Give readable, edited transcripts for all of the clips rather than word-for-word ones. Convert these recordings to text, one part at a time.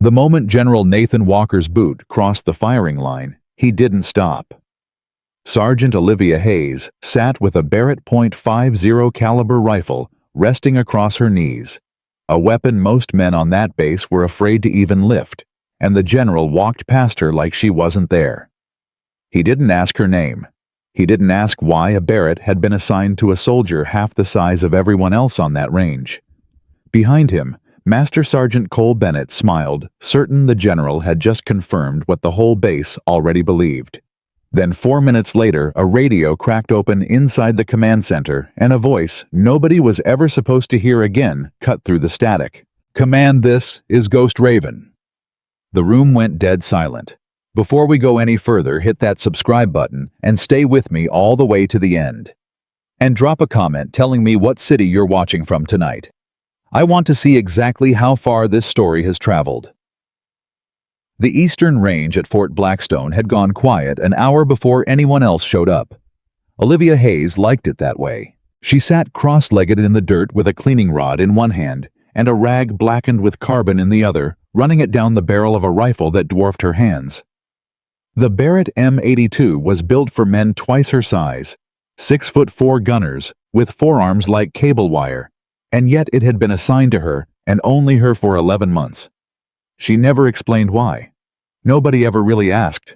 The moment General Nathan Walker's boot crossed the firing line, he didn't stop. Sergeant Olivia Hayes sat with a Barrett .50 caliber rifle resting across her knees, a weapon most men on that base were afraid to even lift, and the general walked past her like she wasn't there. He didn't ask her name. He didn't ask why a Barrett had been assigned to a soldier half the size of everyone else on that range. Behind him, Master Sergeant Cole Bennett smiled, certain the general had just confirmed what the whole base already believed. Then 4 minutes later, a radio cracked open inside the command center, and a voice nobody was ever supposed to hear again cut through the static. "Command, this is Ghost Raven." The room went dead silent. Before we go any further, hit that subscribe button and stay with me all the way to the end. And drop a comment telling me what city you're watching from tonight. I want to see exactly how far this story has traveled. The eastern range at Fort Blackstone had gone quiet an hour before anyone else showed up. Olivia Hayes liked it that way. She sat cross-legged in the dirt with a cleaning rod in one hand and a rag blackened with carbon in the other, running it down the barrel of a rifle that dwarfed her hands. The Barrett M82 was built for men twice her size, 6'4" gunners with forearms like cable wire, and yet it had been assigned to her, and only her, for 11 months. She never explained why. Nobody ever really asked.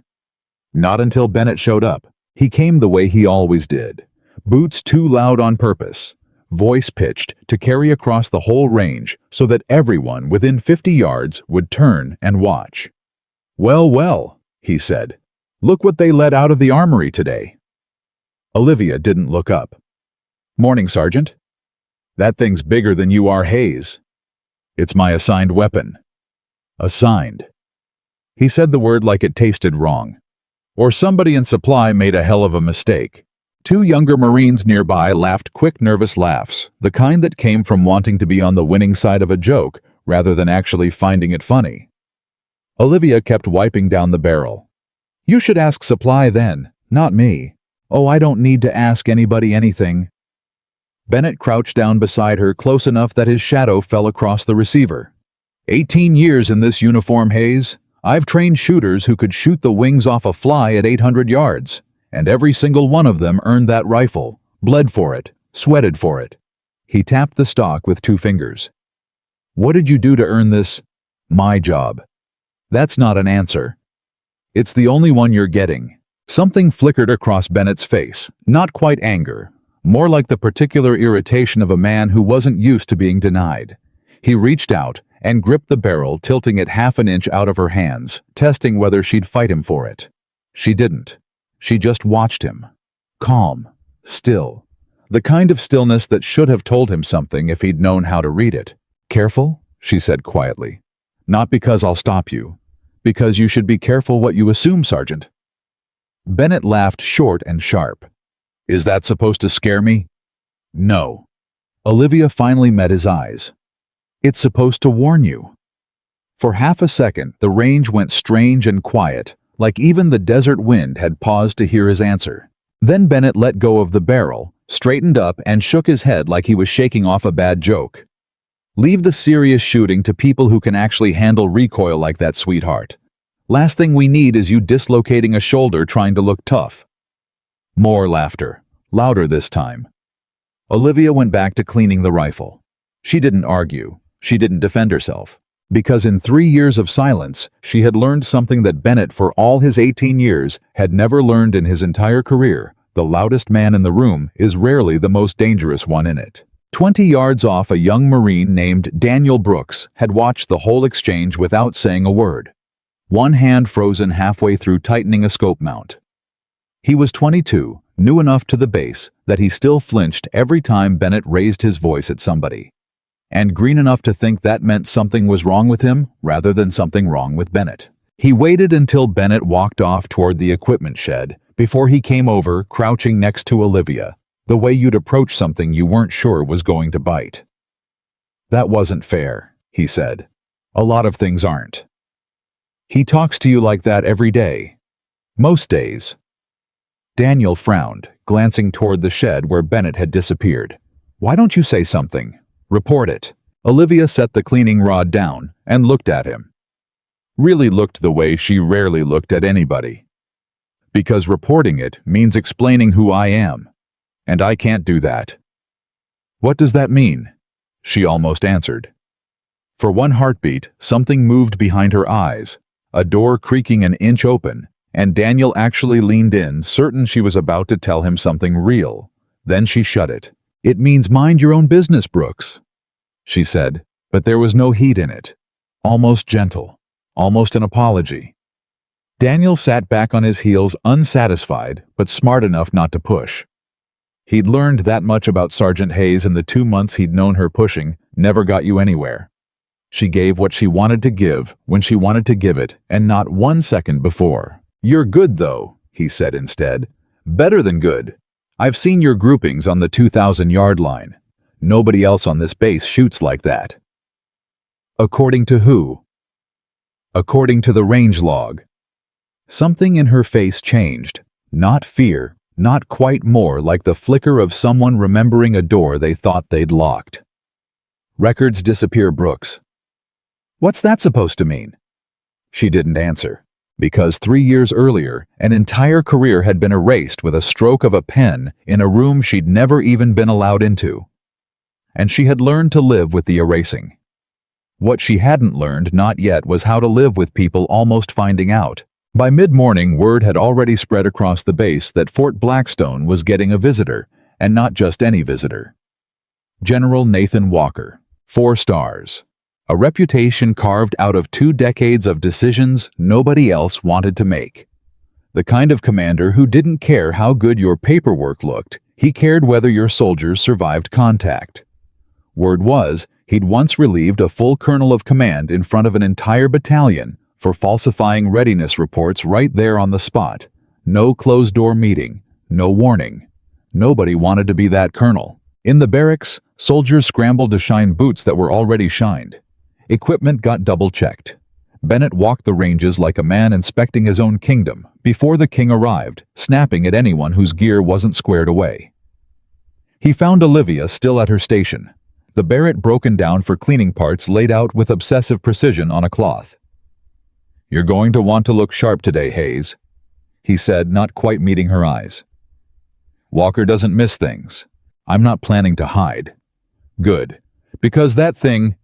Not until Bennett showed up. He came the way he always did. Boots too loud on purpose. Voice pitched to carry across the whole range so that everyone within 50 yards would turn and watch. "Well, well," he said. "Look what they let out of the armory today." Olivia didn't look up. "Morning, Sergeant." "That thing's bigger than you are, Hayes." "It's my assigned weapon." "Assigned." He said the word like it tasted wrong. Or somebody in supply made a hell of a mistake. 2 younger Marines nearby laughed quick, nervous laughs, the kind that came from wanting to be on the winning side of a joke rather than actually finding it funny. Olivia kept wiping down the barrel. "You should ask supply then, not me. Oh, I don't need to ask anybody anything." Bennett crouched down beside her close enough that his shadow fell across the receiver. 18 years in this uniform, Hayes. I've trained shooters who could shoot the wings off a fly at 800 yards, and every single one of them earned that rifle, bled for it, sweated for it. He tapped the stock with 2 fingers. "What did you do to earn this?" "My job." "That's not an answer." "It's the only one you're getting." Something flickered across Bennett's face, not quite anger, more like the particular irritation of a man who wasn't used to being denied. He reached out and gripped the barrel, tilting it half an inch out of her hands, testing whether she'd fight him for it. She didn't. She just watched him. Calm. Still. The kind of stillness that should have told him something if he'd known how to read it. "Careful?" she said quietly. "Not because I'll stop you. Because you should be careful what you assume, Sergeant." Bennett laughed short and sharp. "Is that supposed to scare me?" "No." Olivia finally met his eyes. "It's supposed to warn you." For half a second, the range went strange and quiet, like even the desert wind had paused to hear his answer. Then Bennett let go of the barrel, straightened up, and shook his head like he was shaking off a bad joke. "Leave the serious shooting to people who can actually handle recoil like that, sweetheart. Last thing we need is you dislocating a shoulder trying to look tough." More laughter, louder this time. Olivia went back to cleaning the rifle. She didn't argue. She didn't defend herself. Because in 3 years of silence, she had learned something that Bennett, for all his 18 years, had never learned in his entire career. The loudest man in the room is rarely the most dangerous one in it. 20 yards off, a young Marine named Daniel Brooks had watched the whole exchange without saying a word. One hand frozen halfway through tightening a scope mount. He was 22, new enough to the base that he still flinched every time Bennett raised his voice at somebody. And green enough to think that meant something was wrong with him rather than something wrong with Bennett. He waited until Bennett walked off toward the equipment shed before he came over, crouching next to Olivia, the way you'd approach something you weren't sure was going to bite. "That wasn't fair," he said. "A lot of things aren't." "He talks to you like that every day." "Most days." Daniel frowned, glancing toward the shed where Bennett had disappeared. "Why don't you say something? Report it." Olivia set the cleaning rod down and looked at him. really looked the way she rarely looked at anybody. Because reporting it means explaining who I am, and I can't do that. What does that mean? She almost answered. For one heartbeat, something moved behind her eyes, a door creaking an inch open, and Daniel actually leaned in, certain she was about to tell him something real. Then she shut it. It means mind your own business, Brooks, she said, but there was no heat in it. Almost gentle, almost an apology. Daniel sat back on his heels, unsatisfied, but smart enough not to push. He'd learned that much about Sergeant Hayes in the 2 months he'd known her. Pushing never got you anywhere. She gave what she wanted to give when she wanted to give it, and not 1 second before. You're good, though, he said instead. Better than good. I've seen your groupings on the 2,000-yard line. Nobody else on this base shoots like that. According to who? According to the range log. Something in her face changed. Not fear, not quite, more like the flicker of someone remembering a door they thought they'd locked. Records disappear, Brooks. What's that supposed to mean? She didn't answer, because 3 years earlier, an entire career had been erased with a stroke of a pen in a room she'd never even been allowed into. And she had learned to live with the erasing. What she hadn't learned, not yet, was how to live with people almost finding out. By mid-morning, word had already spread across the base that Fort Blackstone was getting a visitor, and not just any visitor. General Nathan Walker, 4 stars. A reputation carved out of 2 decades of decisions nobody else wanted to make. The kind of commander who didn't care how good your paperwork looked, he cared whether your soldiers survived contact. Word was, he'd once relieved a full colonel of command in front of an entire battalion for falsifying readiness reports right there on the spot. No closed-door meeting, no warning. Nobody wanted to be that colonel. In the barracks, soldiers scrambled to shine boots that were already shined. Equipment got double-checked. Bennett walked the ranges like a man inspecting his own kingdom before the king arrived, snapping at anyone whose gear wasn't squared away. He found Olivia still at her station, the Barrett broken down for cleaning parts laid out with obsessive precision on a cloth. You're going to want to look sharp today, Hayes, he said, not quite meeting her eyes. Walker doesn't miss things. I'm not planning to hide. Good, because that thing,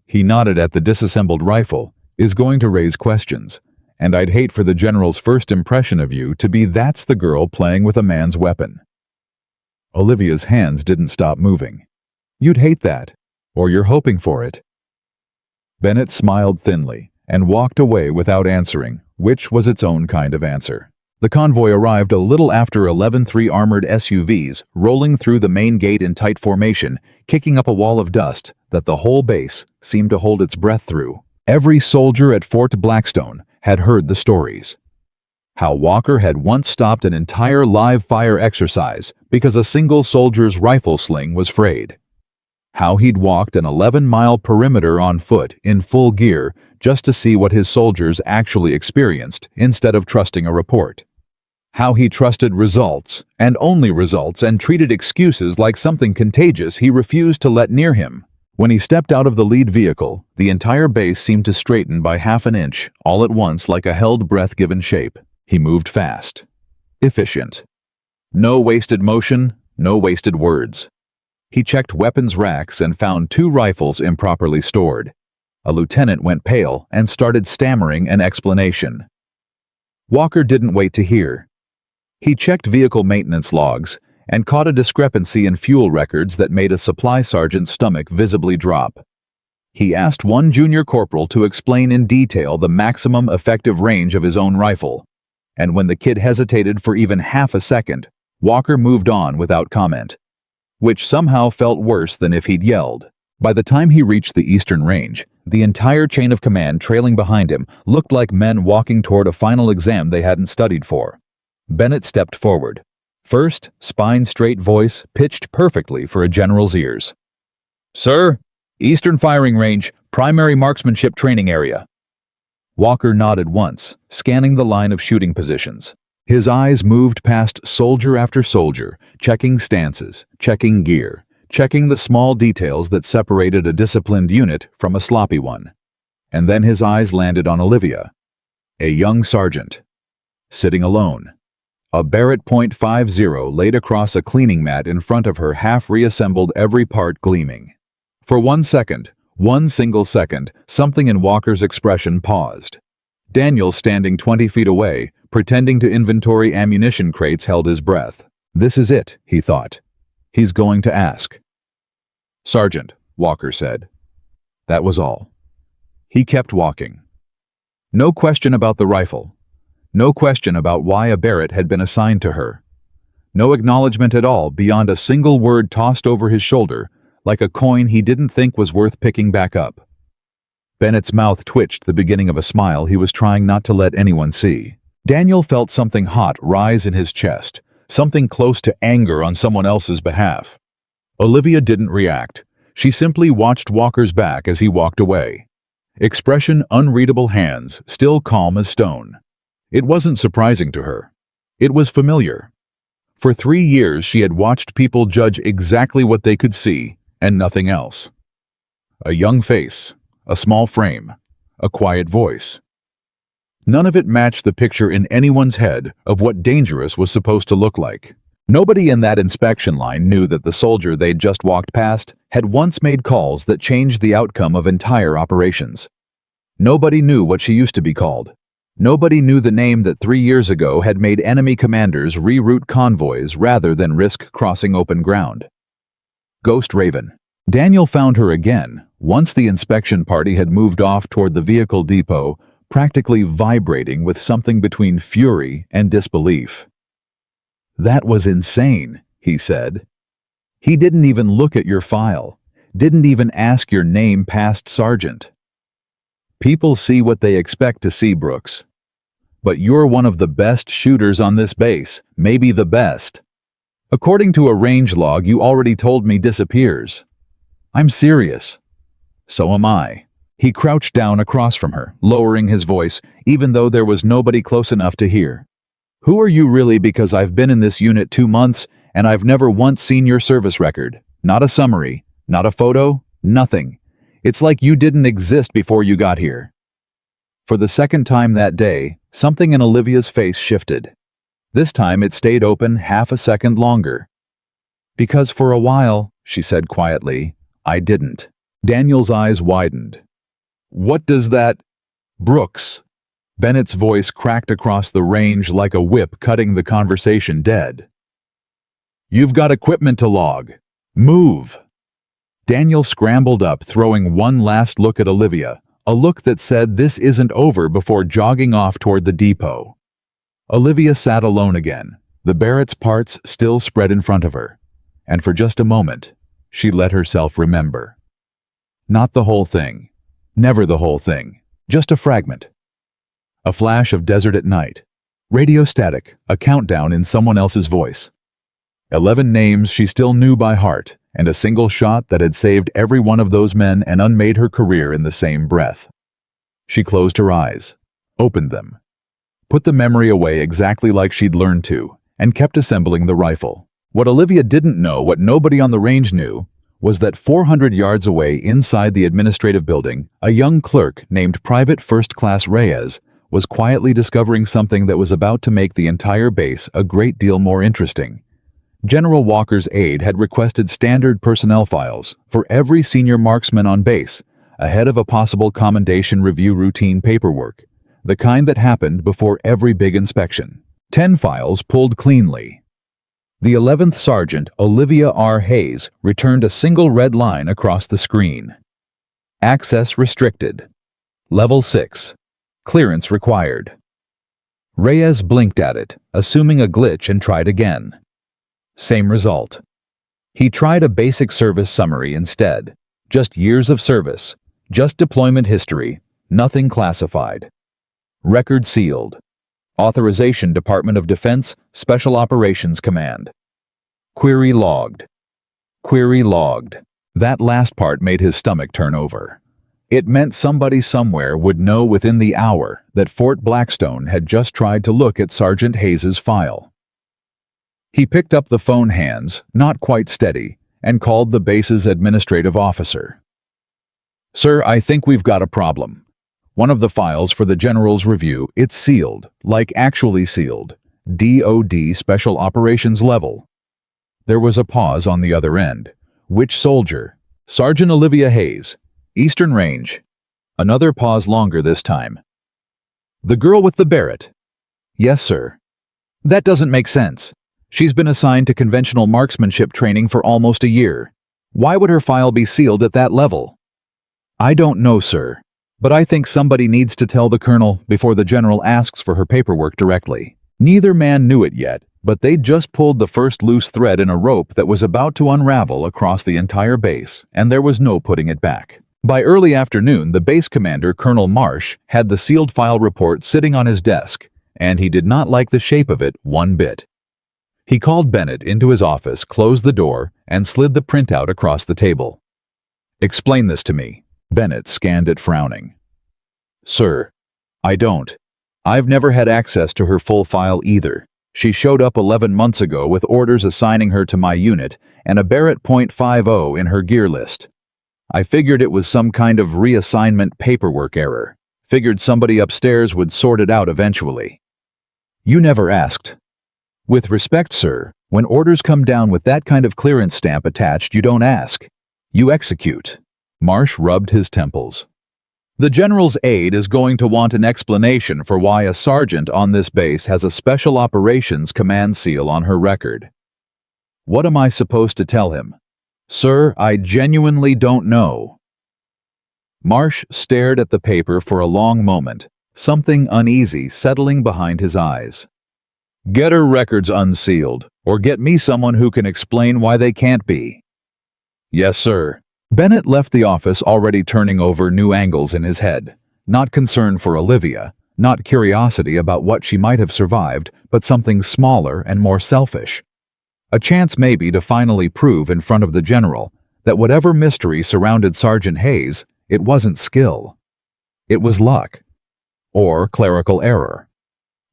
he nodded at the disassembled rifle, is going to raise questions, and I'd hate for the general's first impression of you to be that's the girl playing with a man's weapon. Olivia's hands didn't stop moving. You'd hate that, or you're hoping for it. Bennett smiled thinly and walked away without answering, which was its own kind of answer. The convoy arrived a little after 11 3-armored SUVs rolling through the main gate in tight formation, kicking up a wall of dust that the whole base seemed to hold its breath through. Every soldier at Fort Blackstone had heard the stories. How Walker had once stopped an entire live-fire exercise because a single soldier's rifle sling was frayed. How he'd walked an 11-mile perimeter on foot in full gear just to see what his soldiers actually experienced instead of trusting a report. How he trusted results, and only results, and treated excuses like something contagious he refused to let near him. When he stepped out of the lead vehicle, the entire base seemed to straighten by half an inch, all at once like a held breath given shape. He moved fast. Efficient. No wasted motion, no wasted words. He checked weapons racks and found 2 rifles improperly stored. A lieutenant went pale and started stammering an explanation. Walker didn't wait to hear. He checked vehicle maintenance logs and caught a discrepancy in fuel records that made a supply sergeant's stomach visibly drop. He asked one junior corporal to explain in detail the maximum effective range of his own rifle, and when the kid hesitated for even half a second, Walker moved on without comment, which somehow felt worse than if he'd yelled. By the time he reached the eastern range, the entire chain of command trailing behind him looked like men walking toward a final exam they hadn't studied for. Bennett stepped forward. First, spine-straight voice pitched perfectly for a general's ears. Sir, Eastern Firing Range, primary marksmanship training area. Walker nodded once, scanning the line of shooting positions. His eyes moved past soldier after soldier, checking stances, checking gear, checking the small details that separated a disciplined unit from a sloppy one. And then his eyes landed on Olivia, a young sergeant, sitting alone. A Barrett .50 laid across a cleaning mat in front of her, half reassembled, every part gleaming. For 1 second, one single second, something in Walker's expression paused. Daniel, standing 20 feet away, pretending to inventory ammunition crates, held his breath. This is it, he thought. He's going to ask. "Sergeant," Walker said. That was all. He kept walking. No question about the rifle. No question about why a Barrett had been assigned to her. No acknowledgement at all beyond a single word tossed over his shoulder, like a coin he didn't think was worth picking back up. Bennett's mouth twitched, the beginning of a smile he was trying not to let anyone see. Daniel felt something hot rise in his chest, something close to anger on someone else's behalf. Olivia didn't react. She simply watched Walker's back as he walked away. Expression unreadable, hands still calm as stone. It wasn't surprising to her. It was familiar. For 3 years she had watched people judge exactly what they could see and nothing else. A young face, a small frame, a quiet voice. None of it matched the picture in anyone's head of what dangerous was supposed to look like. Nobody in that inspection line knew that the soldier they'd just walked past had once made calls that changed the outcome of entire operations. Nobody knew what she used to be called. Nobody knew the name that 3 years ago had made enemy commanders reroute convoys rather than risk crossing open ground. Ghost Raven. Daniel found her again, once the inspection party had moved off toward the vehicle depot, practically vibrating with something between fury and disbelief. "That was insane," he said. "He didn't even look at your file, didn't even ask your name past sergeant." "People see what they expect to see, Brooks. But you're one of the best shooters on this base, maybe the best. According to a range log you already told me disappears. I'm serious." "So am I." He crouched down across from her, lowering his voice, even though there was nobody close enough to hear. "Who are you really? Because I've been in this unit 2 months, and I've never once seen your service record. Not a summary, not a photo, nothing. It's like you didn't exist before you got here." For the second time that day, something in Olivia's face shifted. This time it stayed open half a second longer. "Because for a while," she said quietly, "I didn't." Daniel's eyes widened. "What does that—" "Brooks." Bennett's voice cracked across the range like a whip, cutting the conversation dead. "You've got equipment to log. Move." Daniel scrambled up, throwing one last look at Olivia, a look that said this isn't over, before jogging off toward the depot. Olivia sat alone again, the Barrett's parts still spread in front of her, and for just a moment, she let herself remember. Not the whole thing, never the whole thing, just a fragment. A flash of desert at night, radio static, a countdown in someone else's voice. 11 names she still knew by heart, and a single shot that had saved every one of those men and unmade her career in the same breath. She closed her eyes, opened them, put the memory away exactly like she'd learned to, and kept assembling the rifle. What Olivia didn't know, what nobody on the range knew, was that 400 yards away inside the administrative building, a young clerk named Private First Class Reyes was quietly discovering something that was about to make the entire base a great deal more interesting. General Walker's aide had requested standard personnel files for every senior marksman on base, ahead of a possible commendation review routine paperwork, the kind that happened before every big inspection. 10 files pulled cleanly. The 11th Sergeant, Olivia R. Hayes, returned a single red line across the screen. Access restricted. Level 6. Clearance required. Reyes blinked at it, assuming a glitch, and tried again. Same result. He tried a basic service summary instead. Just years of service, just deployment history, nothing classified. Record sealed. Authorization, Department of Defense, Special Operations Command. Query logged. Query logged. That last part made his stomach turn over. It meant somebody somewhere would know within the hour that Fort Blackstone had just tried to look at Sergeant Hayes's file. He picked up the phone, hands not quite steady, and called the base's administrative officer. "Sir, I think we've got a problem. One of the files for the general's review. It's sealed, like actually sealed. DOD Special Operations level. There was a pause on the other end. Which soldier? Sergeant Olivia Hayes. Eastern Range. Another pause longer this time. The girl with the Barrett. Yes, sir. That doesn't make sense. She's been assigned to conventional marksmanship training for almost a year. Why would her file be sealed at that level? I don't know, sir. But I think somebody needs to tell the colonel before the general asks for her paperwork directly. Neither man knew it yet, but they'd just pulled the first loose thread in a rope that was about to unravel across the entire base, and there was no putting it back. By early afternoon, the base commander, Colonel Marsh, had the sealed file report sitting on his desk, and he did not like the shape of it one bit. He called Bennett into his office, closed the door, and slid the printout across the table. Explain this to me. Bennett scanned it, frowning. Sir, I don't. I've never had access to her full file either. She showed up 11 months ago with orders assigning her to my unit and a Barrett .50 in her gear list. I figured it was some kind of reassignment paperwork error. Figured somebody upstairs would sort it out eventually. You never asked. With respect, sir, when orders come down with that kind of clearance stamp attached, you don't ask. You execute. Marsh rubbed his temples. The general's aide is going to want an explanation for why a sergeant on this base has a Special Operations Command seal on her record. What am I supposed to tell him? Sir, I genuinely don't know. Marsh stared at the paper for a long moment, something uneasy settling behind his eyes. Get her records unsealed, or get me someone who can explain why they can't be. Yes, sir. Bennett left the office already turning over new angles in his head. Not concern for Olivia, not curiosity about what she might have survived, but something smaller and more selfish. A chance maybe to finally prove in front of the general that whatever mystery surrounded Sergeant Hayes, it wasn't skill. It was luck. Or clerical error.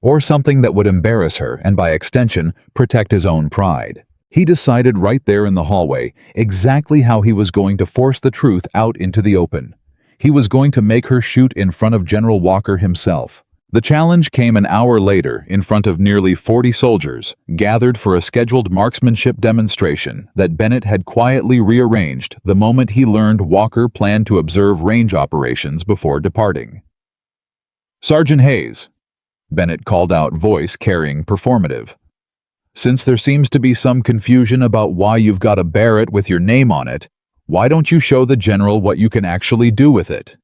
Or something that would embarrass her and by extension protect his own pride. He decided right there in the hallway exactly how he was going to force the truth out into the open. He was going to make her shoot in front of General Walker himself. The challenge came an hour later in front of nearly 40 soldiers, gathered for a scheduled marksmanship demonstration that Bennett had quietly rearranged the moment he learned Walker planned to observe range operations before departing. Sergeant Hayes, Bennett called out, voice carrying performative. Since there seems to be some confusion about why you've got a Barrett with your name on it, why don't you show the general what you can actually do with it?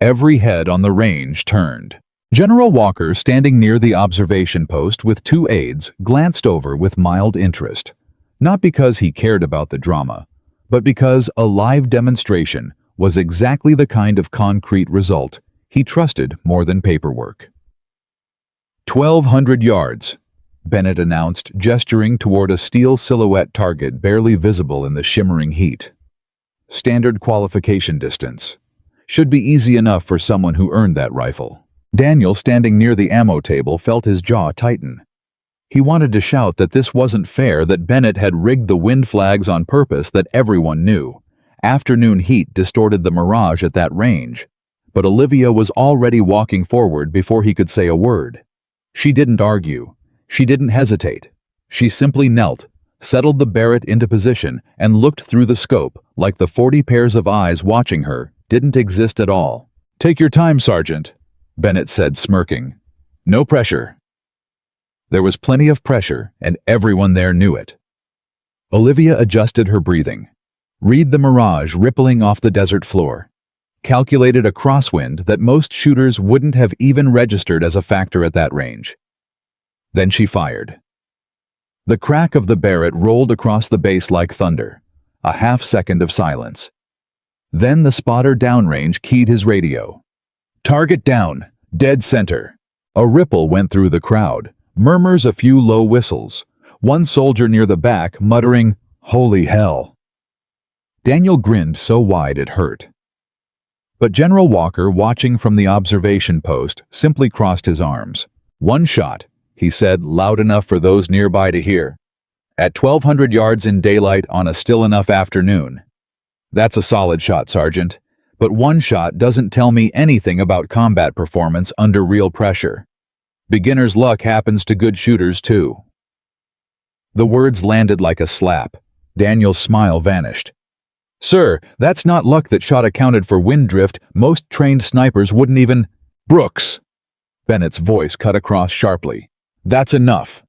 Every head on the range turned. General Walker, standing near the observation post with two aides, glanced over with mild interest. Not because he cared about the drama, but because a live demonstration was exactly the kind of concrete result he trusted more than paperwork. 1,200 yards. Bennett announced, gesturing toward a steel silhouette target barely visible in the shimmering heat. Standard qualification distance. Should be easy enough for someone who earned that rifle. Daniel, standing near the ammo table, felt his jaw tighten. He wanted to shout that this wasn't fair, that Bennett had rigged the wind flags on purpose, that everyone knew. Afternoon heat distorted the mirage at that range. But Olivia was already walking forward before he could say a word. She didn't argue. She didn't hesitate. She simply knelt, settled the Barrett into position, and looked through the scope like the 40 pairs of eyes watching her didn't exist at all. Take your time, Sergeant, Bennett said, smirking. No pressure. There was plenty of pressure, and everyone there knew it. Olivia adjusted her breathing. Read the mirage rippling off the desert floor. Calculated a crosswind that most shooters wouldn't have even registered as a factor at that range. Then she fired. The crack of the Barrett rolled across the base like thunder. A half-second of silence. Then the spotter downrange keyed his radio. Target down, dead center. A ripple went through the crowd, murmurs, a few low whistles. One soldier near the back muttering, "Holy hell." Daniel grinned so wide it hurt. But General Walker, watching from the observation post, simply crossed his arms. One shot, he said, loud enough for those nearby to hear. At 1,200 yards in daylight on a still enough afternoon. That's a solid shot, Sergeant. but one shot doesn't tell me anything about combat performance under real pressure. Beginner's luck happens to good shooters too. The words landed like a slap. Daniel's smile vanished. Sir, that's not luck. That shot accounted for wind drift. Most trained snipers wouldn't even... Brooks! Bennett's voice cut across sharply. That's enough.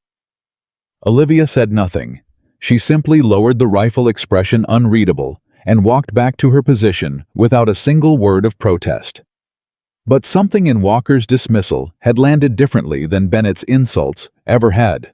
Olivia said nothing. She simply lowered the rifle, expression unreadable, and walked back to her position without a single word of protest. But something in Walker's dismissal had landed differently than Bennett's insults ever had.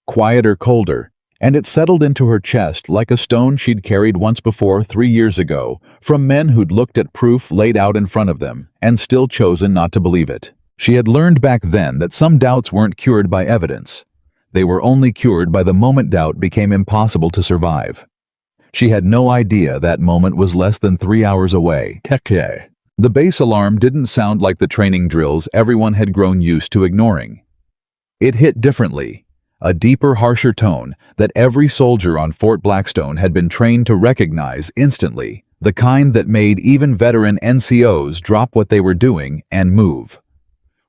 Quieter, colder, and it settled into her chest like a stone she'd carried once before 3 years ago from men who'd looked at proof laid out in front of them and still chosen not to believe it. She had learned back then that some doubts weren't cured by evidence. They were only cured by the moment doubt became impossible to survive. She had no idea that moment was less than 3 hours away. The base alarm didn't sound like the training drills everyone had grown used to ignoring. It hit differently, a deeper, harsher tone that every soldier on Fort Blackstone had been trained to recognize instantly, the kind that made even veteran NCOs drop what they were doing and move.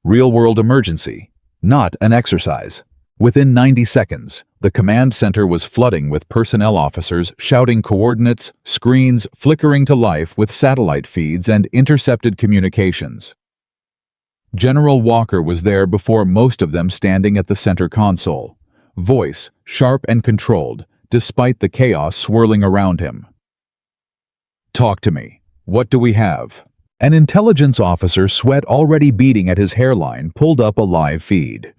Real-world emergency, not an exercise. Within 90 seconds, the command center was flooding with personnel officers shouting coordinates, screens flickering to life with satellite feeds and intercepted communications. General Walker was there before most of them, standing at the center console, voice sharp and controlled, despite the chaos swirling around him. Talk to me. What do we have? An intelligence officer, sweat already beading at his hairline, pulled up a live feed.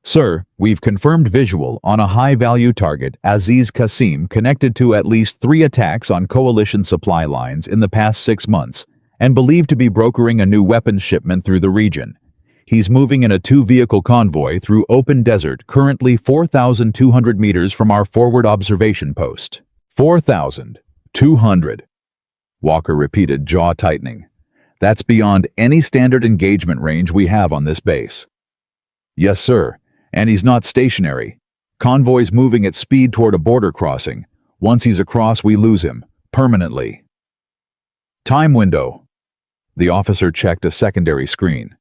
Sir, we've confirmed visual on a high-value target, Aziz Qasim, connected to at least 3 attacks on coalition supply lines in the past 6 months, and believed to be brokering a new weapons shipment through the region. He's moving in a 2-vehicle convoy through open desert, currently 4,200 meters from our forward observation post. 4,200. Walker repeated, jaw tightening. That's beyond any standard engagement range we have on this base. Yes, sir. And he's not stationary. Convoy's moving at speed toward a border crossing. Once he's across, we lose him. Permanently. Time window. The officer checked a secondary screen.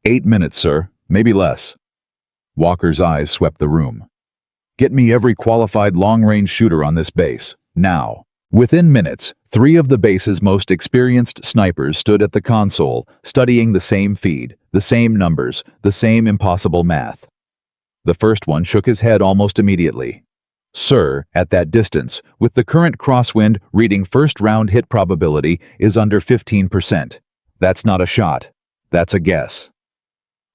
8 minutes, sir. Maybe less. Walker's eyes swept the room. Get me every qualified long-range shooter on this base. Now. Within minutes, 3 of the base's most experienced snipers stood at the console, studying the same feed, the same numbers, the same impossible math. The first one shook his head almost immediately. Sir, at that distance, with the current crosswind reading first-round hit probability is under 15%. That's not a shot. That's a guess.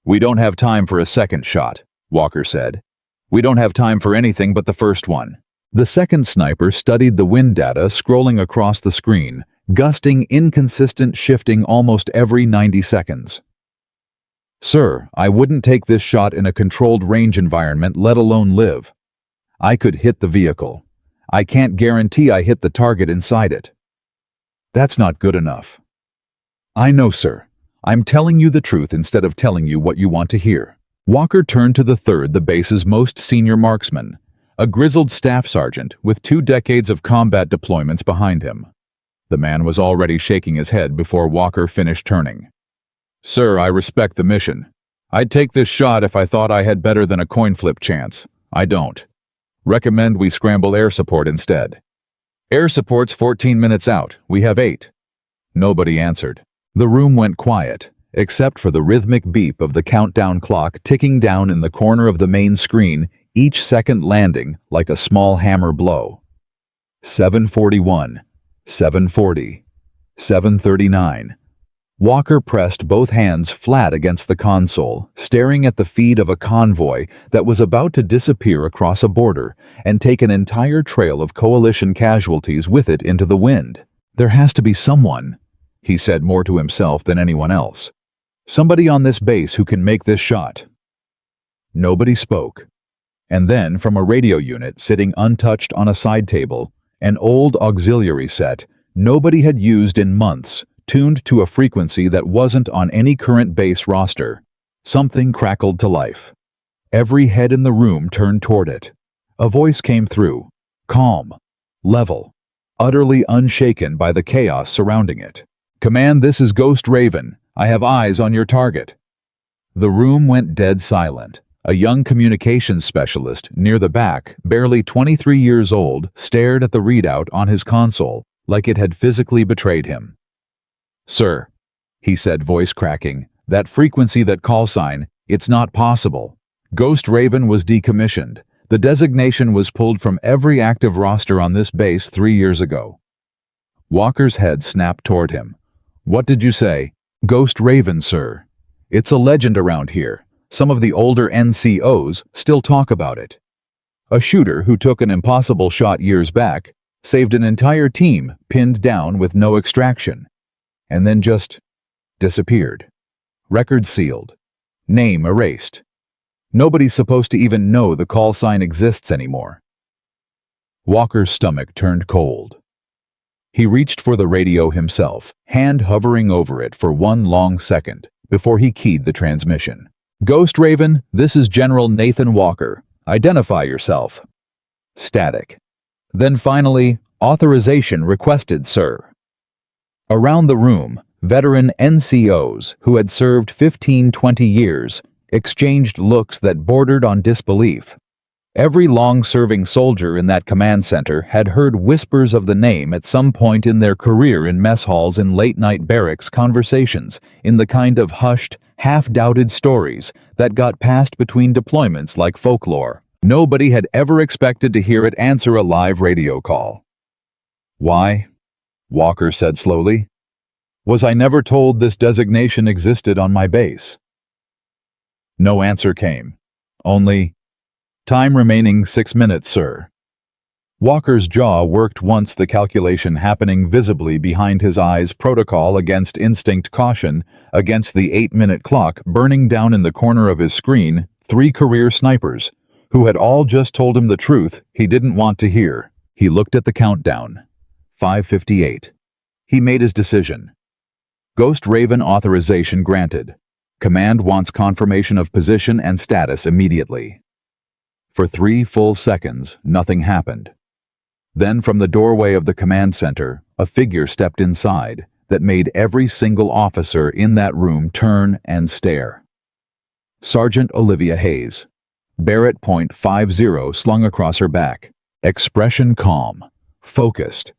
We don't have time for a second shot, Walker said. We don't have time for anything but the first one. The second sniper studied the wind data scrolling across the screen, gusting, inconsistent, shifting almost every 90 seconds. Sir, I wouldn't take this shot in a controlled range environment, let alone live. I could hit the vehicle. I can't guarantee I hit the target inside it. That's not good enough. I know, sir. I'm telling you the truth instead of telling you what you want to hear. Walker turned to the third, the base's most senior marksman, a grizzled staff sergeant with 2 decades of combat deployments behind him. The man was already shaking his head before Walker finished turning. Sir, I respect the mission. I'd take this shot if I thought I had better than a coin flip chance. I don't. Recommend we scramble air support instead. Air support's 14 minutes out. We have 8. Nobody answered. The room went quiet, except for the rhythmic beep of the countdown clock ticking down in the corner of the main screen, each second landing like a small hammer blow. 7:41, 7:40, 7:39. Walker pressed both hands flat against the console, staring at the feed of a convoy that was about to disappear across a border and take an entire trail of coalition casualties with it into the wind. There has to be someone, he said more to himself than anyone else. Somebody on this base who can make this shot. Nobody spoke. And then, from a radio unit sitting untouched on a side table, an old auxiliary set nobody had used in months, tuned to a frequency that wasn't on any current base roster, something crackled to life. Every head in the room turned toward it. A voice came through, calm, level, utterly unshaken by the chaos surrounding it. "Command, this is Ghost Raven. I have eyes on your target." The room went dead silent. A young communications specialist near the back, barely 23 years old, stared at the readout on his console like it had physically betrayed him. "Sir," he said, voice cracking, "that frequency, that call sign, it's not possible. Ghost Raven was decommissioned. The designation was pulled from every active roster on this base 3 years ago." Walker's head snapped toward him. "What did you say?" "Ghost Raven, sir. It's a legend around here. Some of the older NCOs still talk about it. A shooter who took an impossible shot years back saved an entire team pinned down with no extraction, and then just disappeared. Record sealed. Name erased. Nobody's supposed to even know the call sign exists anymore." Walker's stomach turned cold. He reached for the radio himself, hand hovering over it for one long second before he keyed the transmission. "Ghost Raven, this is General Nathan Walker. Identify yourself." Static. Then finally, "Authorization requested, sir." Around the room, veteran NCOs who had served 15-20 years exchanged looks that bordered on disbelief. Every long-serving soldier in that command center had heard whispers of the name at some point in their career in mess halls, in late-night barracks conversations, in the kind of hushed, half-doubted stories that got passed between deployments like folklore. Nobody had ever expected to hear it answer a live radio call. "Why?" Walker said slowly. "Was I never told this designation existed on my base?" No answer came. Only, "Time remaining 6 minutes, sir." Walker's jaw worked once, the calculation happening visibly behind his eyes, protocol against instinct, caution against the 8-minute clock burning down in the corner of his screen. 3 career snipers, who had all just told him the truth he didn't want to hear. He looked at the countdown. 5:58. He made his decision. Ghost Raven authorization granted. Command wants confirmation of position and status immediately. For 3 full seconds, nothing happened. Then from the doorway of the command center, a figure stepped inside that made every single officer in that room turn and stare. Sergeant Olivia Hayes. Barrett .50 slung across her back. Expression calm, focused,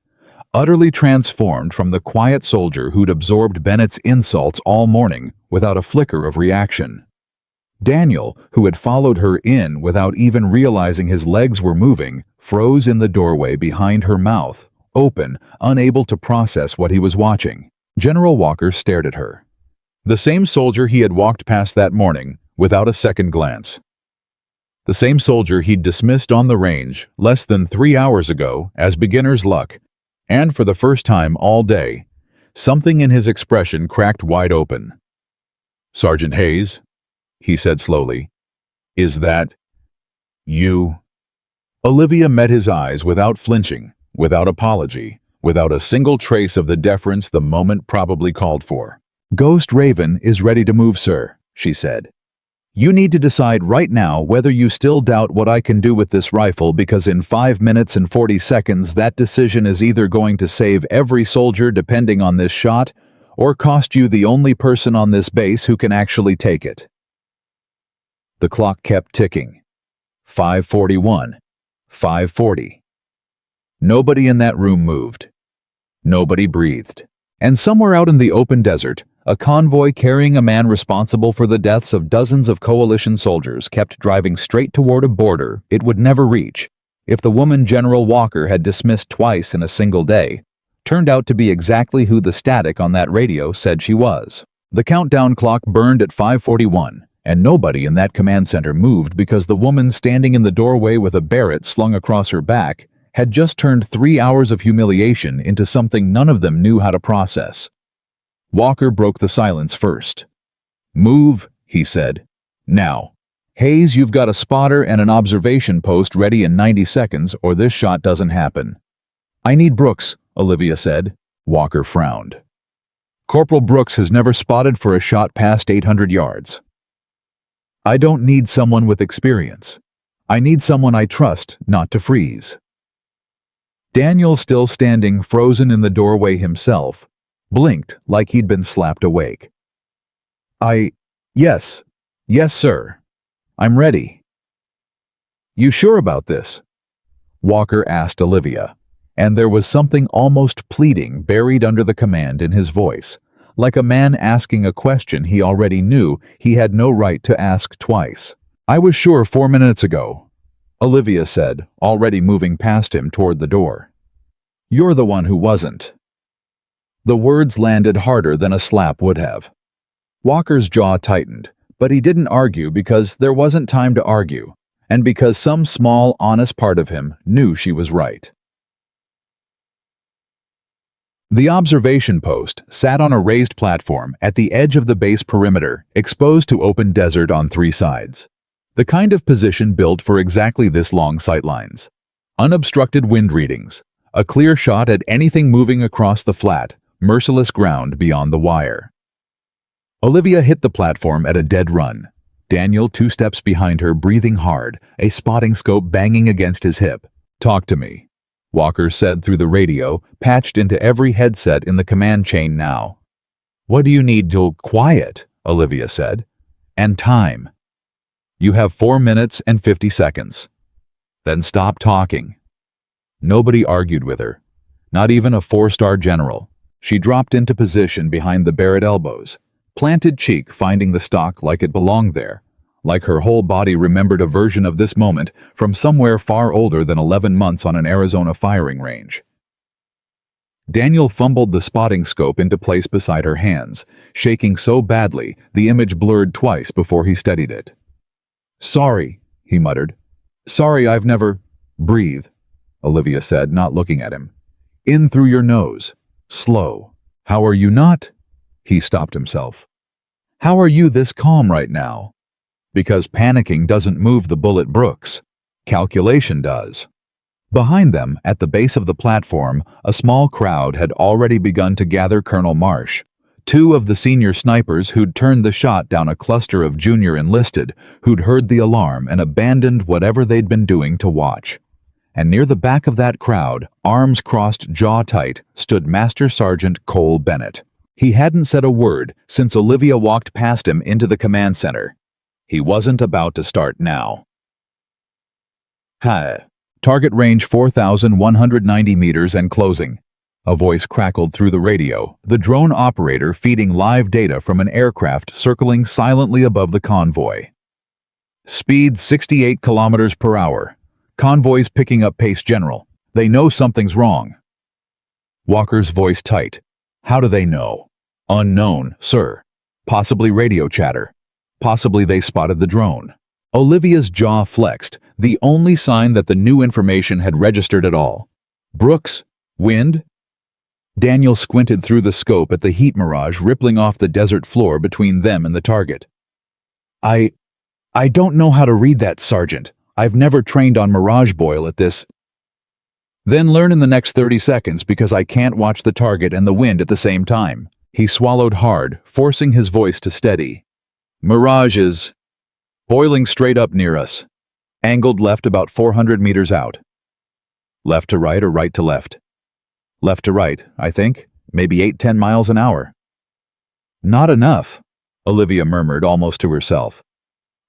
utterly transformed from the quiet soldier who'd absorbed Bennett's insults all morning without a flicker of reaction. Daniel, who had followed her in without even realizing his legs were moving, froze in the doorway behind her, mouth open, unable to process what he was watching. General Walker stared at her. The same soldier he had walked past that morning without a second glance. The same soldier he'd dismissed on the range less than 3 hours ago as beginner's luck. And for the first time all day, something in his expression cracked wide open. "Sergeant Hayes," he said slowly, "is that you?" Olivia met his eyes without flinching, without apology, without a single trace of the deference the moment probably called for. "Ghost Raven is ready to move, sir," she said. "You need to decide right now whether you still doubt what I can do with this rifle, because in 5 minutes and 40 seconds that decision is either going to save every soldier depending on this shot or cost you the only person on this base who can actually take it." The clock kept ticking. 5:41. 5:40. Nobody in that room moved. Nobody breathed. And somewhere out in the open desert, a convoy carrying a man responsible for the deaths of dozens of coalition soldiers kept driving straight toward a border it would never reach if the woman General Walker had dismissed twice in a single day turned out to be exactly who the static on that radio said she was. The countdown clock burned at 5:41, and nobody in that command center moved because the woman standing in the doorway with a Barrett slung across her back had just turned 3 hours of humiliation into something none of them knew how to process. Walker broke the silence first. "Move," he said. "Now. Hayes, you've got a spotter and an observation post ready in 90 seconds, or this shot doesn't happen." "I need Brooks," Olivia said. Walker frowned. "Corporal Brooks has never spotted for a shot past 800 yards. I don't need someone with experience. I need someone I trust not to freeze." Daniel, still standing frozen in the doorway himself, blinked like he'd been slapped awake. Yes, yes, sir. I'm ready. You sure about this? Walker asked Olivia, and there was something almost pleading buried under the command in his voice, like a man asking a question he already knew he had no right to ask twice. I was sure 4 minutes ago, Olivia said, already moving past him toward the door. You're the one who wasn't. The words landed harder than a slap would have. Walker's jaw tightened, but he didn't argue because there wasn't time to argue, and because some small, honest part of him knew she was right. The observation post sat on a raised platform at the edge of the base perimeter, exposed to open desert on 3 sides. The kind of position built for exactly this long sightlines. Unobstructed wind readings, a clear shot at anything moving across the flat, merciless ground beyond the wire. Olivia hit the platform at a dead run. Daniel 2 steps behind her, breathing hard, a spotting scope banging against his hip. Talk to me, Walker said through the radio, patched into every headset in the command chain now. What do you need? To quiet, Olivia said. And time. You have 4 minutes and 50 seconds. Then stop talking. Nobody argued with her. Not even a 4-star general. She dropped into position behind the Barrett elbows, planted cheek finding the stock like it belonged there, like her whole body remembered a version of this moment from somewhere far older than 11 months on an Arizona firing range. Daniel fumbled the spotting scope into place beside her hands, shaking so badly the image blurred twice before he steadied it. Sorry, he muttered. Sorry, I've never... Breathe, Olivia said, not looking at him. In through your nose. Slow. How are you not? He stopped himself. How are you this calm right now? Because panicking doesn't move the bullet, Brooks. Calculation does. Behind them, at the base of the platform, a small crowd had already begun to gather Colonel Marsh, 2 of the senior snipers who'd turned the shot down a cluster of junior enlisted who'd heard the alarm and abandoned whatever they'd been doing to watch. And near the back of that crowd, arms crossed jaw tight, stood Master Sergeant Cole Bennett. He hadn't said a word since Olivia walked past him into the command center. He wasn't about to start now. Hi. Target range 4,190 meters and closing. A voice crackled through the radio, the drone operator feeding live data from an aircraft circling silently above the convoy. Speed 68 kilometers per hour. Convoy's picking up pace, General. They know something's wrong. Walker's voice tight. How do they know? Unknown, sir. Possibly radio chatter. Possibly they spotted the drone. Olivia's jaw flexed, the only sign that the new information had registered at all. Brooks? Wind? Daniel squinted through the scope at the heat mirage rippling off the desert floor between them and the target. I don't know how to read that, Sergeant. I've never trained on mirage boil at this. Then learn in the next 30 seconds because I can't watch the target and the wind at the same time. He swallowed hard, forcing his voice to steady. Mirage is boiling straight up near us. Angled left about 400 meters out. Left to right or right to left? Left to right, I think. Maybe 8-10 miles an hour. Not enough, Olivia murmured almost to herself.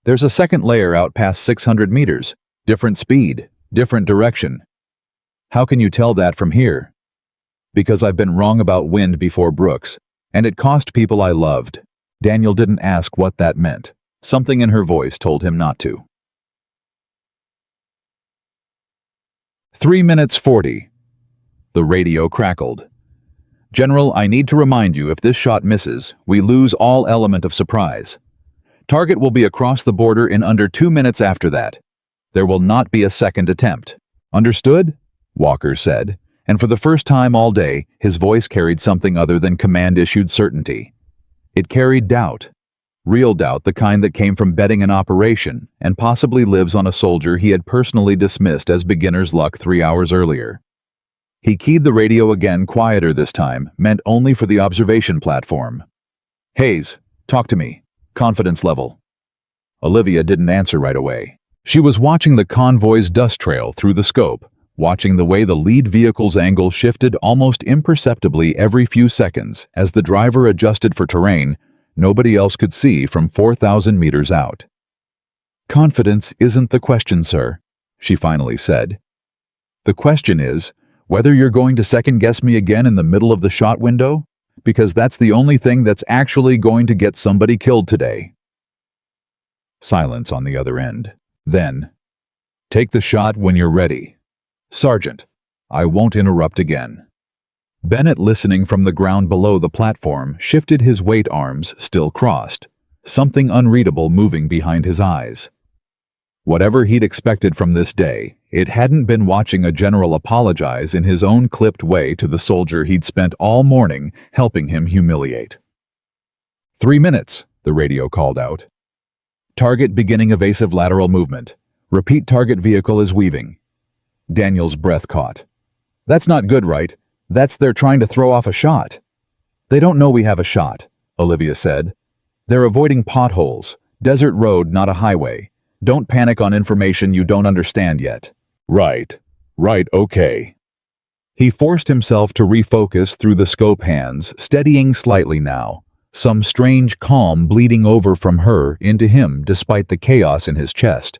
There's a second layer out past 600 meters. Different speed, different direction. How can you tell that from here? Because I've been wrong about wind before, Brooks, and it cost people I loved. Daniel didn't ask what that meant. Something in her voice told him not to. 3 minutes 40. The radio crackled. General, I need to remind you, if this shot misses, we lose all element of surprise. Target will be across the border in under 2 minutes after that. There will not be a second attempt. Understood? Walker said, and for the first time all day, his voice carried something other than command-issued certainty. It carried doubt. Real doubt, the kind that came from betting an operation, and possibly lives on a soldier he had personally dismissed as beginner's luck 3 hours earlier. He keyed the radio again, quieter this time, meant only for the observation platform. Hayes, talk to me. Confidence level. Olivia didn't answer right away. She was watching the convoy's dust trail through the scope, watching the way the lead vehicle's angle shifted almost imperceptibly every few seconds as the driver adjusted for terrain nobody else could see from 4,000 meters out. "Confidence isn't the question, sir," she finally said. "The question is whether you're going to second-guess me again in the middle of the shot window, because that's the only thing that's actually going to get somebody killed today." Silence on the other end. Then, "Take the shot when you're ready. Sergeant, I won't interrupt again." Bennett, listening from the ground below the platform, shifted his weight arms still crossed, something unreadable moving behind his eyes. Whatever he'd expected from this day, it hadn't been watching a general apologize in his own clipped way to the soldier he'd spent all morning helping him humiliate. 3 minutes, the radio called out. "Target beginning evasive lateral movement. Repeat target vehicle is weaving." Daniel's breath caught. "That's not good, right? They're trying to throw off a shot." "They don't know we have a shot," Olivia said. "They're avoiding potholes. Desert road, not a highway. Don't panic on information you don't understand yet." Right, okay." He forced himself to refocus through the scope hands, steadying slightly now, some strange calm bleeding over from her into him despite the chaos in his chest.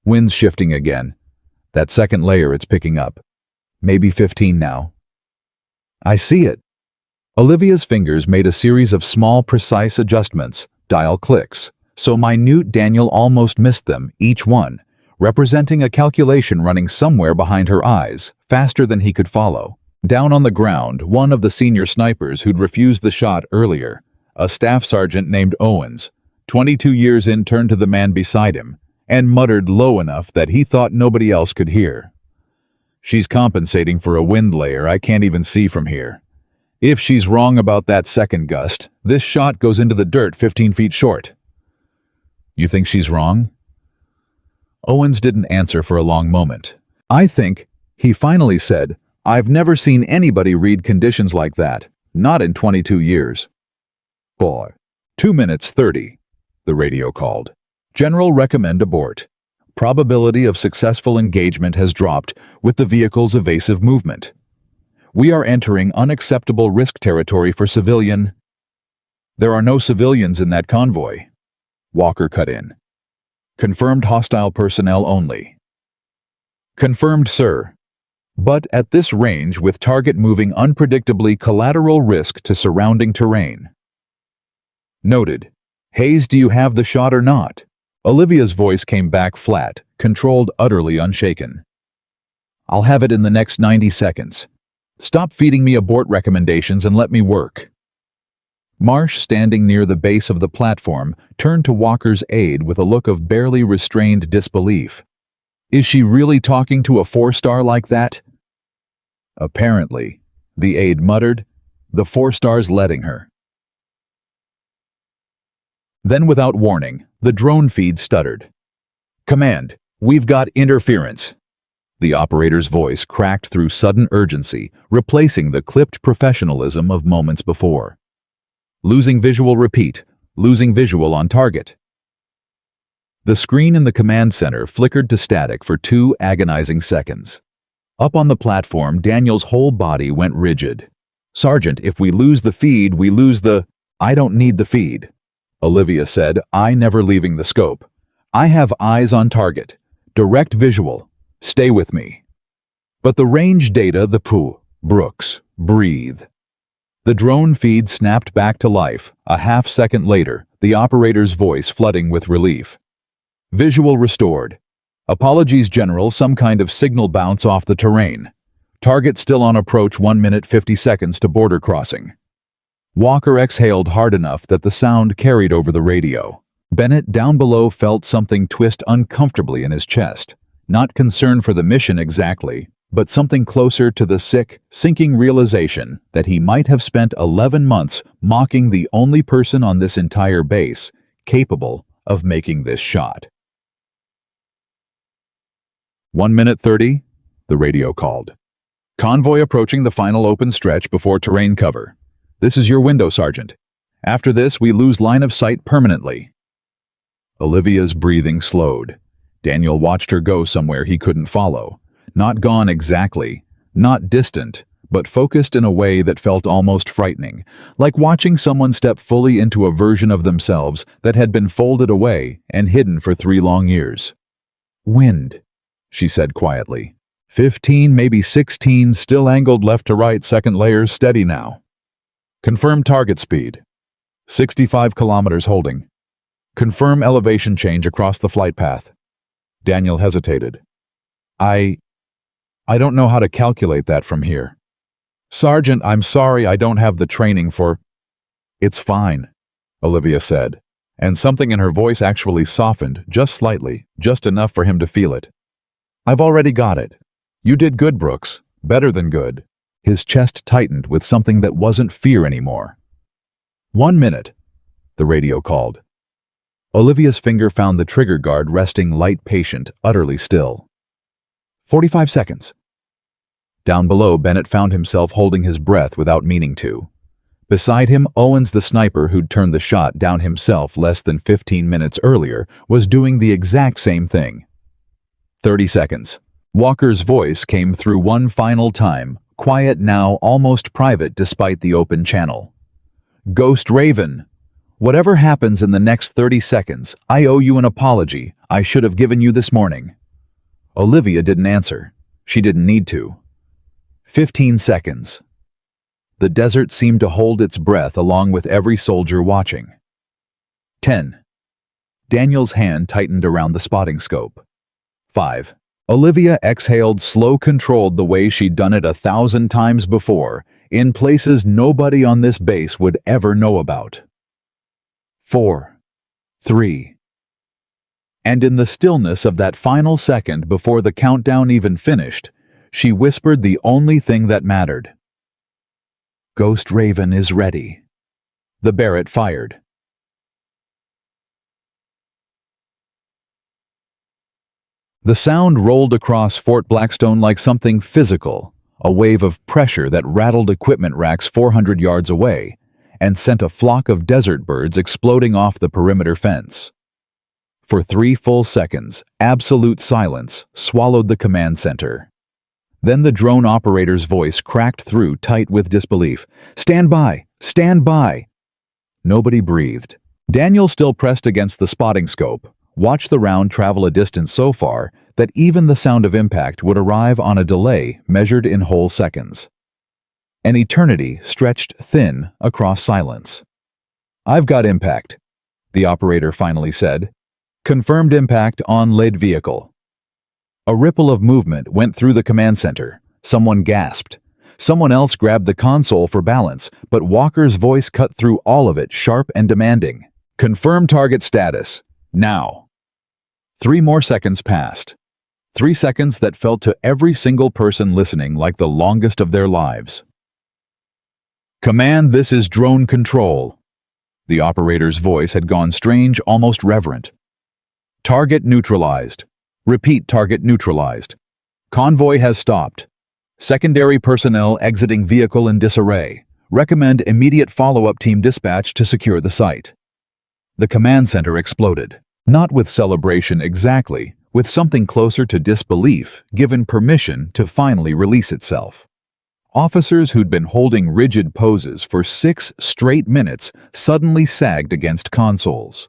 Wind's shifting again. That second layer it's picking up. Maybe 15 now. "I see it." Olivia's fingers made a series of small, precise adjustments, dial clicks, so minute Daniel almost missed them, each one, representing a calculation running somewhere behind her eyes, faster than he could follow. Down on the ground, one of the senior snipers who'd refused the shot earlier, a staff sergeant named Owens, 22 years in, turned to the man beside him and muttered low enough that he thought nobody else could hear. "She's compensating for a wind layer I can't even see from here. If she's wrong about that second gust, this shot goes into the dirt 15 feet short." "You think she's wrong?" Owens didn't answer for a long moment. "I think," he finally said, "I've never seen anybody read conditions like that, not in 22 years. "Boy, 2 minutes 30, the radio called. "General recommend abort. Probability of successful engagement has dropped with the vehicle's evasive movement. We are entering unacceptable risk territory for civilian—" "There are no civilians in that convoy," Walker cut in. "Confirmed hostile personnel only." "Confirmed, sir. But at this range, with target moving unpredictably, collateral risk to surrounding terrain." "Noted. Hayes, do you have the shot or not?" Olivia's voice came back flat, controlled, utterly unshaken. "I'll have it in the next 90 seconds. Stop feeding me abort recommendations and let me work." Marsh, standing near the base of the platform, turned to Walker's aide with a look of barely restrained disbelief. "Is she really talking to a 4-star like that?" "Apparently," the aide muttered. "The 4-star's letting her." Then, without warning, the drone feed stuttered. "Command, we've got interference." The operator's voice cracked through sudden urgency, replacing the clipped professionalism of moments before. "Losing visual, repeat. Losing visual on target." The screen in the command center flickered to static for 2 agonizing seconds. Up on the platform, Daniel's whole body went rigid. "Sergeant, if we lose the feed, we lose the—" "I don't need the feed," Olivia said, eye never leaving the scope. "I have eyes on target. Direct visual. Stay with me." "But the range data, the poo. Brooks, breathe." The drone feed snapped back to life, a half-second later, the operator's voice flooding with relief. "Visual restored. Apologies, General, some kind of signal bounce off the terrain. Target still on approach 1 minute 50 seconds to border crossing." Walker exhaled hard enough that the sound carried over the radio. Bennett, down below, felt something twist uncomfortably in his chest. Not concern for the mission exactly, but something closer to the sick, sinking realization that he might have spent 11 months mocking the only person on this entire base capable of making this shot. 1 minute 30, the radio called. "Convoy approaching the final open stretch before terrain cover. This is your window, Sergeant. After this, we lose line of sight permanently." Olivia's breathing slowed. Daniel watched her go somewhere he couldn't follow. Not gone exactly, not distant, but focused in a way that felt almost frightening, like watching someone step fully into a version of themselves that had been folded away and hidden for 3 long years. "Wind," she said quietly. 15, maybe 16, still angled left to right, second layers steady now. Confirm target speed. 65 kilometers holding. Confirm elevation change across the flight path. Daniel hesitated. I don't know how to calculate that from here. Sergeant, I'm sorry I don't have the training for... It's fine, Olivia said, and something in her voice actually softened just slightly, just enough for him to feel it. I've already got it. You did good, Brooks. Better than good. His chest tightened with something that wasn't fear anymore. 1 minute, the radio called. Olivia's finger found the trigger guard resting light patient, utterly still. 45 seconds. Down below, Bennett found himself holding his breath without meaning to. Beside him, Owens, the sniper who'd turned the shot down himself less than 15 minutes earlier, was doing the exact same thing. 30 seconds. Walker's voice came through one final time, quiet now, almost private despite the open channel. Ghost Raven, whatever happens in the next 30 seconds, I owe you an apology I should have given you this morning. Olivia didn't answer. She didn't need to. 15 seconds. The desert seemed to hold its breath along with every soldier watching. 10. Daniel's hand tightened around the spotting scope. 5. Olivia exhaled, slow, controlled the way she'd done it 1,000 times before, in places nobody on this base would ever know about. 4. 3. And in the stillness of that final second before the countdown even finished, she whispered the only thing that mattered. Ghost Raven is ready. The Barrett fired. The sound rolled across Fort Blackstone like something physical, a wave of pressure that rattled equipment racks 400 yards away and sent a flock of desert birds exploding off the perimeter fence. For 3 full seconds, absolute silence swallowed the command center. Then the drone operator's voice cracked through, tight with disbelief. Stand by! Stand by! Nobody breathed. Daniel still pressed against the spotting scope, watched the round travel a distance so far that even the sound of impact would arrive on a delay measured in whole seconds. An eternity stretched thin across silence. I've got impact, the operator finally said. Confirmed impact on lead vehicle. A ripple of movement went through the command center. Someone gasped. Someone else grabbed the console for balance, but Walker's voice cut through all of it, sharp and demanding. Confirm target status. Now. 3 more seconds passed. 3 seconds that felt to every single person listening like the longest of their lives. Command, this is drone control. The operator's voice had gone strange, almost reverent. Target neutralized. Repeat, target neutralized. Convoy has stopped. Secondary personnel exiting vehicle in disarray. Recommend immediate follow-up team dispatch to secure the site. The command center exploded. Not with celebration exactly, with something closer to disbelief, given permission to finally release itself. Officers who'd been holding rigid poses for 6 straight minutes suddenly sagged against consoles.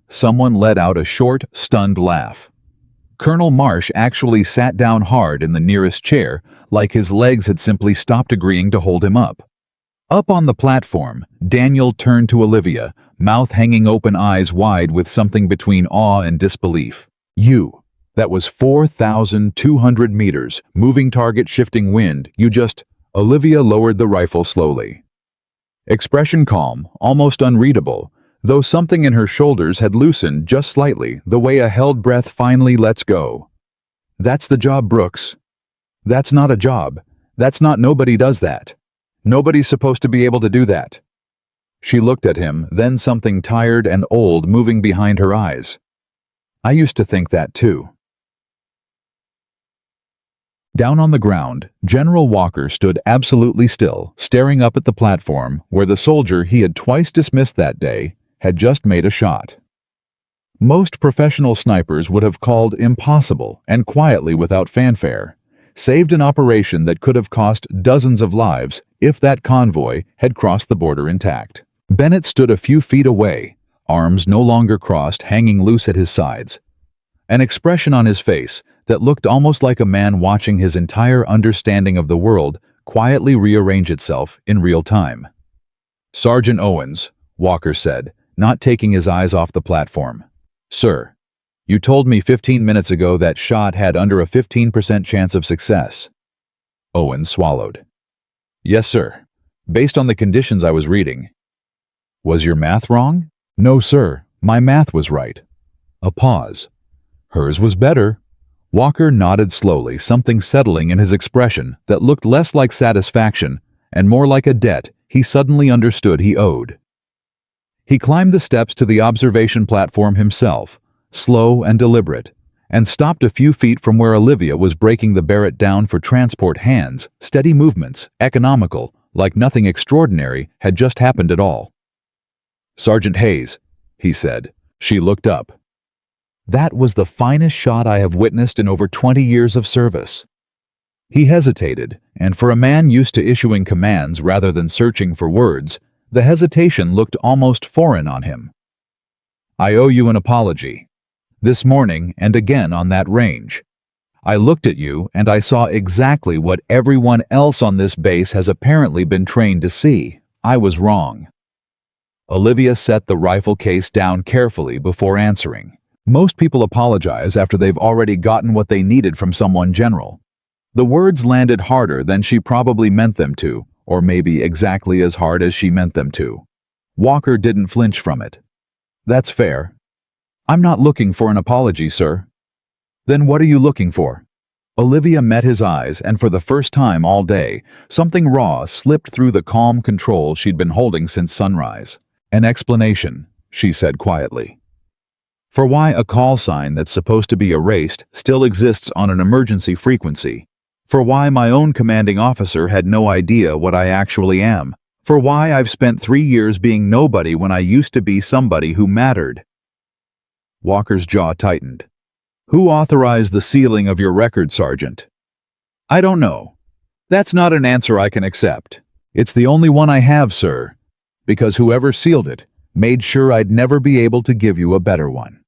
Someone let out a short, stunned laugh. Colonel Marsh actually sat down hard in the nearest chair, like his legs had simply stopped agreeing to hold him up. Up on the platform, Daniel turned to Olivia, mouth hanging open, eyes wide with something between awe and disbelief. You. That was 4,200 meters, moving target, shifting wind. You just... Olivia lowered the rifle slowly. Expression calm, almost unreadable, though something in her shoulders had loosened just slightly, the way a held breath finally lets go. That's the job, Brooks. That's not a job. That's not, nobody does that. Nobody's supposed to be able to do that. She looked at him, then something tired and old moving behind her eyes. I used to think that too. Down on the ground, General Walker stood absolutely still, staring up at the platform where the soldier he had twice dismissed that day had just made a shot. Most professional snipers would have called impossible and quietly without fanfare, saved an operation that could have cost dozens of lives if that convoy had crossed the border intact. Bennett stood a few feet away, arms no longer crossed, hanging loose at his sides. An expression on his face that looked almost like a man watching his entire understanding of the world quietly rearrange itself in real time. "Sergeant Owens," Walker said, not taking his eyes off the platform. "Sir, you told me 15 minutes ago that shot had under a 15% chance of success." Owens swallowed. "Yes, sir. Based on the conditions I was reading." "Was your math wrong?" "No, sir. My math was right." A pause. "Hers was better." Walker nodded slowly, something settling in his expression that looked less like satisfaction and more like a debt he suddenly understood he owed. He climbed the steps to the observation platform himself, slow and deliberate, and stopped a few feet from where Olivia was breaking the Barrett down for transport. Hands, steady movements, economical, like nothing extraordinary had just happened at all. "Sergeant Hayes," he said. She looked up. "That was the finest shot I have witnessed in over 20 years of service." He hesitated, and for a man used to issuing commands rather than searching for words, the hesitation looked almost foreign on him. "I owe you an apology. This morning and again on that range. I looked at you and I saw exactly what everyone else on this base has apparently been trained to see. I was wrong." Olivia set the rifle case down carefully before answering. Most people apologize after they've already gotten what they needed from someone general. The words landed harder than she probably meant them to, or maybe exactly as hard as she meant them to. Walker didn't flinch from it. "That's fair. I'm not looking for an apology, sir." "Then what are you looking for?" Olivia met his eyes, and for the first time all day, something raw slipped through the calm control she'd been holding since sunrise. "An explanation," she said quietly. "For why a call sign that's supposed to be erased still exists on an emergency frequency. For why my own commanding officer had no idea what I actually am. For why I've spent 3 years being nobody when I used to be somebody who mattered." Walker's jaw tightened. "Who authorized the sealing of your record, Sergeant?" "I don't know. That's not an answer I can accept. It's the only one I have, sir, because whoever sealed it made sure I'd never be able to give you a better one."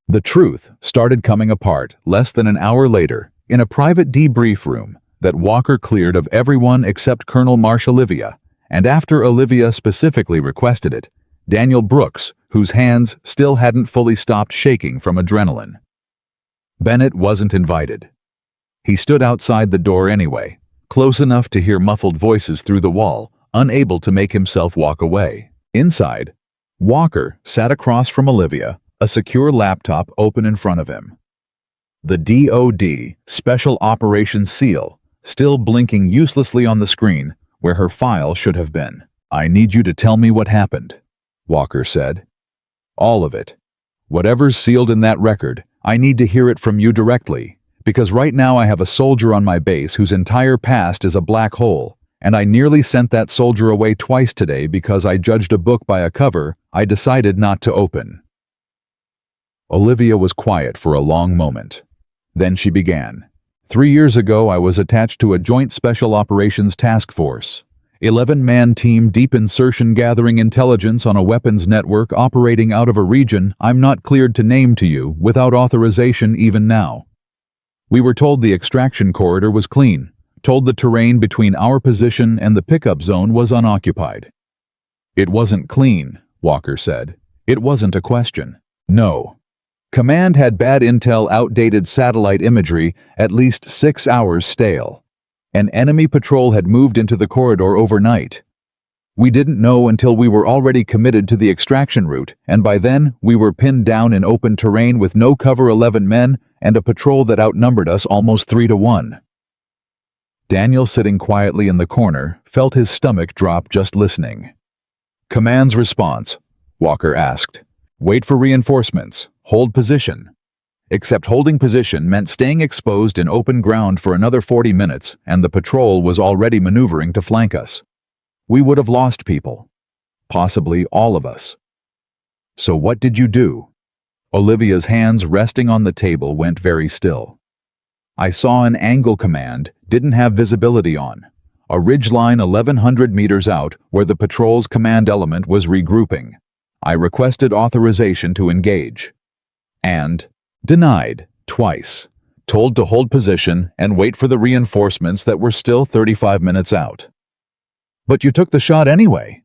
The truth started coming apart less than an hour later in a private debrief room that Walker cleared of everyone except Colonel Marsh Olivia, and after Olivia specifically requested it, Daniel Brooks, whose hands still hadn't fully stopped shaking from adrenaline. Bennett wasn't invited. He stood outside the door anyway, close enough to hear muffled voices through the wall, unable to make himself walk away. Inside, Walker sat across from Olivia, a secure laptop open in front of him. The DoD Special Operations seal still blinking uselessly on the screen where her file should have been. "I need you to tell me what happened," Walker said. "All of it. Whatever's sealed in that record, I need to hear it from you directly, because right now I have a soldier on my base whose entire past is a black hole, and I nearly sent that soldier away twice today because I judged a book by a cover I decided not to open." Olivia was quiet for a long moment. Then she began. 3 years ago, I was attached to a Joint Special Operations Task Force, 11-man team deep insertion gathering intelligence on a weapons network operating out of a region I'm not cleared to name to you without authorization even now. We were told the extraction corridor was clean, told the terrain between our position and the pickup zone was unoccupied. "It wasn't clean," Walker said. "It wasn't a question. No. Command had bad intel, outdated satellite imagery, at least 6 hours stale. An enemy patrol had moved into the corridor overnight. We didn't know until we were already committed to the extraction route, and by then we were pinned down in open terrain with no cover, 11 men, and a patrol that outnumbered us almost 3-to-1. Daniel, sitting quietly in the corner, felt his stomach drop just listening. "Command's response?" Walker asked. "Wait for reinforcements. Hold position." Except holding position meant staying exposed in open ground for another 40 minutes, and the patrol was already maneuvering to flank us. We would have lost people. Possibly all of us. "So what did you do?" Olivia's hands resting on the table went very still. I saw an angle command, didn't have visibility on. A ridgeline 1,100 meters out where the patrol's command element was regrouping. I requested authorization to engage. And denied, twice. Told to hold position and wait for the reinforcements that were still 35 minutes out. But you took the shot anyway.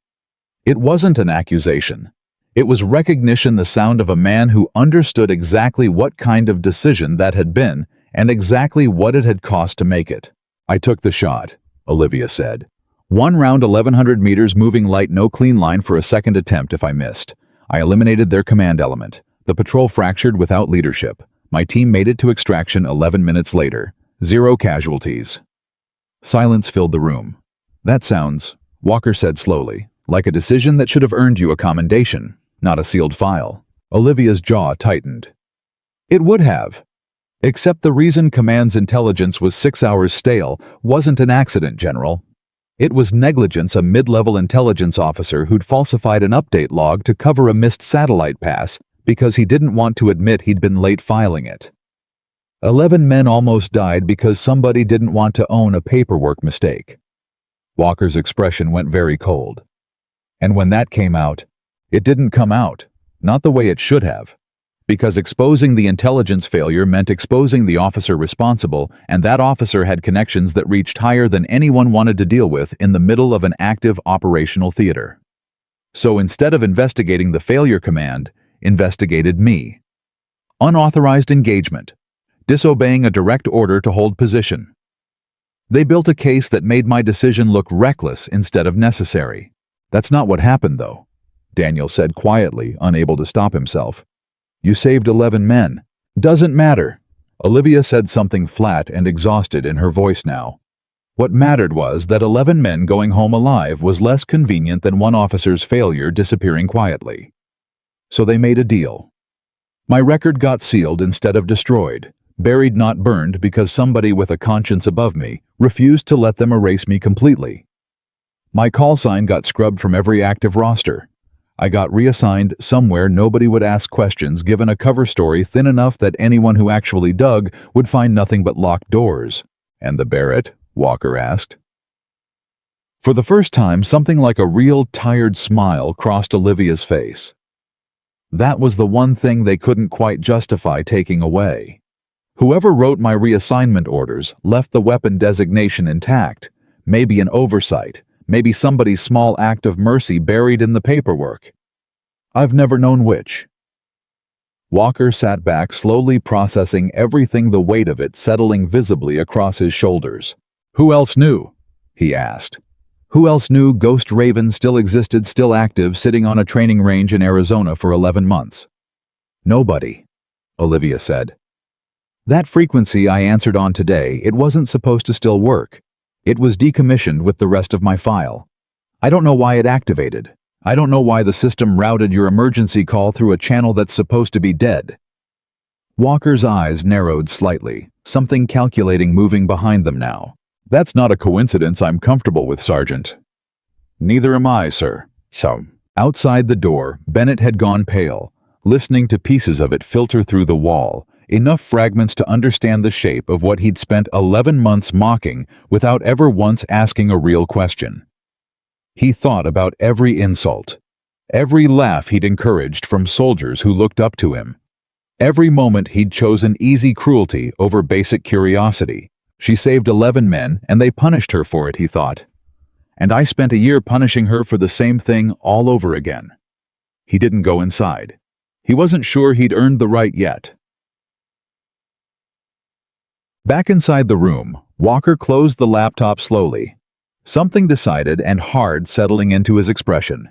It wasn't an accusation. It was recognition, the sound of a man who understood exactly what kind of decision that had been and exactly what it had cost to make it. I took the shot, Olivia said. 1 round 1,100 meters moving light, no clean line for a second attempt if I missed. I eliminated their command element. The patrol fractured without leadership. My team made it to extraction 11 minutes later. 0 casualties. Silence filled the room. That sounds, Walker said slowly, like a decision that should have earned you a commendation, not a sealed file. Olivia's jaw tightened. It would have. Except the reason command's intelligence was 6 hours stale wasn't an accident, General. It was negligence. A mid-level intelligence officer who'd falsified an update log to cover a missed satellite pass because he didn't want to admit he'd been late filing it. 11 men almost died because somebody didn't want to own a paperwork mistake. Walker's expression went very cold. And when that came out, it didn't come out, not the way it should have. Because exposing the intelligence failure meant exposing the officer responsible, and that officer had connections that reached higher than anyone wanted to deal with in the middle of an active operational theater. So instead of investigating the failure command, investigated me. Unauthorized engagement. Disobeying a direct order to hold position. They built a case that made my decision look reckless instead of necessary. That's not what happened, though, Daniel said quietly, unable to stop himself. You saved 11 men. Doesn't matter. Olivia said something flat and exhausted in her voice now. What mattered was that 11 men going home alive was less convenient than one officer's failure disappearing quietly. So they made a deal. My record got sealed instead of destroyed, buried not burned, because somebody with a conscience above me refused to let them erase me completely. My call sign got scrubbed from every active roster. I got reassigned somewhere nobody would ask questions, given a cover story thin enough that anyone who actually dug would find nothing but locked doors. And the Barrett? Walker asked. For the first time, something like a real tired smile crossed Olivia's face. That was the one thing they couldn't quite justify taking away. Whoever wrote my reassignment orders left the weapon designation intact, maybe an oversight. Maybe somebody's small act of mercy buried in the paperwork. I've never known which. Walker sat back, slowly processing everything, the weight of it settling visibly across his shoulders. Who else knew? He asked. Who else knew Ghost Raven still existed, still active, sitting on a training range in Arizona for 11 months? Nobody, Olivia said. That frequency I answered on today, it wasn't supposed to still work. It was decommissioned with the rest of my file. I don't know why it activated. I don't know why the system routed your emergency call through a channel that's supposed to be dead. Walker's eyes narrowed slightly, something calculating moving behind them now. That's not a coincidence I'm comfortable with, Sergeant. Neither am I, sir. So, outside the door, Bennett had gone pale, listening to pieces of it filter through the wall, enough fragments to understand the shape of what he'd spent 11 months mocking without ever once asking a real question. He thought about every insult, every laugh he'd encouraged from soldiers who looked up to him, every moment he'd chosen easy cruelty over basic curiosity. She saved 11 men, and they punished her for it, he thought. And I spent a year punishing her for the same thing all over again. He didn't go inside. He wasn't sure he'd earned the right yet. Back inside the room, Walker closed the laptop slowly, something decided and hard settling into his expression.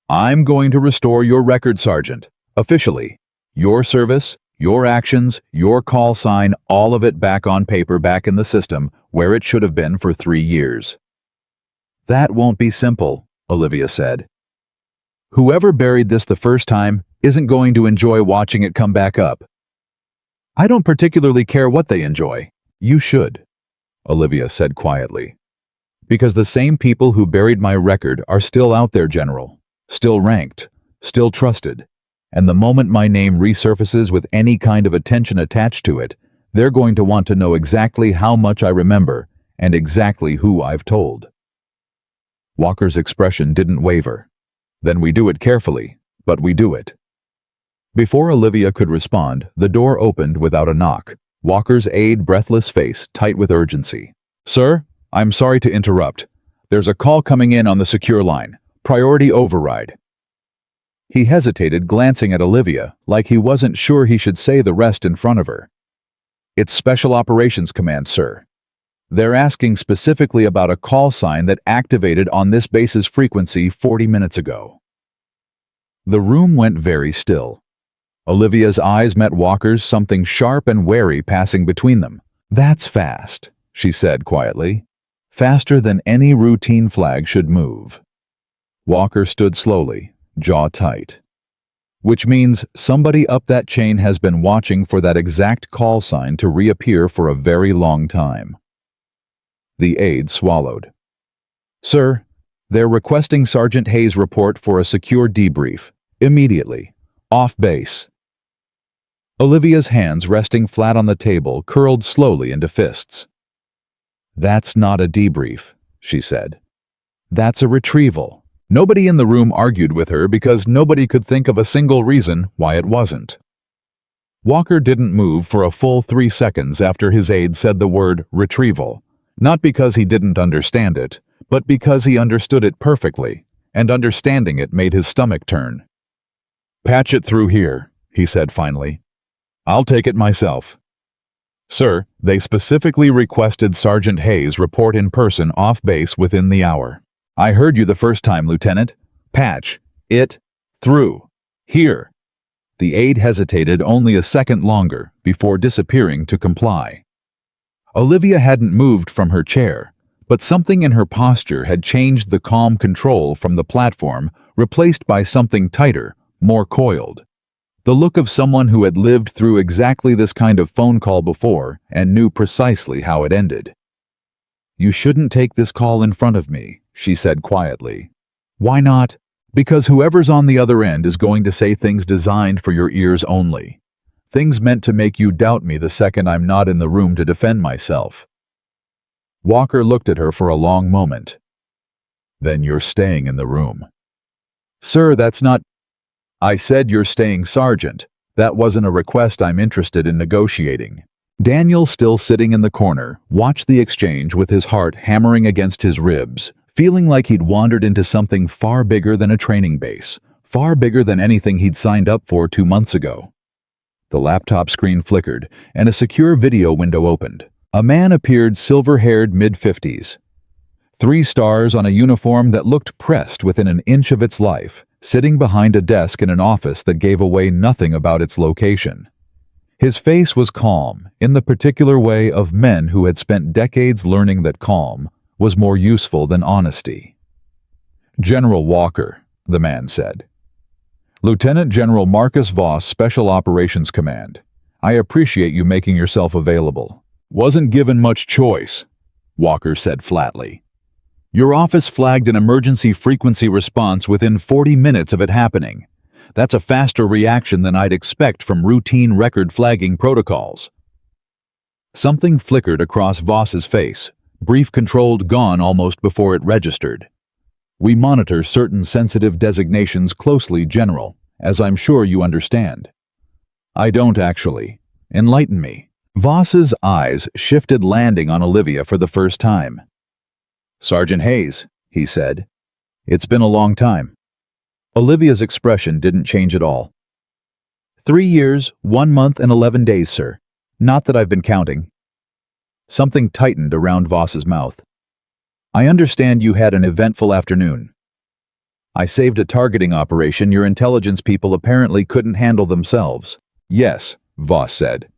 I'm going to restore your record, Sergeant, officially. Your service, your actions, your call sign, all of it back on paper, back in the system, where it should have been for 3 years. That won't be simple, Olivia said. Whoever buried this the first time isn't going to enjoy watching it come back up. I don't particularly care what they enjoy. You should, Olivia said quietly. Because the same people who buried my record are still out there, General. Still ranked. Still trusted. And the moment my name resurfaces with any kind of attention attached to it, they're going to want to know exactly how much I remember and exactly who I've told." Walker's expression didn't waver. "Then we do it carefully, but we do it." Before Olivia could respond, the door opened without a knock. Walker's aide, breathless face tight with urgency. "Sir, I'm sorry to interrupt. There's a call coming in on the secure line. Priority override." He hesitated, glancing at Olivia, like he wasn't sure he should say the rest in front of her. "It's Special Operations Command, sir. They're asking specifically about a call sign that activated on this base's frequency 40 minutes ago." The room went very still. Olivia's eyes met Walker's, something sharp and wary passing between them. "That's fast," she said quietly. "Faster than any routine flag should move." Walker stood slowly, jaw tight. "Which means somebody up that chain has been watching for that exact call sign to reappear for a very long time." The aide swallowed. "Sir, they're requesting Sergeant Hayes' report for a secure debrief. Immediately. Off base." Olivia's hands, resting flat on the table, curled slowly into fists. "That's not a debrief," she said. "That's a retrieval." Nobody in the room argued with her because nobody could think of a single reason why it wasn't. Walker didn't move for a full 3 seconds after his aide said the word retrieval, not because he didn't understand it, but because he understood it perfectly, and understanding it made his stomach turn. "Patch it through here," he said finally. "I'll take it myself." "Sir, they specifically requested Sergeant Hayes report in person off base within the hour." "I heard you the first time, Lieutenant. Patch it through here." The aide hesitated only a second longer before disappearing to comply. Olivia hadn't moved from her chair, but something in her posture had changed the calm control from the platform, replaced by something tighter, more coiled. The look of someone who had lived through exactly this kind of phone call before and knew precisely how it ended. "You shouldn't take this call in front of me," she said quietly. "Why not? Because whoever's on the other end is going to say things designed for your ears only. Things meant to make you doubt me the second I'm not in the room to defend myself." Walker looked at her for a long moment. "Then you're staying in the room." "Sir, that's not—" "I said you're staying, Sergeant. That wasn't a request I'm interested in negotiating." Daniel, still sitting in the corner, watched the exchange with his heart hammering against his ribs, feeling like he'd wandered into something far bigger than a training base, far bigger than anything he'd signed up for 2 months ago. The laptop screen flickered, and a secure video window opened. A man appeared, silver-haired, mid-50s. 3 stars on a uniform that looked pressed within an inch of its life, sitting behind a desk in an office that gave away nothing about its location. His face was calm, in the particular way of men who had spent decades learning that calm was more useful than honesty. "General Walker," the man said. "Lieutenant General Marcus Voss, Special Operations Command. I appreciate you making yourself available." "Wasn't given much choice," Walker said flatly. "Your office flagged an emergency frequency response within 40 minutes of it happening. That's a faster reaction than I'd expect from routine record flagging protocols." Something flickered across Voss's face, brief, controlled, gone almost before it registered. "We monitor certain sensitive designations closely, General, as I'm sure you understand." "I don't actually. Enlighten me." Voss's eyes shifted, landing on Olivia for the first time. "Sergeant Hayes," he said. "It's been a long time." Olivia's expression didn't change at all. 3 years, 1 month, and 11 days, sir. Not that I've been counting." Something tightened around Voss's mouth. "I understand you had an eventful afternoon." "I saved a targeting operation your intelligence people apparently couldn't handle themselves." "Yes," Voss said.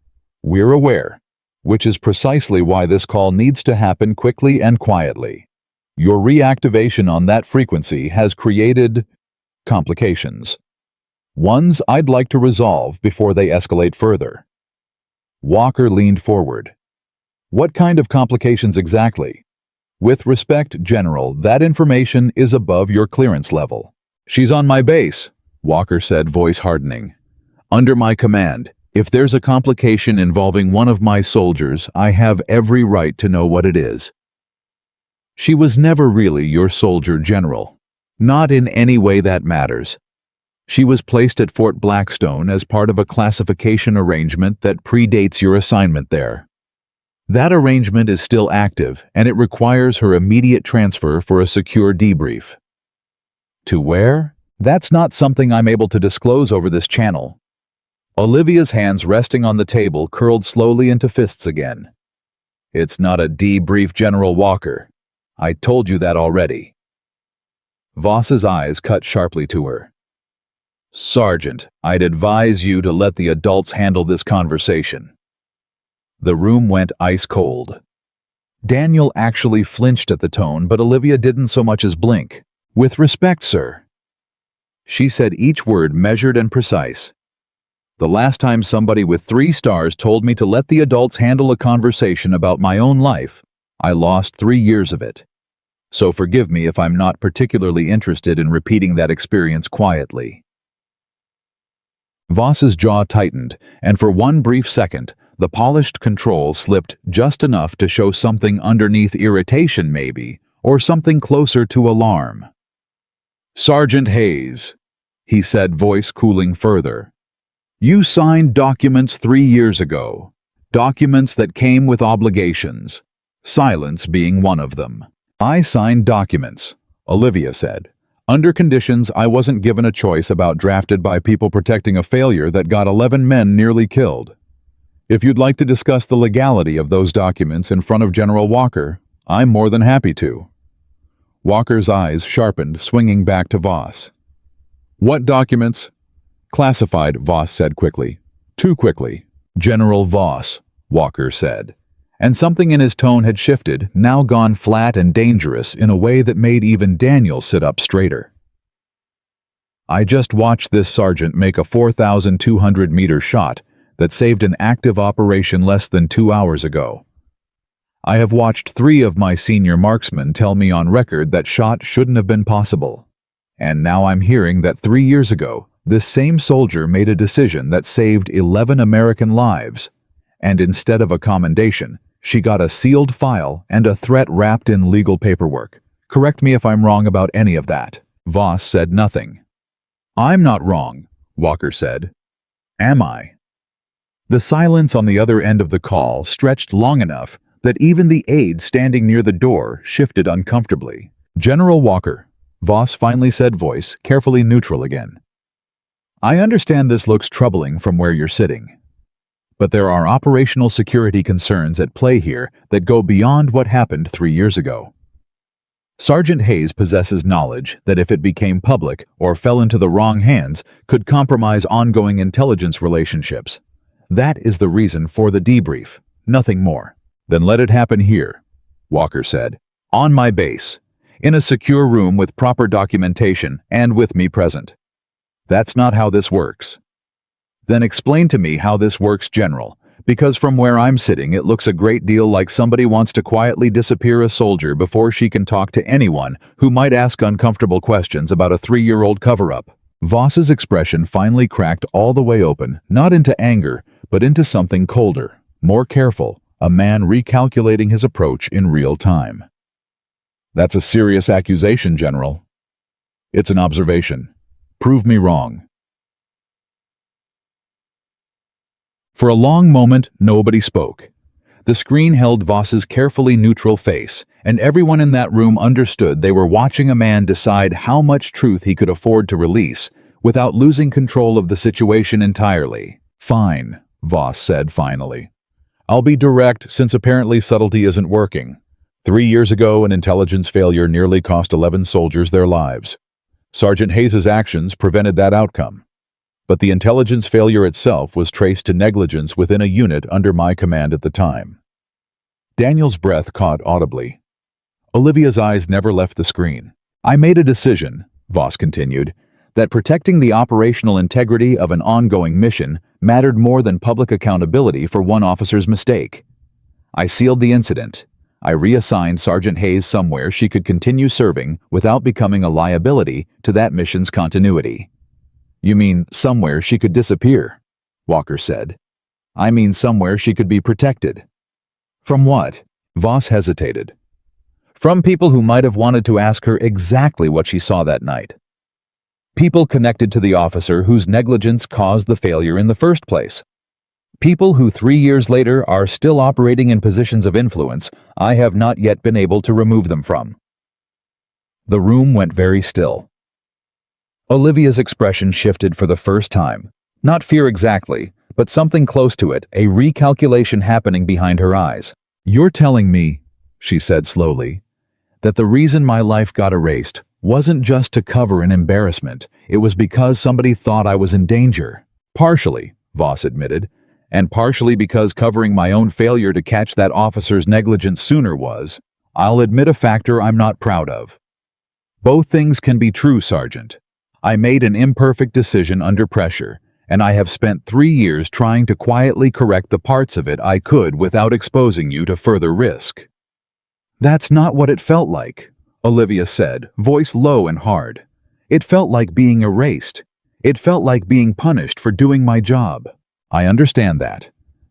"We're aware, which is precisely why this call needs to happen quickly and quietly. Your reactivation on that frequency has created complications. Ones I'd like to resolve before they escalate further." Walker leaned forward. "What kind of complications exactly?" "With respect, General, that information is above your clearance level." "She's on my base," Walker said, voice hardening. "Under my command. If there's a complication involving one of my soldiers, I have every right to know what it is." She was never really your soldier general. Not in any way that matters. She was placed at Fort Blackstone as part of a classification arrangement that predates your assignment there. That arrangement is still active, and it requires her immediate transfer for a secure debrief. To where? That's not something I'm able to disclose over this channel. Olivia's hands resting on the table curled slowly into fists again. It's not a debrief, General Walker. I told you that already. Voss's eyes cut sharply to her. Sergeant, I'd advise you to let the adults handle this conversation. The room went ice cold. Daniel actually flinched at the tone, but Olivia didn't so much as blink. With respect, sir. She said each word measured and precise. The last time somebody with 3 stars told me to let the adults handle a conversation about my own life, I lost 3 years of it. So forgive me if I'm not particularly interested in repeating that experience quietly. Voss's jaw tightened, and for one brief second, the polished control slipped just enough to show something underneath irritation maybe, or something closer to alarm. Sergeant Hayes, he said, voice cooling further. You signed documents 3 years ago. Documents that came with obligations. Silence being one of them. I signed documents, Olivia said, under conditions I wasn't given a choice about, drafted by people protecting a failure that got 11 men nearly killed. If you'd like to discuss the legality of those documents in front of General Walker, I'm more than happy to. Walker's eyes sharpened, swinging back to Voss. What documents? Classified, Voss said quickly. Too quickly. General Voss, Walker said. And something in his tone had shifted, now gone flat and dangerous in a way that made even Daniel sit up straighter. I just watched this sergeant make a 4,200-meter shot that saved an active operation less than 2 hours ago. I have watched 3 of my senior marksmen tell me on record that shot shouldn't have been possible. And now I'm hearing that 3 years ago, this same soldier made a decision that saved 11 American lives, and instead of a commendation, she got a sealed file and a threat wrapped in legal paperwork. Correct me if I'm wrong about any of that. Voss said nothing. I'm not wrong, Walker said. Am I? The silence on the other end of the call stretched long enough that even the aide standing near the door shifted uncomfortably. General Walker, Voss finally said, voice carefully neutral again. I understand this looks troubling from where you're sitting. But there are operational security concerns at play here that go beyond what happened 3 years ago. Sergeant Hayes possesses knowledge that if it became public or fell into the wrong hands could compromise ongoing intelligence relationships. That is the reason for the debrief, nothing more. Then let it happen here, Walker said, on my base, in a secure room with proper documentation and with me present. That's not how this works. Then explain to me how this works, General, because from where I'm sitting it looks a great deal like somebody wants to quietly disappear a soldier before she can talk to anyone who might ask uncomfortable questions about a 3-year-old cover-up. Voss's expression finally cracked all the way open, not into anger, but into something colder, more careful, a man recalculating his approach in real time. That's a serious accusation, General. It's an observation. Prove me wrong. For a long moment, nobody spoke. The screen held Voss's carefully neutral face, and everyone in that room understood they were watching a man decide how much truth he could afford to release without losing control of the situation entirely. Fine, Voss said finally. I'll be direct since apparently subtlety isn't working. 3 years ago, an intelligence failure nearly cost 11 soldiers their lives. Sergeant Hayes' actions prevented that outcome. But the intelligence failure itself was traced to negligence within a unit under my command at the time. Daniel's breath caught audibly. Olivia's eyes never left the screen. I made a decision, Voss continued, that protecting the operational integrity of an ongoing mission mattered more than public accountability for one officer's mistake. I sealed the incident. I reassigned Sergeant Hayes somewhere she could continue serving without becoming a liability to that mission's continuity. You mean somewhere she could disappear, Walker said. I mean somewhere she could be protected. From what? Voss hesitated. From people who might have wanted to ask her exactly what she saw that night. People connected to the officer whose negligence caused the failure in the first place. People who 3 years later are still operating in positions of influence I have not yet been able to remove them from. The room went very still. Olivia's expression shifted for the first time. Not fear exactly, but something close to it, a recalculation happening behind her eyes. You're telling me, she said slowly, that the reason my life got erased wasn't just to cover an embarrassment, it was because somebody thought I was in danger. Partially, Voss admitted, and partially because covering my own failure to catch that officer's negligence sooner was, I'll admit, a factor I'm not proud of. Both things can be true, Sergeant. I made an imperfect decision under pressure, and I have spent 3 years trying to quietly correct the parts of it I could without exposing you to further risk. That's not what it felt like, Olivia said, voice low and hard. It felt like being erased. It felt like being punished for doing my job. I understand that,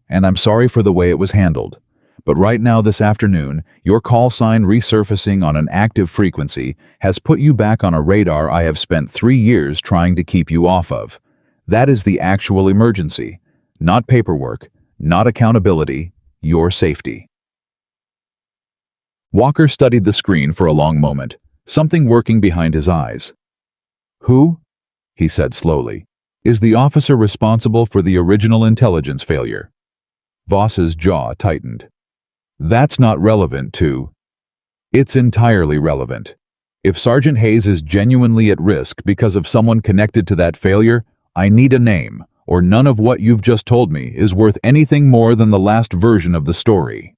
and I'm sorry for the way it was handled. But right now this afternoon, your call sign resurfacing on an active frequency has put you back on a radar I have spent 3 years trying to keep you off of. That is the actual emergency. Not paperwork, not accountability, your safety. Walker studied the screen for a long moment, something working behind his eyes. Who, he said slowly, is the officer responsible for the original intelligence failure? Voss's jaw tightened. That's not relevant to... It's entirely relevant. If Sergeant Hayes is genuinely at risk because of someone connected to that failure, I need a name, or none of what you've just told me is worth anything more than the last version of the story.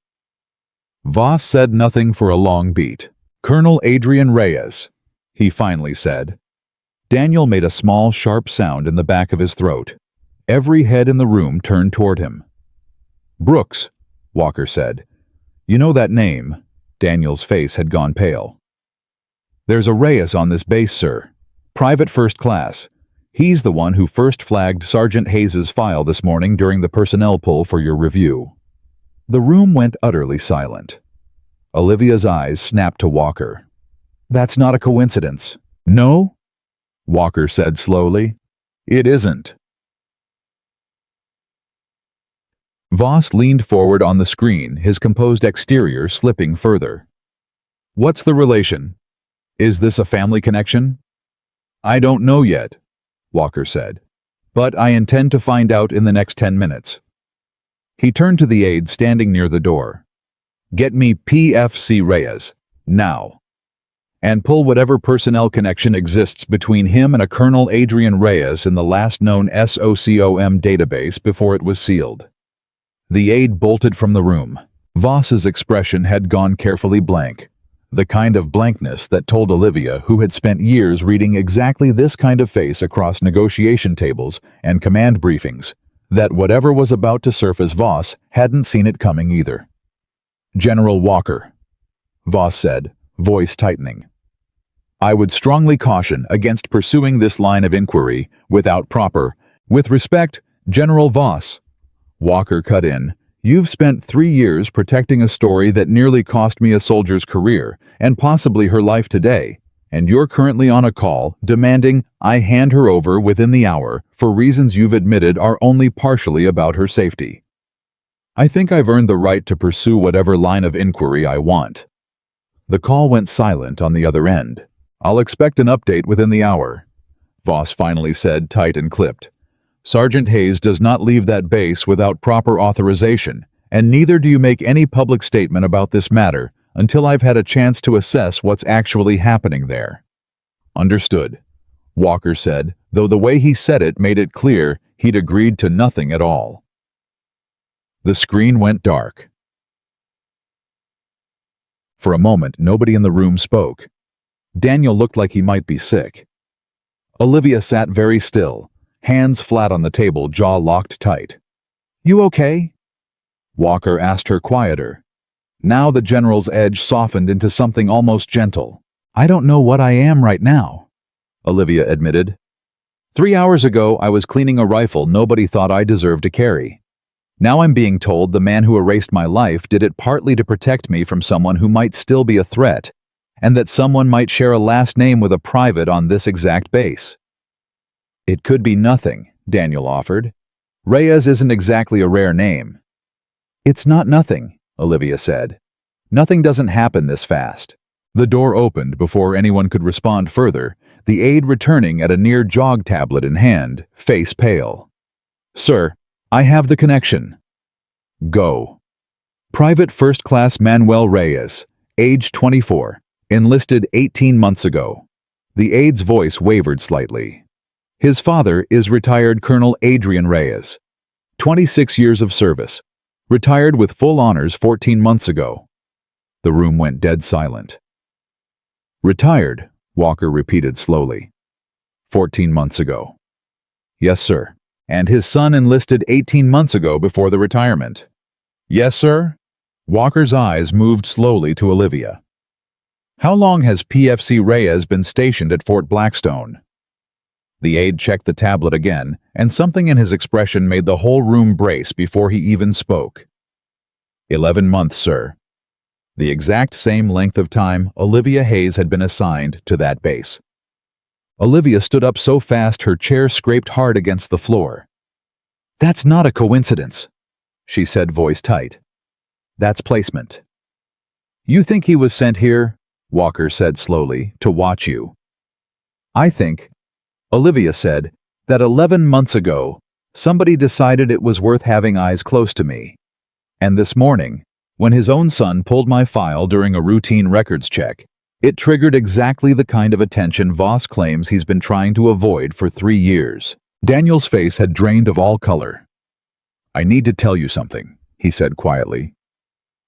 Voss said nothing for a long beat. Colonel Adrian Reyes, he finally said. Daniel made a small, sharp sound in the back of his throat. Every head in the room turned toward him. Brooks, Walker said. You know that name? Daniel's face had gone pale. There's a Reyes on this base, sir. Private first class. He's the one who first flagged Sergeant Hayes's file this morning during the personnel pull for your review. The room went utterly silent. Olivia's eyes snapped to Walker. That's not a coincidence. No? Walker said slowly. It isn't. Voss leaned forward on the screen, his composed exterior slipping further. What's the relation? Is this a family connection? I don't know yet, Walker said, but I intend to find out in the next 10 minutes. He turned to the aide standing near the door. Get me PFC Reyes, now. And pull whatever personnel connection exists between him and a Colonel Adrian Reyes in the last known SOCOM database before it was sealed. The aide bolted from the room. Voss's expression had gone carefully blank, the kind of blankness that told Olivia, who had spent years reading exactly this kind of face across negotiation tables and command briefings, that whatever was about to surface Voss hadn't seen it coming either. General Walker, Voss said, voice tightening. I would strongly caution against pursuing this line of inquiry without proper, with respect, General Voss. Walker cut in. You've spent 3 years protecting a story that nearly cost me a soldier's career and possibly her life today, and you're currently on a call demanding I hand her over within the hour for reasons you've admitted are only partially about her safety. I think I've earned the right to pursue whatever line of inquiry I want. The call went silent on the other end. I'll expect an update within the hour, Voss finally said, tight and clipped. Sergeant Hayes does not leave that base without proper authorization, and neither do you make any public statement about this matter until I've had a chance to assess what's actually happening there. Understood, Walker said, though the way he said it made it clear he'd agreed to nothing at all. The screen went dark. For a moment, nobody in the room spoke. Daniel looked like he might be sick. Olivia sat very still, hands flat on the table, jaw locked tight. You okay? Walker asked her quieter. Now the general's edge softened into something almost gentle. I don't know what I am right now, Olivia admitted. 3 hours ago, I was cleaning a rifle nobody thought I deserved to carry. Now I'm being told the man who erased my life did it partly to protect me from someone who might still be a threat, and that someone might share a last name with a private on this exact base. It could be nothing, Daniel offered. Reyes isn't exactly a rare name. It's not nothing, Olivia said. Nothing doesn't happen this fast. The door opened before anyone could respond further, the aide returning at a near jog tablet in hand, face pale. Sir, I have the connection. Go. Private First Class Manuel Reyes, age 24, enlisted 18 months ago. The aide's voice wavered slightly. His father is retired Colonel Adrian Reyes, 26 years of service, retired with full honors 14 months ago. The room went dead silent. Retired, Walker repeated slowly. 14 months ago. Yes, sir. And his son enlisted 18 months ago before the retirement. Yes, sir. Walker's eyes moved slowly to Olivia. How long has PFC Reyes been stationed at Fort Blackstone? The aide checked the tablet again, and something in his expression made the whole room brace before he even spoke. 11 months, sir. The exact same length of time Olivia Hayes had been assigned to that base. Olivia stood up so fast her chair scraped hard against the floor. That's not a coincidence, she said, voice tight. That's placement. You think he was sent here, Walker said slowly, to watch you? I think, Olivia said, that 11 months ago, somebody decided it was worth having eyes close to me. And this morning, when his own son pulled my file during a routine records check, it triggered exactly the kind of attention Voss claims he's been trying to avoid for 3 years. Daniel's face had drained of all color. I need to tell you something, he said quietly.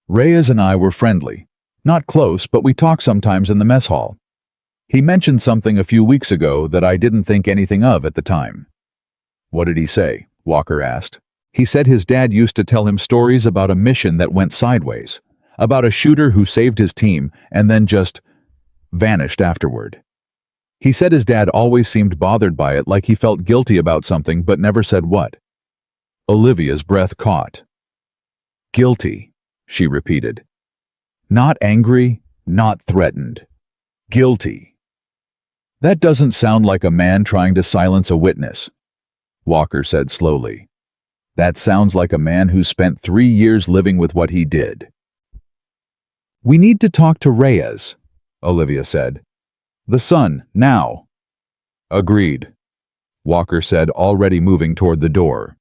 Reyes and I were friendly. Not close, but we talk sometimes in the mess hall. He mentioned something a few weeks ago that I didn't think anything of at the time. What did he say? Walker asked. He said his dad used to tell him stories about a mission that went sideways, about a shooter who saved his team and then just vanished afterward. He said his dad always seemed bothered by it, like he felt guilty about something but never said what. Olivia's breath caught. Guilty, she repeated. Not angry, not threatened. Guilty. That doesn't sound like a man trying to silence a witness, Walker said slowly. That sounds like a man who spent 3 years living with what he did. We need to talk to Reyes, Olivia said. The son, now. Agreed, Walker said, already moving toward the door.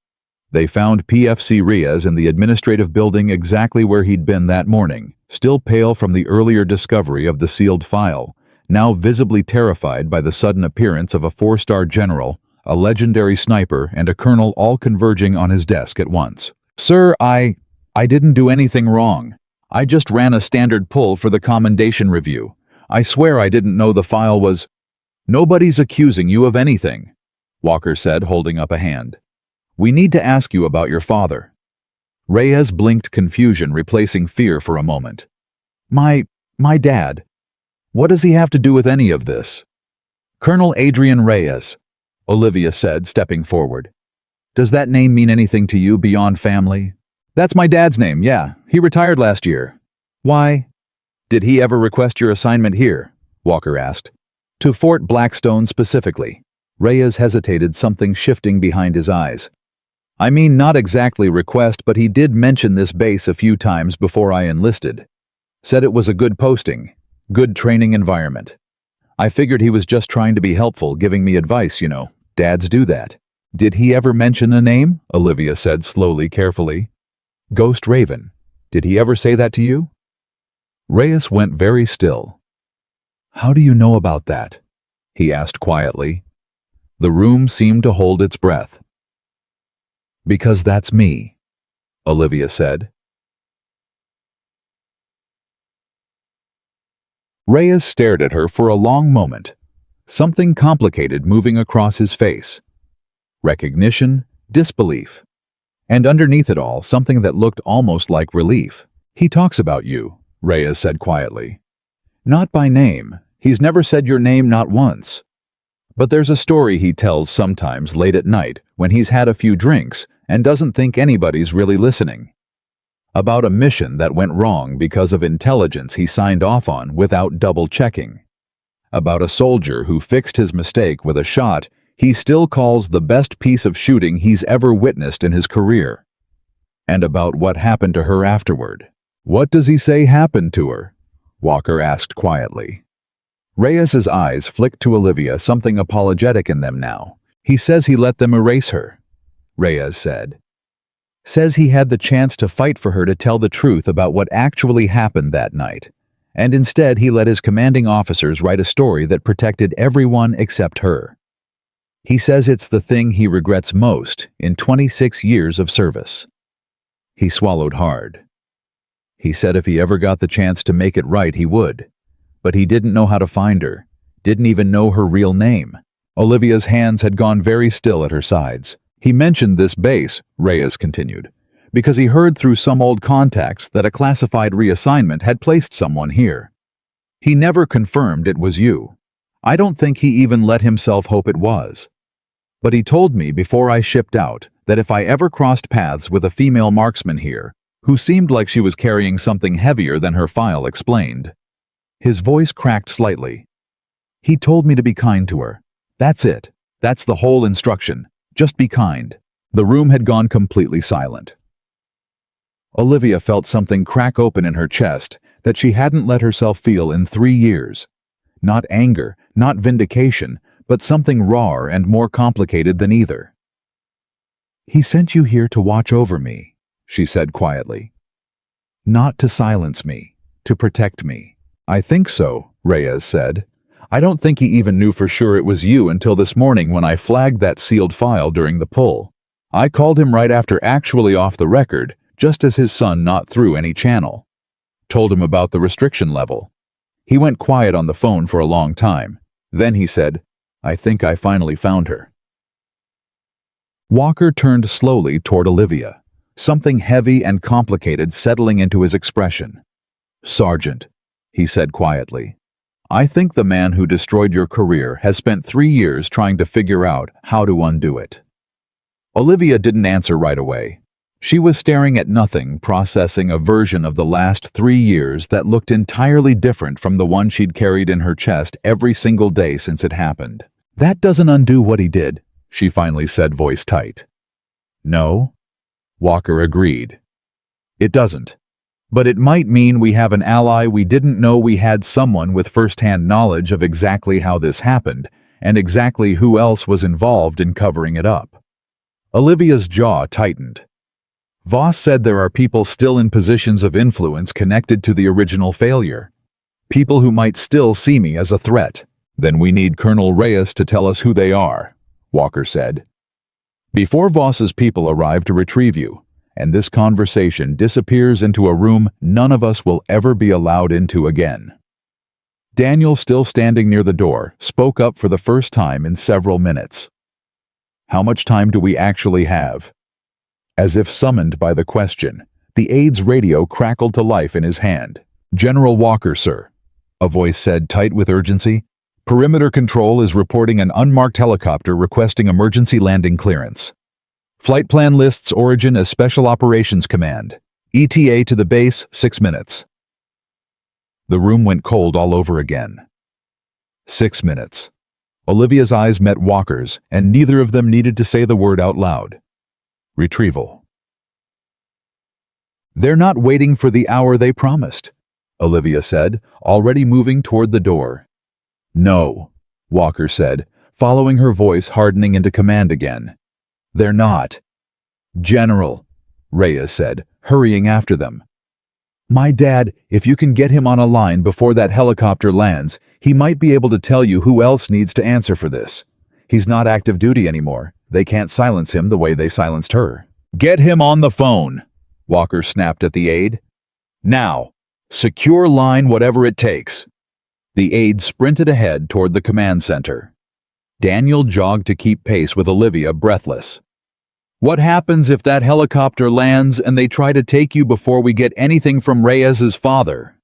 They found PFC Reyes in the administrative building exactly where he'd been that morning, still pale from the earlier discovery of the sealed file, now visibly terrified by the sudden appearance of a 4-star general, a legendary sniper, and a colonel all converging on his desk at once. Sir, I didn't do anything wrong. I just ran a standard pull for the commendation review. I swear I didn't know the file was... Nobody's accusing you of anything, Walker said, holding up a hand. We need to ask you about your father. Reyes blinked confusion, replacing fear for a moment. My dad. What does he have to do with any of this? Colonel Adrian Reyes, Olivia said, stepping forward. Does that name mean anything to you beyond family? That's my dad's name, yeah. He retired last year. Why? Did he ever request your assignment here? Walker asked. To Fort Blackstone specifically. Reyes hesitated, something shifting behind his eyes. I mean, not exactly request, but he did mention this base a few times before I enlisted. Said it was a good posting, good training environment. I figured he was just trying to be helpful, giving me advice, you know. Dads do that. Did he ever mention a name? Olivia said slowly, carefully. Ghost Raven. Did he ever say that to you? Reyes went very still. How do you know about that? He asked quietly. The room seemed to hold its breath. Because that's me, Olivia said. Reyes stared at her for a long moment, something complicated moving across his face. Recognition, disbelief, and underneath it all, something that looked almost like relief. He talks about you, Reyes said quietly. Not by name. He's never said your name, not once. But there's a story he tells sometimes late at night when he's had a few drinks and doesn't think anybody's really listening. About a mission that went wrong because of intelligence he signed off on without double-checking. About a soldier who fixed his mistake with a shot he still calls the best piece of shooting he's ever witnessed in his career. And about what happened to her afterward. "What does he say happened to her?" Walker asked quietly. Reyes's eyes flicked to Olivia, something apologetic in them now. "He says he let them erase her," Reyes said. "Says he had the chance to fight for her to tell the truth about what actually happened that night. And instead he let his commanding officers write a story that protected everyone except her. He says it's the thing he regrets most in 26 years of service." He swallowed hard. He said if he ever got the chance to make it right, he would. But he didn't know how to find her, didn't even know her real name. Olivia's hands had gone very still at her sides. "He mentioned this base," Reyes continued, "because he heard through some old contacts that a classified reassignment had placed someone here. He never confirmed it was you. I don't think he even let himself hope it was. But he told me before I shipped out that if I ever crossed paths with a female marksman here, who seemed like she was carrying something heavier than her file explained." His voice cracked slightly. "He told me to be kind to her. That's it. That's the whole instruction. Just be kind." The room had gone completely silent. Olivia felt something crack open in her chest that she hadn't let herself feel in 3 years. Not anger, not vindication, but something rawer and more complicated than either. "He sent you here to watch over me," she said quietly. "Not to silence me, to protect me." "I think so," Reyes said. "I don't think he even knew for sure it was you until this morning when I flagged that sealed file during the pull. I called him right after, actually off the record, just as his son not through any channel. Told him about the restriction level. He went quiet on the phone for a long time. Then he said, 'I think I finally found her.'" Walker turned slowly toward Olivia, something heavy and complicated settling into his expression. "Sergeant," he said quietly, "I think the man who destroyed your career has spent 3 years trying to figure out how to undo it." Olivia didn't answer right away. She was staring at nothing, processing a version of the last 3 years that looked entirely different from the one she'd carried in her chest every single day since it happened. "That doesn't undo what he did," she finally said, voice tight. "No?" Walker agreed. "It doesn't. But it might mean we have an ally we didn't know we had, someone with first-hand knowledge of exactly how this happened and exactly who else was involved in covering it up." Olivia's jaw tightened. "Voss said there are people still in positions of influence connected to the original failure. People who might still see me as a threat." "Then we need Colonel Reyes to tell us who they are," Walker said. "Before Voss's people arrive to retrieve you, and this conversation disappears into a room none of us will ever be allowed into again." Daniel, still standing near the door, spoke up for the first time in several minutes. "How much time do we actually have?" As if summoned by the question, the aide's radio crackled to life in his hand. "General Walker, sir," a voice said, tight with urgency. "Perimeter Control is reporting an unmarked helicopter requesting emergency landing clearance. Flight plan lists origin as Special Operations Command. ETA to the base, 6 minutes. The room went cold all over again. 6 minutes. Olivia's eyes met Walker's, and neither of them needed to say the word out loud. Retrieval. "They're not waiting for the hour they promised," Olivia said, already moving toward the door. "No," Walker said, following her voice hardening into command again. "They're not." "General," Reyes said, hurrying after them. "My dad, if you can get him on a line before that helicopter lands, he might be able to tell you who else needs to answer for this. He's not active duty anymore. They can't silence him the way they silenced her." "Get him on the phone," Walker snapped at the aide. "Now. Secure line whatever it takes." The aide sprinted ahead toward the command center. Daniel jogged to keep pace with Olivia, breathless. "What happens if that helicopter lands and they try to take you before we get anything from Reyes's father?"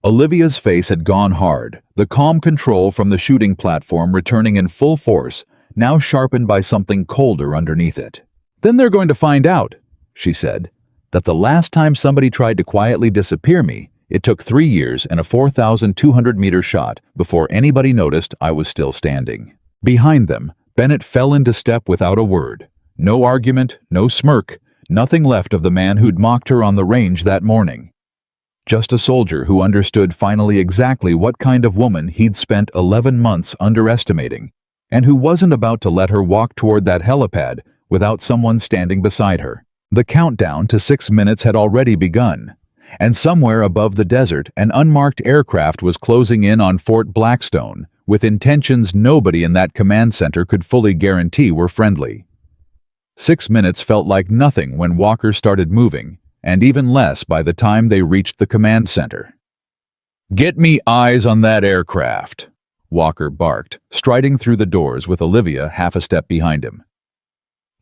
Olivia's face had gone hard, the calm control from the shooting platform returning in full force, now sharpened by something colder underneath it. "Then they're going to find out," she said, "that the last time somebody tried to quietly disappear me, it took 3 years and a 4,200-meter shot before anybody noticed I was still standing." Behind them, Bennett fell into step without a word. No argument, no smirk, nothing left of the man who'd mocked her on the range that morning. Just a soldier who understood finally exactly what kind of woman he'd spent 11 months underestimating, and who wasn't about to let her walk toward that helipad without someone standing beside her. The countdown to 6 minutes had already begun, and somewhere above the desert an unmarked aircraft was closing in on Fort Blackstone, with intentions nobody in that command center could fully guarantee were friendly. 6 minutes felt like nothing when Walker started moving, and even less by the time they reached the command center. "Get me eyes on that aircraft," Walker barked, striding through the doors with Olivia half a step behind him.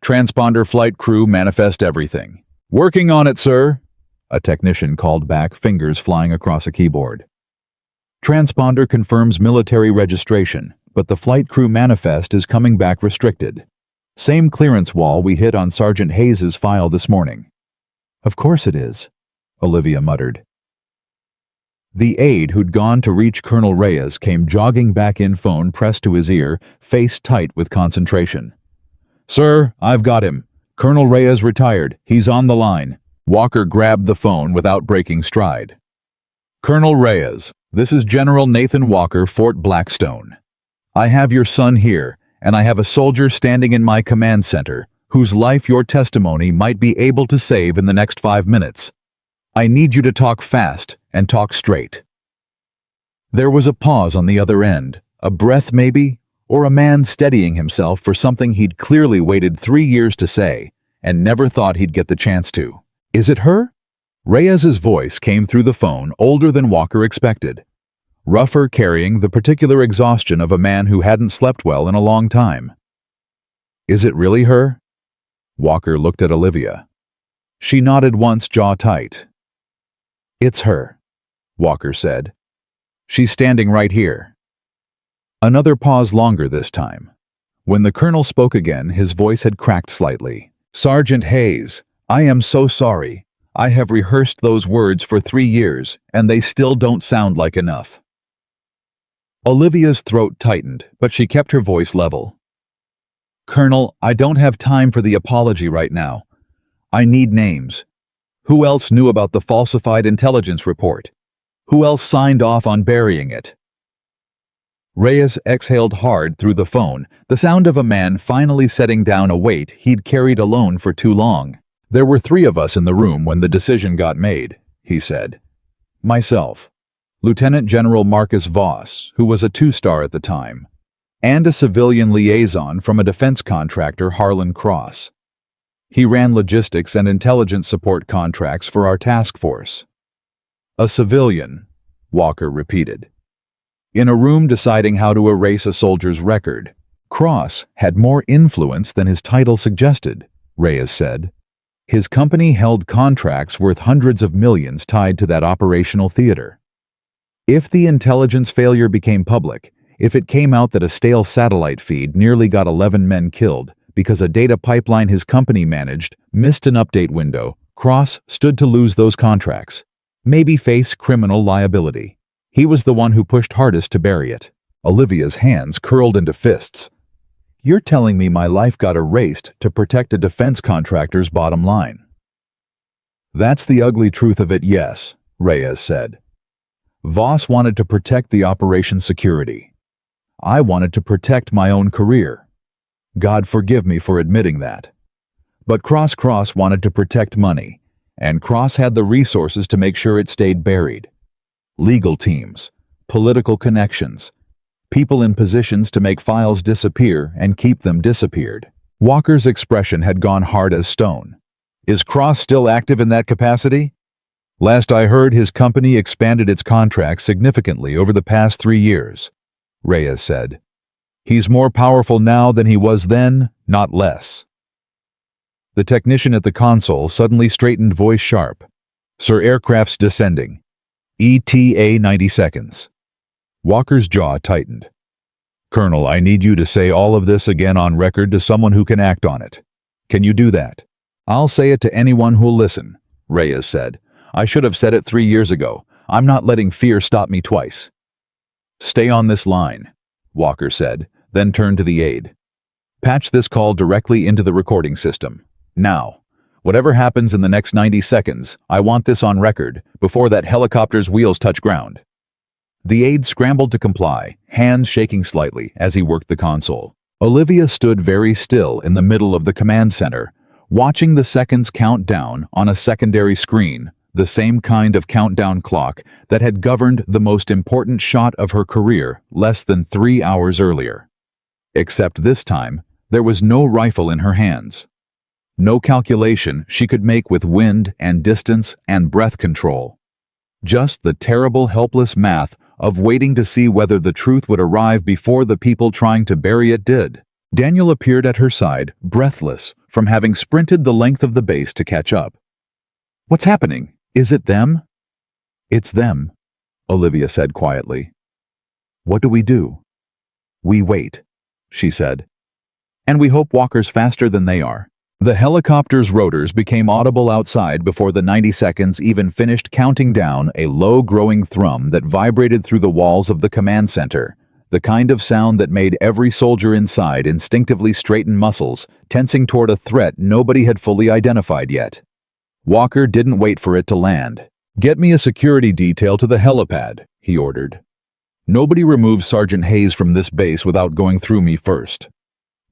"Transponder flight crew, manifest everything." "Working on it, sir," a technician called back, fingers flying across a keyboard. "Transponder confirms military registration, but the flight crew manifest is coming back restricted. Same clearance wall we hit on Sergeant Hayes' file this morning." "Of course it is," Olivia muttered. The aide who'd gone to reach Colonel Reyes came jogging back in, phone pressed to his ear, face tight with concentration. "Sir, I've got him. Colonel Reyes retired. He's on the line." Walker grabbed the phone without breaking stride. "Colonel Reyes, this is General Nathan Walker, Fort Blackstone. I have your son here, and I have a soldier standing in my command center, whose life your testimony might be able to save in the next 5 minutes. I need you to talk fast and talk straight." There was a pause on the other end, a breath maybe, or a man steadying himself for something he'd clearly waited 3 years to say, and never thought he'd get the chance to. "Is it her?" Reyes's voice came through the phone, older than Walker expected. Rougher, carrying the particular exhaustion of a man who hadn't slept well in a long time. "Is it really her?" Walker looked at Olivia. She nodded once, jaw tight. "It's her," Walker said. "She's standing right here." Another pause, longer this time. When the colonel spoke again, his voice had cracked slightly. "Sergeant Hayes, I am so sorry. I have rehearsed those words for 3 years, and they still don't sound like enough." Olivia's throat tightened, but she kept her voice level. "Colonel, I don't have time for the apology right now. I need names. Who else knew about the falsified intelligence report? Who else signed off on burying it?" Reyes exhaled hard through the phone, the sound of a man finally setting down a weight he'd carried alone for too long. "There were 3 of us in the room when the decision got made," he said. "Myself, Lieutenant General Marcus Voss, who was a 2-star at the time, and a civilian liaison from a defense contractor, Harlan Cross. He ran logistics and intelligence support contracts for our task force." "A civilian," Walker repeated. "In a room deciding how to erase a soldier's record. Cross had more influence than his title suggested," Reyes said. "His company held contracts worth hundreds of millions tied to that operational theater. If the intelligence failure became public, if it came out that a stale satellite feed nearly got 11 men killed because a data pipeline his company managed missed an update window, Cross stood to lose those contracts, maybe face criminal liability. He was the one who pushed hardest to bury it." Olivia's hands curled into fists. "You're telling me my life got erased to protect a defense contractor's bottom line?" "That's the ugly truth of it, yes," Reyes said. "Voss wanted to protect the operation's security. I wanted to protect my own career. God forgive me for admitting that. But Cross wanted to protect money, and Cross had the resources to make sure it stayed buried. Legal teams, political connections, people in positions to make files disappear and keep them disappeared." Walker's expression had gone hard as stone. "Is Cross still active in that capacity?" "Last I heard, his company expanded its contracts significantly over the past 3 years, Reyes said. "He's more powerful now than he was then, not less." The technician at the console suddenly straightened, voice sharp. "Sir, aircraft's descending. ETA 90 seconds. Walker's jaw tightened. Colonel, I need you to say all of this again on record to someone who can act on it. Can you do that? I'll say it to anyone who'll listen, Reyes said. I should have said it 3 years ago. I'm not letting fear stop me twice. Stay on this line, Walker said, then turned to the aide. Patch this call directly into the recording system. Now. Whatever happens in the next 90 seconds, I want this on record before that helicopter's wheels touch ground. The aide scrambled to comply, hands shaking slightly as he worked the console. Olivia stood very still in the middle of the command center, watching the seconds count down on a secondary screen, the same kind of countdown clock that had governed the most important shot of her career less than 3 hours earlier. Except this time, there was no rifle in her hands. No calculation she could make with wind and distance and breath control. Just the terrible, helpless math of waiting to see whether the truth would arrive before the people trying to bury it did. Daniel appeared at her side, breathless, from having sprinted the length of the base to catch up. What's happening? Is it them? It's them, Olivia said quietly. What do we do? We wait, she said. And we hope Walker's faster than they are. The helicopter's rotors became audible outside before the 90 seconds even finished counting down, a low growing thrum that vibrated through the walls of the command center, the kind of sound that made every soldier inside instinctively straighten muscles, tensing toward a threat nobody had fully identified yet. Walker didn't wait for it to land. Get me a security detail to the helipad, he ordered. Nobody removes Sergeant Hayes from this base without going through me first.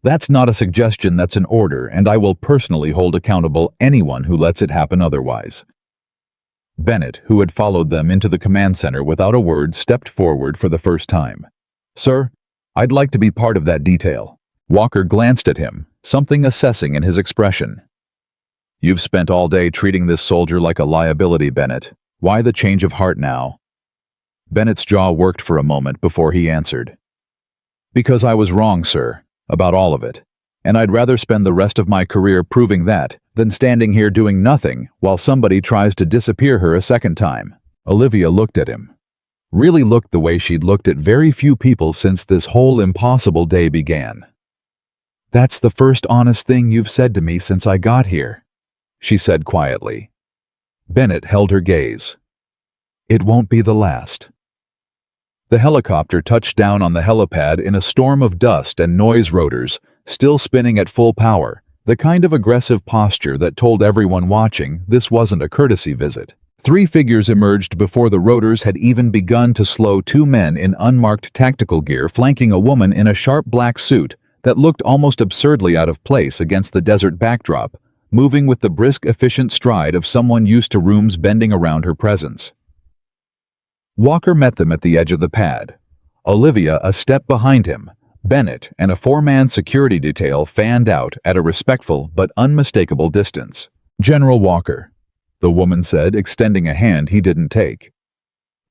That's not a suggestion, that's an order, and I will personally hold accountable anyone who lets it happen otherwise. Bennett, who had followed them into the command center without a word, stepped forward for the first time. Sir, I'd like to be part of that detail. Walker glanced at him, something assessing in his expression. You've spent all day treating this soldier like a liability, Bennett. Why the change of heart now? Bennett's jaw worked for a moment before he answered. Because I was wrong, sir. About all of it, and I'd rather spend the rest of my career proving that than standing here doing nothing while somebody tries to disappear her a second time. Olivia looked at him. Really looked the way she'd looked at very few people since this whole impossible day began. That's the first honest thing you've said to me since I got here, she said quietly. Bennett held her gaze. It won't be the last. The helicopter touched down on the helipad in a storm of dust and noise rotors, still spinning at full power, the kind of aggressive posture that told everyone watching this wasn't a courtesy visit. 3 figures emerged before the rotors had even begun to slow 2 men in unmarked tactical gear flanking a woman in a sharp black suit that looked almost absurdly out of place against the desert backdrop, moving with the brisk, efficient stride of someone used to rooms bending around her presence. Walker met them at the edge of the pad. Olivia a step behind him. Bennett and a 4-man security detail fanned out at a respectful but unmistakable distance. General Walker, the woman said, extending a hand he didn't take.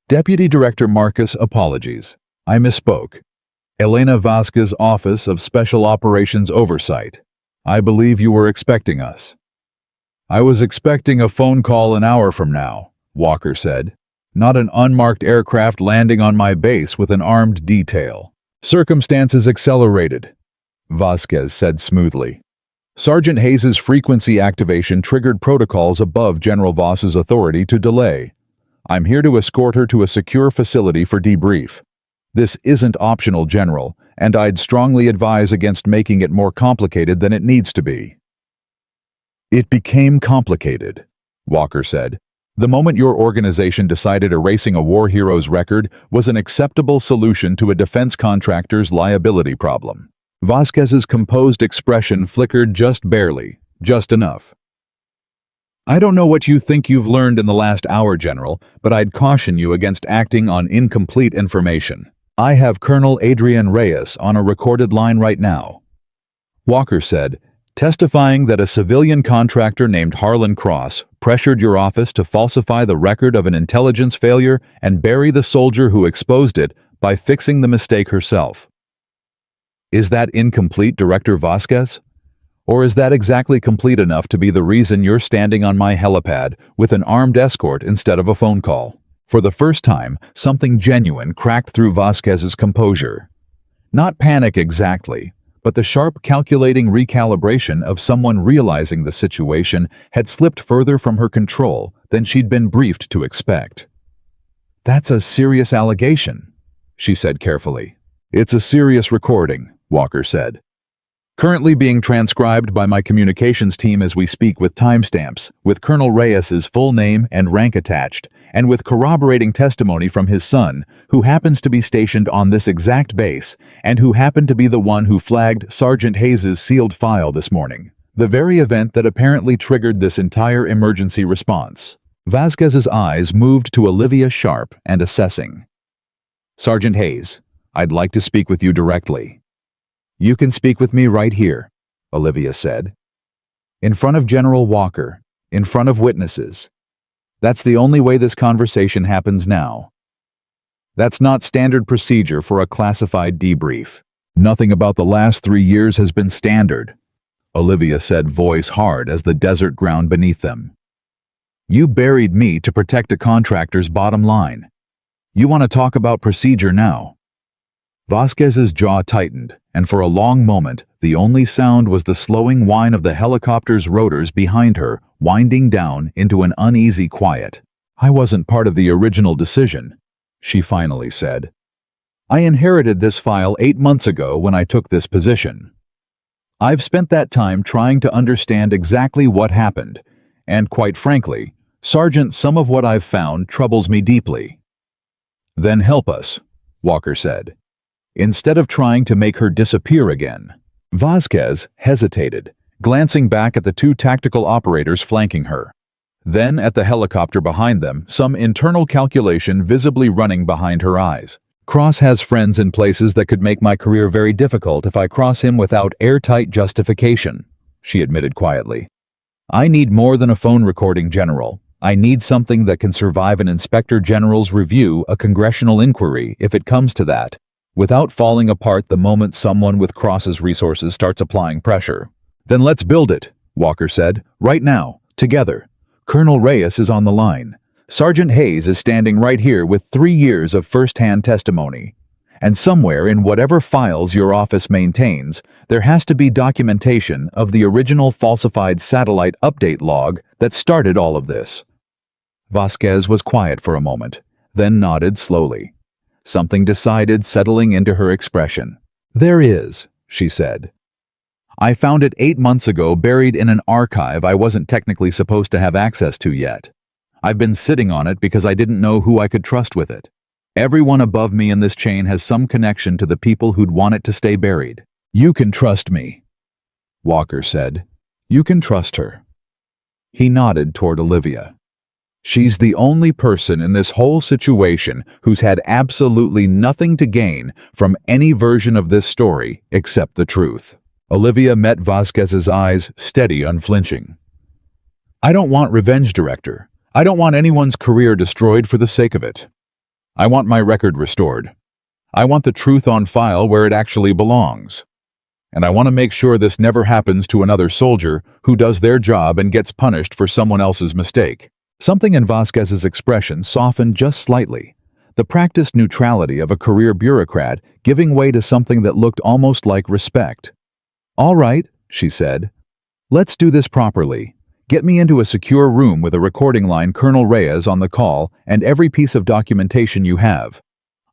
Deputy Director Marcus, apologies. I misspoke. Elena Vasquez, Office of Special Operations Oversight. I believe you were expecting us. I was expecting a phone call an hour from now, Walker said. Not an unmarked aircraft landing on my base with an armed detail. Circumstances accelerated, Vasquez said smoothly. Sergeant Hayes's frequency activation triggered protocols above General Voss's authority to delay. I'm here to escort her to a secure facility for debrief. This isn't optional, General, and I'd strongly advise against making it more complicated than it needs to be. It became complicated, Walker said. The moment your organization decided erasing a war hero's record was an acceptable solution to a defense contractor's liability problem. Vasquez's composed expression flickered just barely, just enough. I don't know what you think you've learned in the last hour, General, but I'd caution you against acting on incomplete information. I have Colonel Adrian Reyes on a recorded line right now. Walker said, testifying that a civilian contractor named Harlan Cross pressured your office to falsify the record of an intelligence failure and bury the soldier who exposed it by fixing the mistake herself. Is that incomplete, Director Vasquez? Or is that exactly complete enough to be the reason you're standing on my helipad with an armed escort instead of a phone call? For the first time, something genuine cracked through Vasquez's composure. Not panic exactly, but the sharp, calculating recalibration of someone realizing the situation had slipped further from her control than she'd been briefed to expect. "That's a serious allegation," she said carefully. "It's a serious recording," Walker said. "Currently being transcribed by my communications team as we speak with timestamps, with Colonel Reyes's full name and rank attached, and with corroborating testimony from his son, who happens to be stationed on this exact base, and who happened to be the one who flagged Sergeant Hayes's sealed file this morning. The very event that apparently triggered this entire emergency response." Vasquez's eyes moved to Olivia, sharp and assessing. "Sergeant Hayes, I'd like to speak with you directly." "You can speak with me right here," Olivia said. "In front of General Walker, in front of witnesses. That's the only way this conversation happens now." "That's not standard procedure for a classified debrief." "Nothing about the last 3 years has been standard," Olivia said, voice hard as the desert ground beneath them. "You buried me to protect a contractor's bottom line. You want to talk about procedure now?" Vasquez's jaw tightened, and for a long moment, the only sound was the slowing whine of the helicopter's rotors behind her, winding down into an uneasy quiet. "I wasn't part of the original decision," she finally said. "I inherited this file 8 months ago when I took this position. I've spent that time trying to understand exactly what happened, and quite frankly, Sergeant, some of what I've found troubles me deeply." "Then help us," Walker said, instead of trying to make her disappear again. Vasquez hesitated, glancing back at the 2 tactical operators flanking her. Then at the helicopter behind them, some internal calculation visibly running behind her eyes. "Cross has friends in places that could make my career very difficult if I cross him without airtight justification," she admitted quietly. "I need more than a phone recording, General. I need something that can survive an Inspector General's review, a congressional inquiry, if it comes to that, without falling apart the moment someone with Cross's resources starts applying pressure." "Then let's build it," Walker said. "Right now, together. Colonel Reyes is on the line. Sergeant Hayes is standing right here with 3 years of first-hand testimony. And somewhere in whatever files your office maintains, there has to be documentation of the original falsified satellite update log that started all of this." Vasquez was quiet for a moment, then nodded slowly, something decided settling into her expression. "There is," she said. "I found it 8 months ago buried in an archive I wasn't technically supposed to have access to yet. I've been sitting on it because I didn't know who I could trust with it. Everyone above me in this chain has some connection to the people who'd want it to stay buried." "You can trust me," Walker said. "You can trust her." He nodded toward Olivia. "She's the only person in this whole situation who's had absolutely nothing to gain from any version of this story except the truth." Olivia met Vasquez's eyes, steady, unflinching. "I don't want revenge, Director. I don't want anyone's career destroyed for the sake of it. I want my record restored. I want the truth on file where it actually belongs. And I want to make sure this never happens to another soldier who does their job and gets punished for someone else's mistake." Something in Vasquez's expression softened just slightly, the practiced neutrality of a career bureaucrat giving way to something that looked almost like respect. "All right," she said. "Let's do this properly. Get me into a secure room with a recording line, Colonel Reyes on the call, and every piece of documentation you have.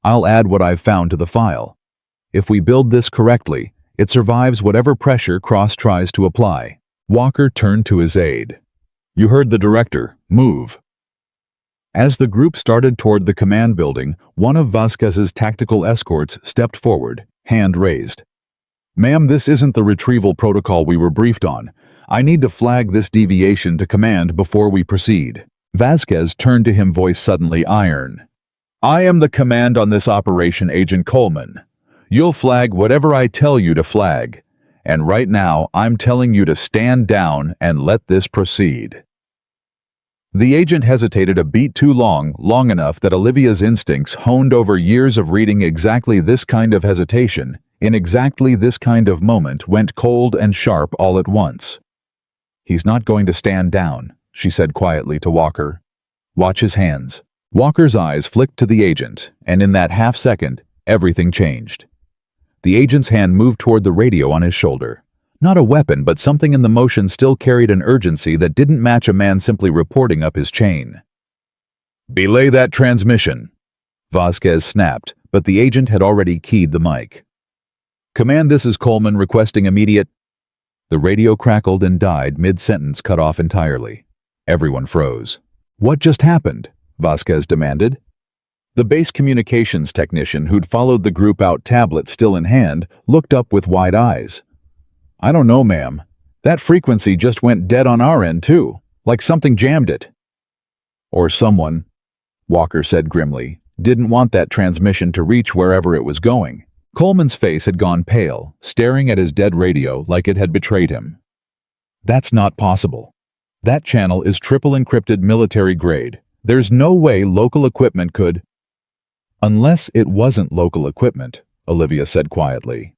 I'll add what I've found to the file. If we build this correctly, it survives whatever pressure Cross tries to apply." Walker turned to his aide. "You heard the Director. Move." As the group started toward the command building, one of Vasquez's tactical escorts stepped forward, hand raised. "Ma'am, this isn't the retrieval protocol we were briefed on. I need to flag this deviation to command before we proceed." Vasquez turned to him, voice suddenly iron. "I am the command on this operation, Agent Coleman. You'll flag whatever I tell you to flag. And right now, I'm telling you to stand down and let this proceed." The agent hesitated a beat too long enough that Olivia's instincts, honed over years of reading exactly this kind of hesitation, in exactly this kind of moment, went cold and sharp all at once. "He's not going to stand down," she said quietly to Walker. "Watch his hands. Walker's eyes flicked to the agent, and in that half-second, everything changed. The agent's hand moved toward the radio on his shoulder. Not a weapon, but something in the motion still carried an urgency that didn't match a man simply reporting up his chain. "Belay that transmission," Vasquez snapped, but the agent had already keyed the mic. "Command, this is Coleman requesting immediate—" The radio crackled and died mid-sentence, cut off entirely. Everyone froze. "What just happened?" Vasquez demanded. The base communications technician who'd followed the group out, tablet still in hand, looked up with wide eyes. "I don't know, ma'am. That frequency just went dead on our end, too, like something jammed it." "Or someone," Walker said grimly, "didn't want that transmission to reach wherever it was going." Coleman's face had gone pale, staring at his dead radio like it had betrayed him. "That's not possible. That channel is triple encrypted military grade. There's no way local equipment could—" "Unless it wasn't local equipment," Olivia said quietly.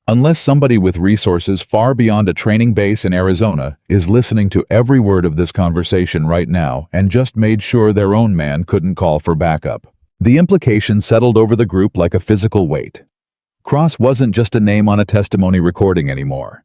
"Unless somebody with resources far beyond a training base in Arizona is listening to every word of this conversation right now and just made sure their own man couldn't call for backup." The implication settled over the group like a physical weight. Cross wasn't just a name on a testimony recording anymore.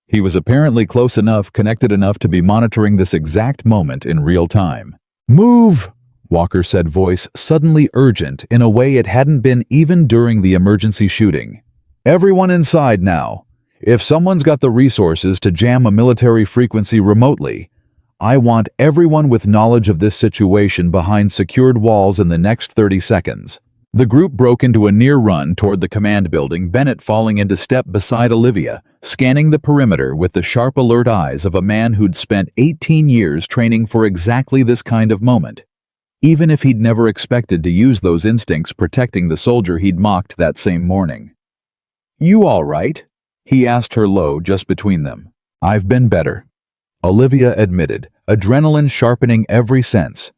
He was apparently close enough, connected enough to be monitoring this exact moment in real time. "Move!" Walker said, voice suddenly urgent in a way it hadn't been even during the emergency shooting. "Everyone inside now. If someone's got the resources to jam a military frequency remotely, I want everyone with knowledge of this situation behind secured walls in the next 30 seconds. The group broke into a near run toward the command building, Bennett falling into step beside Olivia, scanning the perimeter with the sharp, alert eyes of a man who'd spent 18 years training for exactly this kind of moment, even if he'd never expected to use those instincts protecting the soldier he'd mocked that same morning. "You all right?" he asked her low, just between them. "I've been better," Olivia admitted, adrenaline sharpening every sense.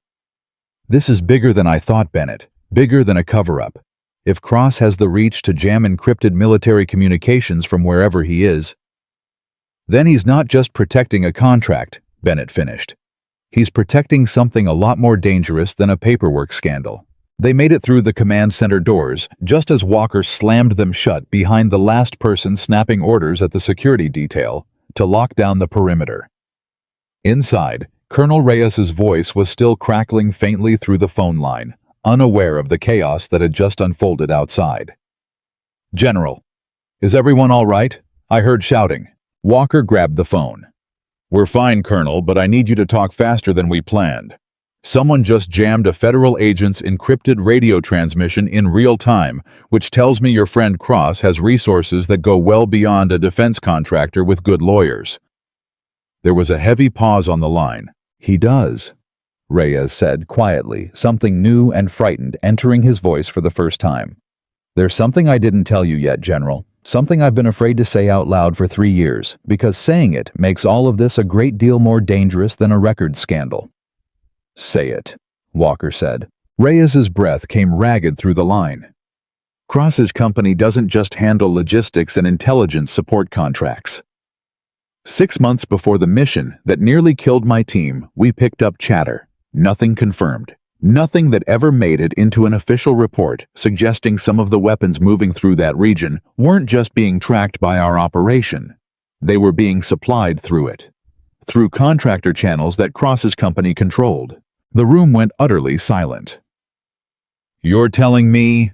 "This is bigger than I thought, Bennett. Bigger than a cover-up. If Cross has the reach to jam encrypted military communications from wherever he is, then he's not just protecting a contract," Bennett finished. "He's protecting something a lot more dangerous than a paperwork scandal." They made it through the command center doors, just as Walker slammed them shut behind the last person snapping orders at the security detail to lock down the perimeter. Inside, Colonel Reyes's voice was still crackling faintly through the phone line, unaware of the chaos that had just unfolded outside. "General, is everyone all right? I heard shouting." Walker grabbed the phone. "We're fine, Colonel, but I need you to talk faster than we planned. Someone just jammed a federal agent's encrypted radio transmission in real time, which tells me your friend Cross has resources that go well beyond a defense contractor with good lawyers." There was a heavy pause on the line. "He does," Reyes said quietly, something new and frightened entering his voice for the first time. "There's something I didn't tell you yet, General. Something I've been afraid to say out loud for 3 years, because saying it makes all of this a great deal more dangerous than a record scandal." "Say it," Walker said. Reyes's breath came ragged through the line. "Cross's company doesn't just handle logistics and intelligence support contracts. 6 months before the mission that nearly killed my team, we picked up chatter. Nothing confirmed. Nothing that ever made it into an official report suggesting some of the weapons moving through that region weren't just being tracked by our operation. They were being supplied through it. Through contractor channels that Cross's company controlled." The room went utterly silent. "You're telling me,"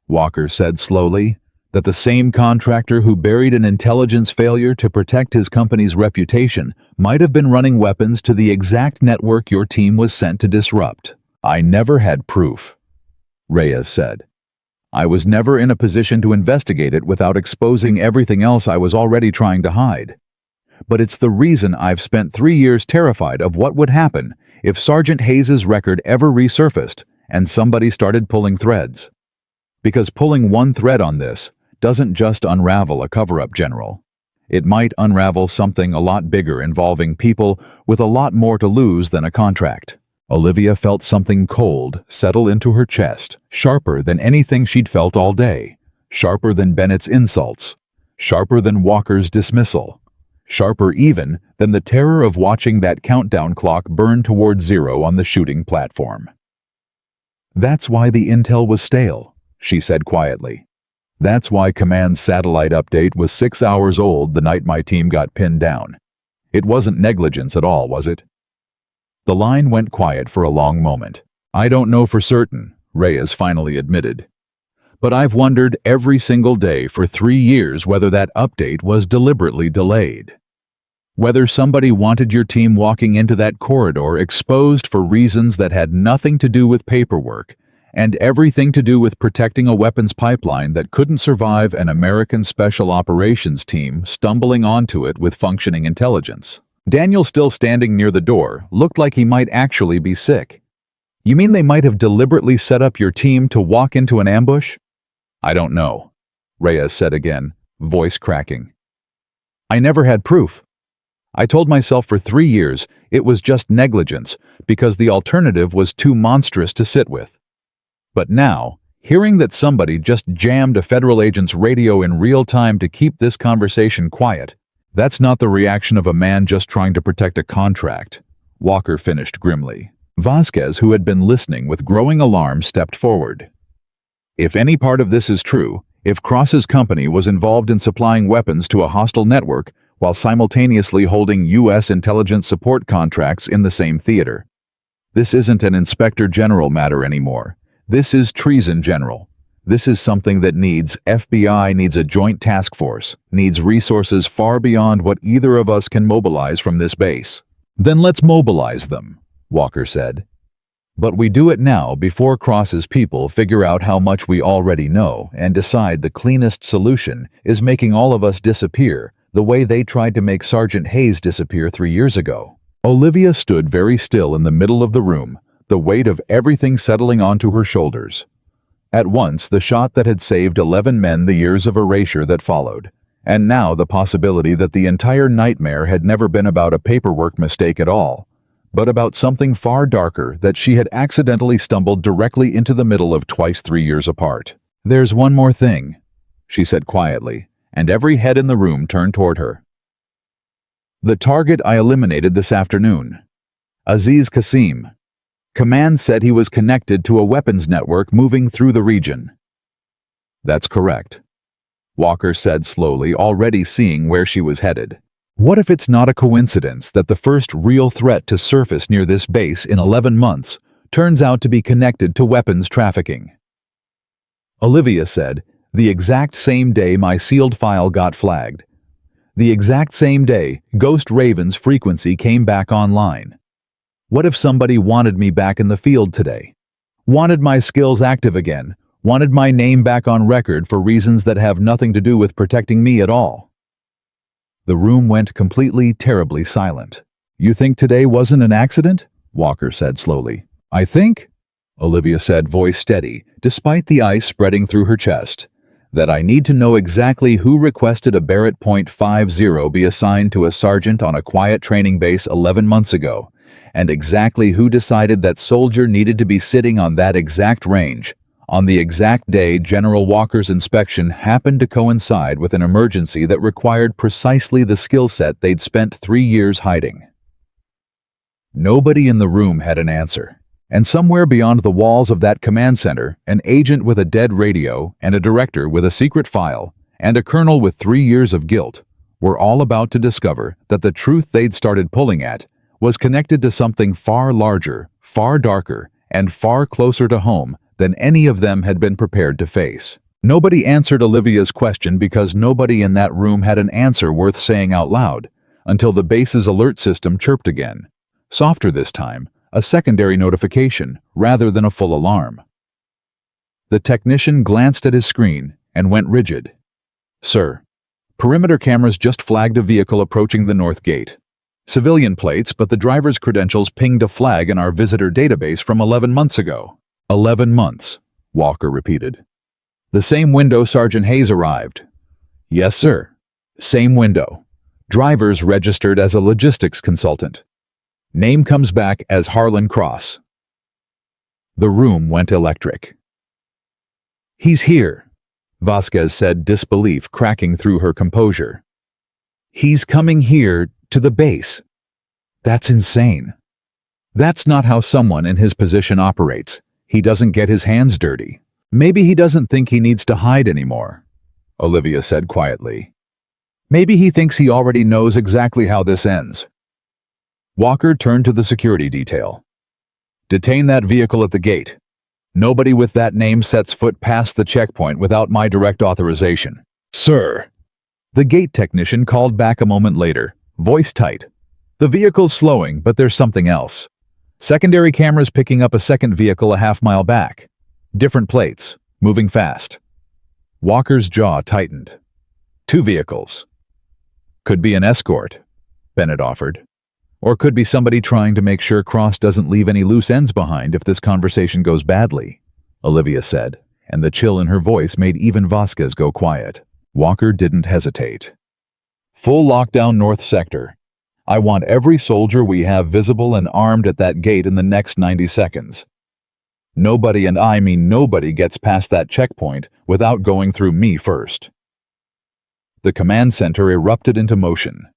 Walker said slowly, "that the same contractor who buried an intelligence failure to protect his company's reputation might have been running weapons to the exact network your team was sent to disrupt?" "I never had proof," Reyes said. "I was never in a position to investigate it without exposing everything else I was already trying to hide. But it's the reason I've spent 3 years terrified of what would happen if Sergeant Hayes's record ever resurfaced and somebody started pulling threads. Because pulling one thread on this doesn't just unravel a cover-up, General. It might unravel something a lot bigger involving people with a lot more to lose than a contract." Olivia felt something cold settle into her chest, sharper than anything she'd felt all day, sharper than Bennett's insults, sharper than Walker's dismissal, sharper even than the terror of watching that countdown clock burn toward 0 on the shooting platform. That's why the intel was stale, she said quietly. That's why Command's satellite update was 6 hours old the night my team got pinned down. It wasn't negligence at all, was it? The line went quiet for a long moment. I don't know for certain, Reyes finally admitted. But I've wondered every single day for 3 years whether that update was deliberately delayed. Whether somebody wanted your team walking into that corridor exposed for reasons that had nothing to do with paperwork and everything to do with protecting a weapons pipeline that couldn't survive an American Special Operations team stumbling onto it with functioning intelligence. Daniel, still standing near the door, looked like he might actually be sick. You mean they might have deliberately set up your team to walk into an ambush? I don't know, Reyes said again, voice cracking. I never had proof. I told myself for 3 years it was just negligence because the alternative was too monstrous to sit with. But now, hearing that somebody just jammed a federal agent's radio in real time to keep this conversation quiet, that's not the reaction of a man just trying to protect a contract, Walker finished grimly. Vasquez, who had been listening with growing alarm, stepped forward. If any part of this is true, if Cross's company was involved in supplying weapons to a hostile network while simultaneously holding U.S. intelligence support contracts in the same theater, this isn't an inspector general matter anymore. This is treason, General. This is something that needs FBI, needs a joint task force, needs resources far beyond what either of us can mobilize from this base. Then let's mobilize them, Walker said. But we do it now before Cross's people figure out how much we already know and decide the cleanest solution is making all of us disappear the way they tried to make Sergeant Hayes disappear 3 years ago. Olivia stood very still in the middle of the room, the weight of everything settling onto her shoulders. At once, the shot that had saved 11 men, the years of erasure that followed, and now the possibility that the entire nightmare had never been about a paperwork mistake at all, but about something far darker that she had accidentally stumbled directly into the middle of twice 3 years apart. There's one more thing, she said quietly, and every head in the room turned toward her. The target I eliminated this afternoon, Aziz Qasim. Command said he was connected to a weapons network moving through the region. That's correct, Walker said slowly, already seeing where she was headed. What if it's not a coincidence that the first real threat to surface near this base in 11 months turns out to be connected to weapons trafficking? Olivia said, the exact same day my sealed file got flagged. The exact same day Ghost Raven's frequency came back online. What if somebody wanted me back in the field today? Wanted my skills active again? Wanted my name back on record for reasons that have nothing to do with protecting me at all? The room went completely, terribly silent. You think today wasn't an accident? Walker said slowly. I think, Olivia said, voice steady, despite the ice spreading through her chest, that I need to know exactly who requested a Barrett .50 be assigned to a sergeant on a quiet training base 11 months ago, and exactly who decided that soldier needed to be sitting on that exact range, on the exact day General Walker's inspection happened to coincide with an emergency that required precisely the skill set they'd spent 3 years hiding. Nobody in the room had an answer, and somewhere beyond the walls of that command center, an agent with a dead radio and a director with a secret file and a colonel with 3 years of guilt were all about to discover that the truth they'd started pulling at was connected to something far larger, far darker, and far closer to home than any of them had been prepared to face. Nobody answered Olivia's question because nobody in that room had an answer worth saying out loud, until the base's alert system chirped again. Softer this time, a secondary notification rather than a full alarm. The technician glanced at his screen and went rigid. Sir, perimeter cameras just flagged a vehicle approaching the north gate. Civilian plates, but the driver's credentials pinged a flag in our visitor database from 11 months ago. 11 months, Walker repeated. The same window Sergeant Hayes arrived. Yes, sir. Same window. Drivers registered as a logistics consultant. Name comes back as Harlan Cross. The room went electric. He's here, Vasquez said, disbelief cracking through her composure. He's coming here to the base. That's insane. That's not how someone in his position operates. He doesn't get his hands dirty. Maybe he doesn't think he needs to hide anymore, Olivia said quietly. Maybe he thinks he already knows exactly how this ends. Walker turned to the security detail. Detain that vehicle at the gate. Nobody with that name sets foot past the checkpoint without my direct authorization. Sir. The gate technician called back a moment later, voice tight. The vehicle's slowing, but there's something else. Secondary cameras picking up a second vehicle a half-mile back. Different plates, moving fast. Walker's jaw tightened. 2 vehicles. Could be an escort, Bennett offered. Or could be somebody trying to make sure Cross doesn't leave any loose ends behind if this conversation goes badly, Olivia said, and the chill in her voice made even Vasquez go quiet. Walker didn't hesitate. Full lockdown North Sector. I want every soldier we have visible and armed at that gate in the next 90 seconds. Nobody, and I mean nobody, gets past that checkpoint without going through me first. The command center erupted into motion.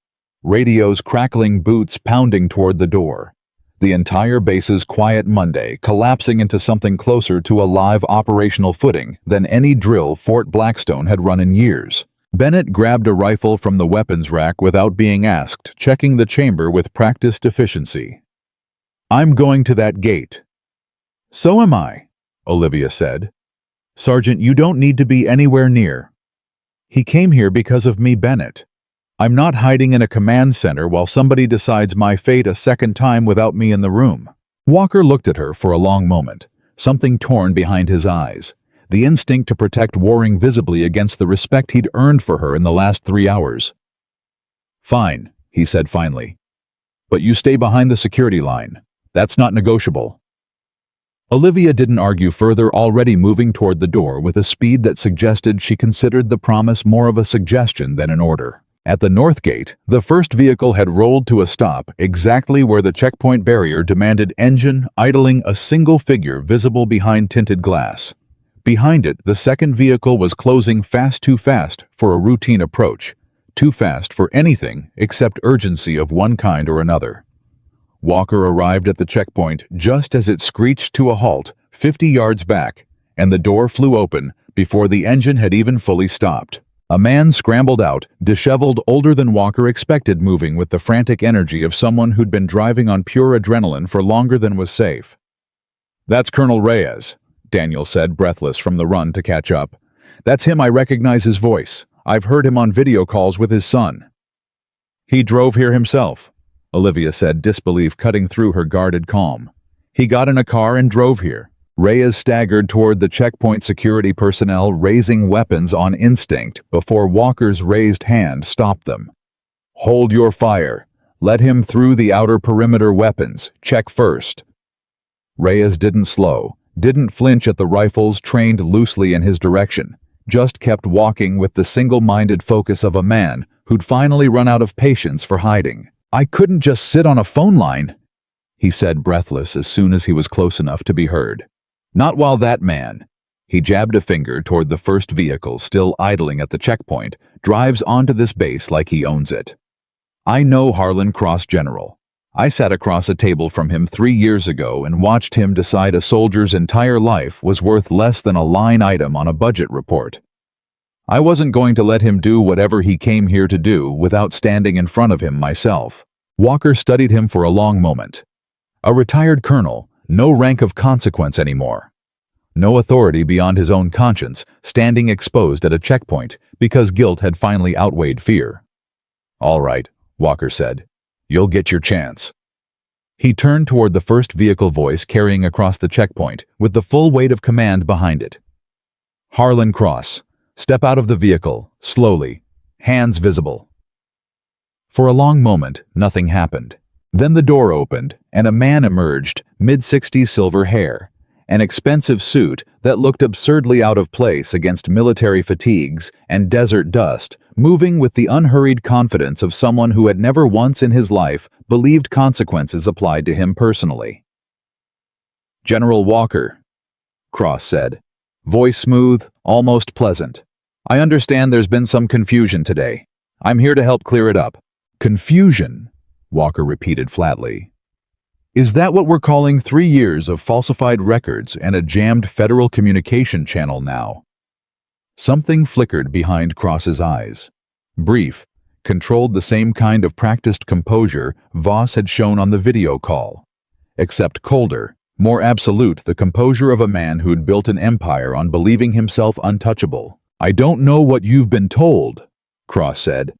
Radios crackling, boots pounding toward the door. The entire base's quiet Monday collapsing into something closer to a live operational footing than any drill Fort Blackstone had run in years. Bennett grabbed a rifle from the weapons rack without being asked, checking the chamber with practiced efficiency. I'm going to that gate. So am I, Olivia said. Sergeant, you don't need to be anywhere near. He came here because of me, Bennett. I'm not hiding in a command center while somebody decides my fate a second time without me in the room. Walker looked at her for a long moment, something torn behind his eyes, the instinct to protect warring visibly against the respect he'd earned for her in the last 3 hours. Fine, he said finally. But you stay behind the security line. That's not negotiable. Olivia didn't argue further, already moving toward the door with a speed that suggested she considered the promise more of a suggestion than an order. At the north gate, the first vehicle had rolled to a stop exactly where the checkpoint barrier demanded engine idling, a single figure visible behind tinted glass. Behind it, the second vehicle was closing fast, too fast for a routine approach, too fast for anything except urgency of one kind or another. Walker arrived at the checkpoint just as it screeched to a halt 50 yards back, and the door flew open before the engine had even fully stopped. A man scrambled out, disheveled, older than Walker expected, moving with the frantic energy of someone who'd been driving on pure adrenaline for longer than was safe. That's Colonel Reyes, Daniel said, breathless from the run to catch up. That's him. I recognize his voice. I've heard him on video calls with his son. He drove here himself, Olivia said, disbelief cutting through her guarded calm. He got in a car and drove here. Reyes staggered toward the checkpoint security personnel, raising weapons on instinct before Walker's raised hand stopped them. Hold your fire. Let him through the outer perimeter. Weapons. Check first. Reyes didn't slow, didn't flinch at the rifles trained loosely in his direction, just kept walking with the single-minded focus of a man who'd finally run out of patience for hiding. I couldn't just sit on a phone line, he said, breathless as soon as he was close enough to be heard. Not while that man, he jabbed a finger toward the first vehicle still idling at the checkpoint, drives onto this base like he owns it. I know Harlan Cross, General. I sat across a table from him 3 years ago and watched him decide a soldier's entire life was worth less than a line item on a budget report. I wasn't going to let him do whatever he came here to do without standing in front of him myself. Walker studied him for a long moment. A retired colonel, no rank of consequence anymore. No authority beyond his own conscience, standing exposed at a checkpoint because guilt had finally outweighed fear. All right, Walker said. You'll get your chance. He turned toward the first vehicle, voice carrying across the checkpoint with the full weight of command behind it. Harlan Cross, step out of the vehicle, slowly, hands visible. For a long moment, nothing happened. Then the door opened, and a man emerged, mid-60s, silver hair, an expensive suit that looked absurdly out of place against military fatigues and desert dust, moving with the unhurried confidence of someone who had never once in his life believed consequences applied to him personally. General Walker, Cross said, voice smooth, almost pleasant. I understand there's been some confusion today. I'm here to help clear it up. Confusion? Walker repeated flatly. Is that what we're calling 3 years of falsified records and a jammed federal communication channel now? Something flickered behind Cross's eyes. Brief, controlled the same kind of practiced composure Voss had shown on the video call. Except colder, more absolute, the composure of a man who'd built an empire on believing himself untouchable. "I don't know what you've been told," Cross said,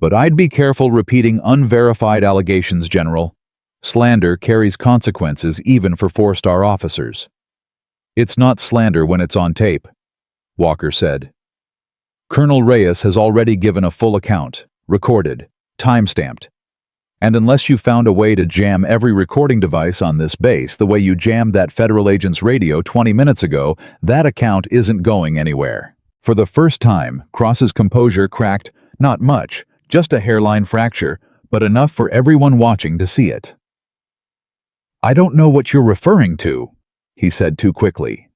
"but I'd be careful repeating unverified allegations, General. Slander carries consequences even for 4-star officers." "It's not slander when it's on tape," Walker said. "Colonel Reyes has already given a full account, recorded, time-stamped. And unless you found a way to jam every recording device on this base the way you jammed that federal agent's radio 20 minutes ago, that account isn't going anywhere." For the first time, Cross's composure cracked, not much, just a hairline fracture, but enough for everyone watching to see it. "I don't know what you're referring to," he said too quickly.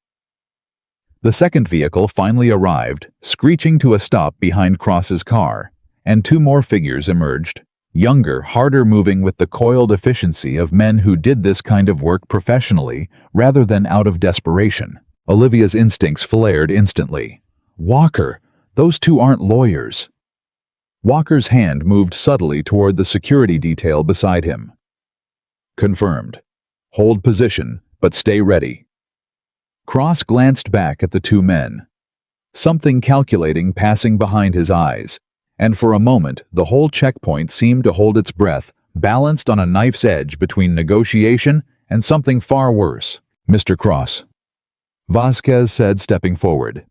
The second vehicle finally arrived, screeching to a stop behind Cross's car, and 2 more figures emerged. Younger, harder moving with the coiled efficiency of men who did this kind of work professionally rather than out of desperation. Olivia's instincts flared instantly. "Walker, those 2 aren't lawyers." Walker's hand moved subtly toward the security detail beside him. "Confirmed. Hold position, but stay ready." Cross glanced back at the 2 men. Something calculating passing behind his eyes, and for a moment the whole checkpoint seemed to hold its breath, balanced on a knife's edge between negotiation and something far worse. "Mr. Cross," Vasquez said, stepping forward,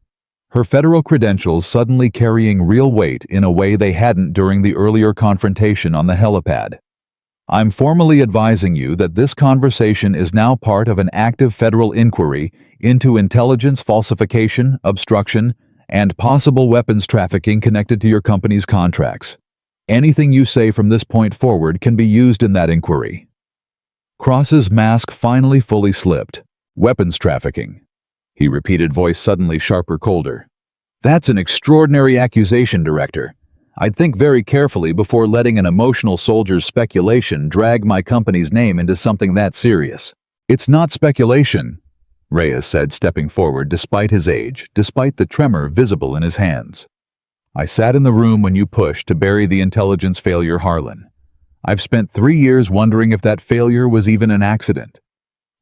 her federal credentials suddenly carrying real weight in a way they hadn't during the earlier confrontation on the helipad. "I'm formally advising you that this conversation is now part of an active federal inquiry into intelligence falsification, obstruction, and possible weapons trafficking connected to your company's contracts. Anything you say from this point forward can be used in that inquiry." Cross's mask finally fully slipped. "Weapons trafficking," he repeated, voice suddenly sharper, colder. "That's an extraordinary accusation, Director. I'd think very carefully before letting an emotional soldier's speculation drag my company's name into something that serious." "It's not speculation," Reyes said, stepping forward despite his age, despite the tremor visible in his hands. "I sat in the room when you pushed to bury the intelligence failure Harlan. I've spent 3 years wondering if that failure was even an accident.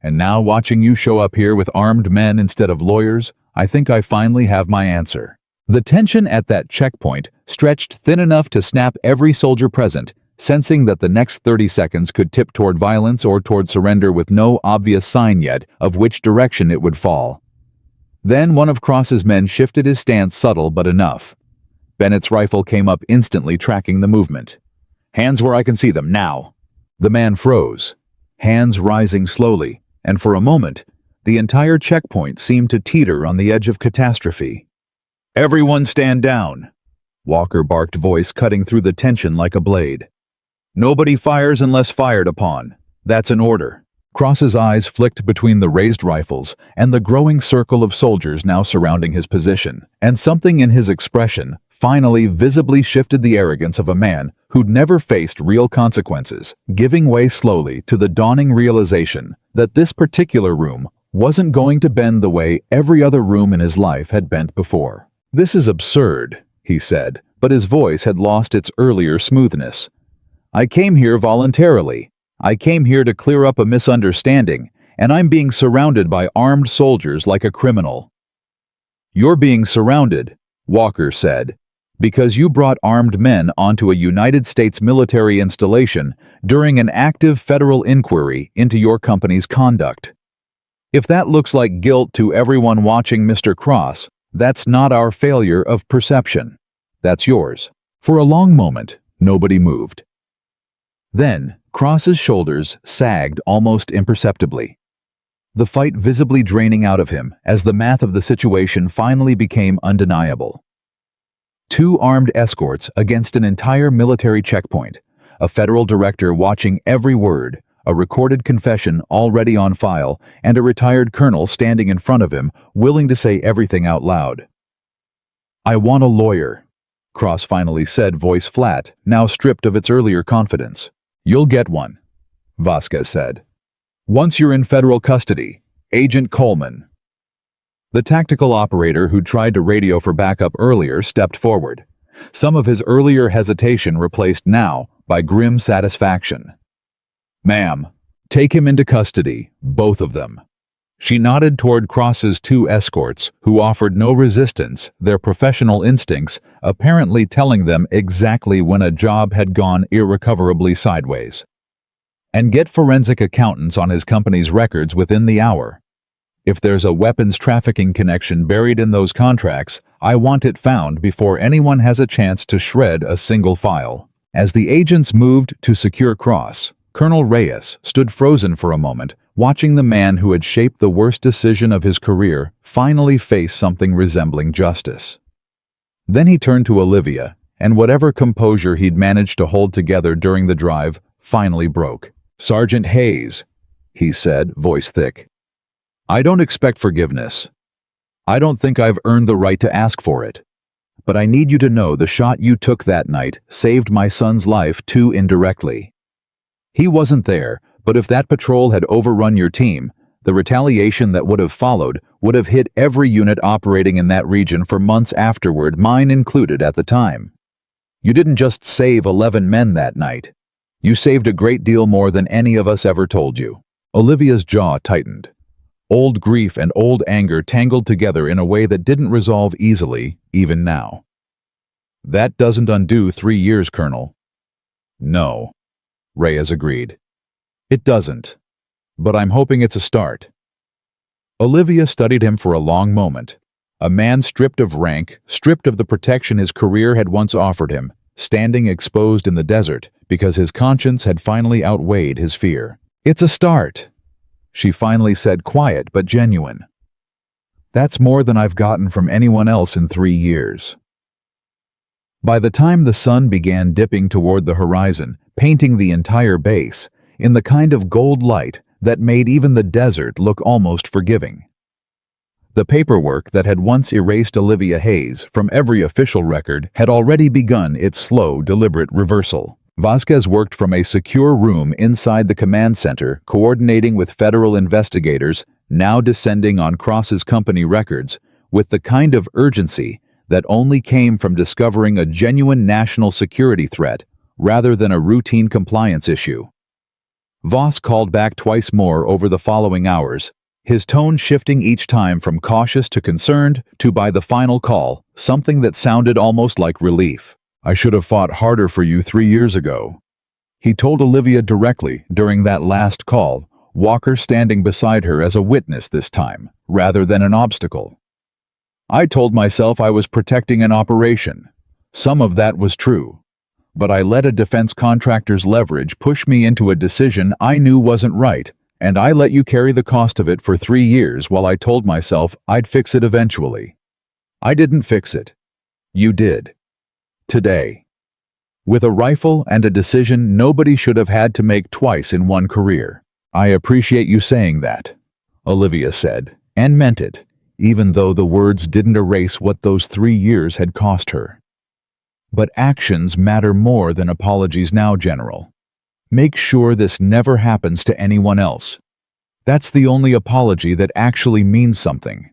And now, watching you show up here with armed men instead of lawyers, I think I finally have my answer." The tension at that checkpoint stretched thin enough to snap every soldier present, sensing that the next 30 seconds could tip toward violence or toward surrender with no obvious sign yet of which direction it would fall. Then one of Cross's men shifted his stance, subtle but enough. Bennett's rifle came up instantly, tracking the movement. "Hands where I can see them, now!" The man froze, hands rising slowly, and for a moment, the entire checkpoint seemed to teeter on the edge of catastrophe. "Everyone stand down," Walker barked, voice cutting through the tension like a blade. "Nobody fires unless fired upon. That's an order." Cross's eyes flicked between the raised rifles and the growing circle of soldiers now surrounding his position, and something in his expression finally visibly shifted the arrogance of a man who'd never faced real consequences, giving way slowly to the dawning realization that this particular room wasn't going to bend the way every other room in his life had bent before. "This is absurd," he said, but his voice had lost its earlier smoothness. "I came here voluntarily. I came here to clear up a misunderstanding, and I'm being surrounded by armed soldiers like a criminal." "You're being surrounded," Walker said, "because you brought armed men onto a United States military installation during an active federal inquiry into your company's conduct. If that looks like guilt to everyone watching, Mr. Cross, that's not our failure of perception. That's yours." For a long moment, nobody moved. Then, Cross's shoulders sagged almost imperceptibly, the fight visibly draining out of him as the math of the situation finally became undeniable. 2 armed escorts against an entire military checkpoint, a federal director watching every word, a recorded confession already on file, and a retired colonel standing in front of him, willing to say everything out loud. "I want a lawyer," Cross finally said, voice flat, now stripped of its earlier confidence. "You'll get one," Vasquez said. Once you're in federal custody, Agent Coleman. The tactical operator who tried to radio for backup earlier stepped forward, some of his earlier hesitation replaced now by grim satisfaction. Ma'am, take him into custody, both of them. She nodded toward Cross's two escorts, who offered no resistance, their professional instincts apparently telling them exactly when a job had gone irrecoverably sideways. And get forensic accountants on his company's records within the hour. If there's a weapons trafficking connection buried in those contracts, I want it found before anyone has a chance to shred a single file. As the agents moved to secure Cross, Colonel Reyes stood frozen for a moment, watching the man who had shaped the worst decision of his career finally face something resembling justice. Then he turned to Olivia, and whatever composure he'd managed to hold together during the drive finally broke. "Sergeant Hayes," he said, voice thick. "I don't expect forgiveness. I don't think I've earned the right to ask for it. But I need you to know the shot you took that night saved my son's life too indirectly. He wasn't there, but if that patrol had overrun your team, the retaliation that would have followed would have hit every unit operating in that region for months afterward, mine included at the time. You didn't just save 11 men that night. You saved a great deal more than any of us ever told you." Olivia's jaw tightened. Old grief and old anger tangled together in a way that didn't resolve easily, even now. "That doesn't undo 3 years, Colonel." "No," Reyes agreed. "It doesn't. But I'm hoping it's a start." Olivia studied him for a long moment. A man stripped of rank, stripped of the protection his career had once offered him, standing exposed in the desert because his conscience had finally outweighed his fear. "It's a start," she finally said, quiet but genuine. "That's more than I've gotten from anyone else in 3 years." By the time the sun began dipping toward the horizon, painting the entire base, in the kind of gold light that made even the desert look almost forgiving. The paperwork that had once erased Olivia Hayes from every official record had already begun its slow, deliberate reversal. Vasquez worked from a secure room inside the command center, coordinating with federal investigators, now descending on Cross's company records, with the kind of urgency that only came from discovering a genuine national security threat rather than a routine compliance issue. Voss called back twice more over the following hours, his tone shifting each time from cautious to concerned to, by the final call, something that sounded almost like relief. "I should have fought harder for you 3 years ago," he told Olivia directly during that last call, Walker standing beside her as a witness this time, rather than an obstacle. "I told myself I was protecting an operation. Some of that was true. But I let a defense contractor's leverage push me into a decision I knew wasn't right, and I let you carry the cost of it for 3 years while I told myself I'd fix it eventually. I didn't fix it. You did. Today. With a rifle and a decision nobody should have had to make twice in one career." "I appreciate you saying that," Olivia said, and meant it, even though the words didn't erase what those 3 years had cost her. "But actions matter more than apologies now, General. Make sure this never happens to anyone else. That's the only apology that actually means something."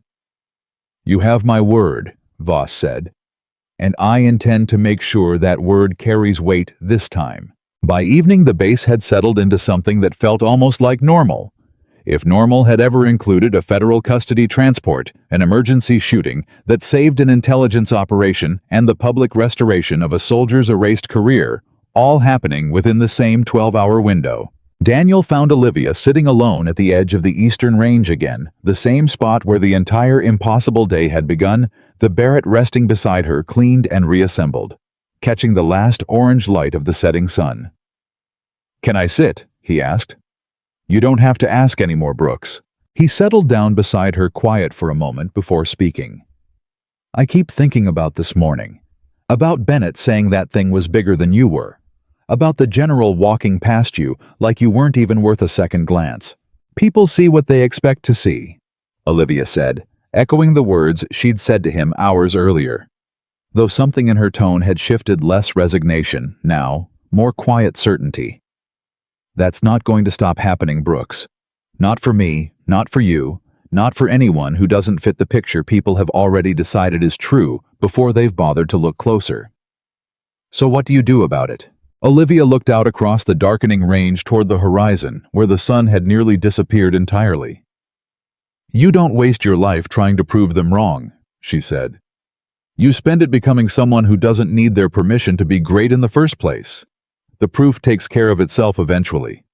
"You have my word," Voss said, "and I intend to make sure that word carries weight this time." By evening the base had settled into something that felt almost like normal. If normal had ever included a federal custody transport, an emergency shooting that saved an intelligence operation, and the public restoration of a soldier's erased career, all happening within the same 12-hour window. Daniel found Olivia sitting alone at the edge of the eastern range again, the same spot where the entire impossible day had begun, the Barrett resting beside her, cleaned and reassembled, catching the last orange light of the setting sun. "Can I sit?" he asked. "You don't have to ask anymore, Brooks." He settled down beside her, quiet for a moment before speaking. "I keep thinking about this morning. About Bennett saying that thing was bigger than you were. About the general walking past you like you weren't even worth a second glance. People see what they expect to see," Olivia said, echoing the words she'd said to him hours earlier. Though something in her tone had shifted, less resignation, now, more quiet certainty. "That's not going to stop happening, Brooks. Not for me, not for you, not for anyone who doesn't fit the picture people have already decided is true before they've bothered to look closer. So what do you do about it? Olivia looked out across the darkening range toward the horizon, where the sun had nearly disappeared entirely. You don't waste your life trying to prove them wrong, she said. You spend it becoming someone who doesn't need their permission to be great in the first place. The proof takes care of itself eventually.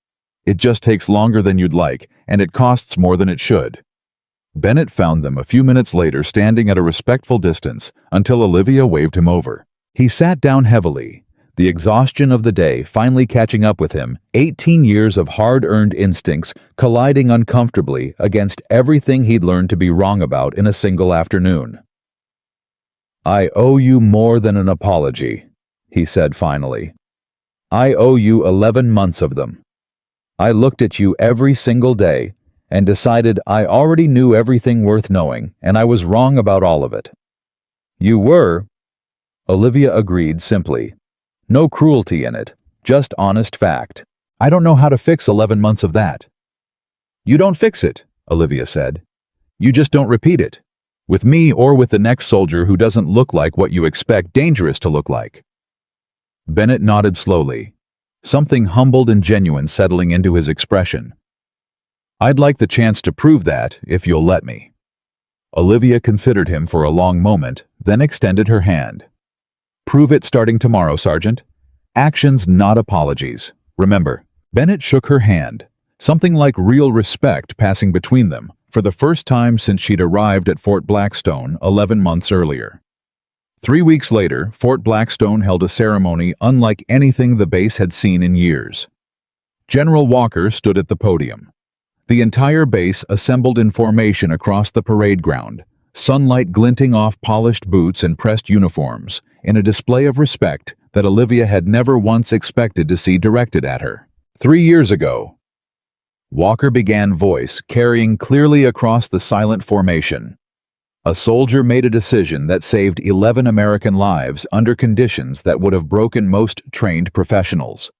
It just takes longer than you'd like, and it costs more than it should. Bennett found them a few minutes later standing at a respectful distance until Olivia waved him over. He sat down heavily, the exhaustion of the day finally catching up with him, 18 years of hard-earned instincts colliding uncomfortably against everything he'd learned to be wrong about in a single afternoon. I owe you more than an apology, he said finally. I owe you 11 months of them. I looked at you every single day and decided I already knew everything worth knowing, and I was wrong about all of it. You were, Olivia agreed simply. No cruelty in it, just honest fact. I don't know how to fix 11 months of that. You don't fix it, Olivia said. You just don't repeat it. With me or with the next soldier who doesn't look like what you expect dangerous to look like. Bennett nodded slowly, something humbled and genuine settling into his expression. I'd like the chance to prove that, if you'll let me. Olivia considered him for a long moment, then extended her hand. Prove it starting tomorrow, Sergeant. Actions, not apologies. Remember. Bennett shook her hand, something like real respect passing between them, for the first time since she'd arrived at Fort Blackstone 11 months earlier. 3 weeks later, Fort Blackstone held a ceremony unlike anything the base had seen in years. General Walker stood at the podium. The entire base assembled in formation across the parade ground, sunlight glinting off polished boots and pressed uniforms, in a display of respect that Olivia had never once expected to see directed at her. 3 years ago, Walker began voice carrying clearly across the silent formation. A soldier made a decision that saved 11 American lives under conditions that would have broken most trained professionals.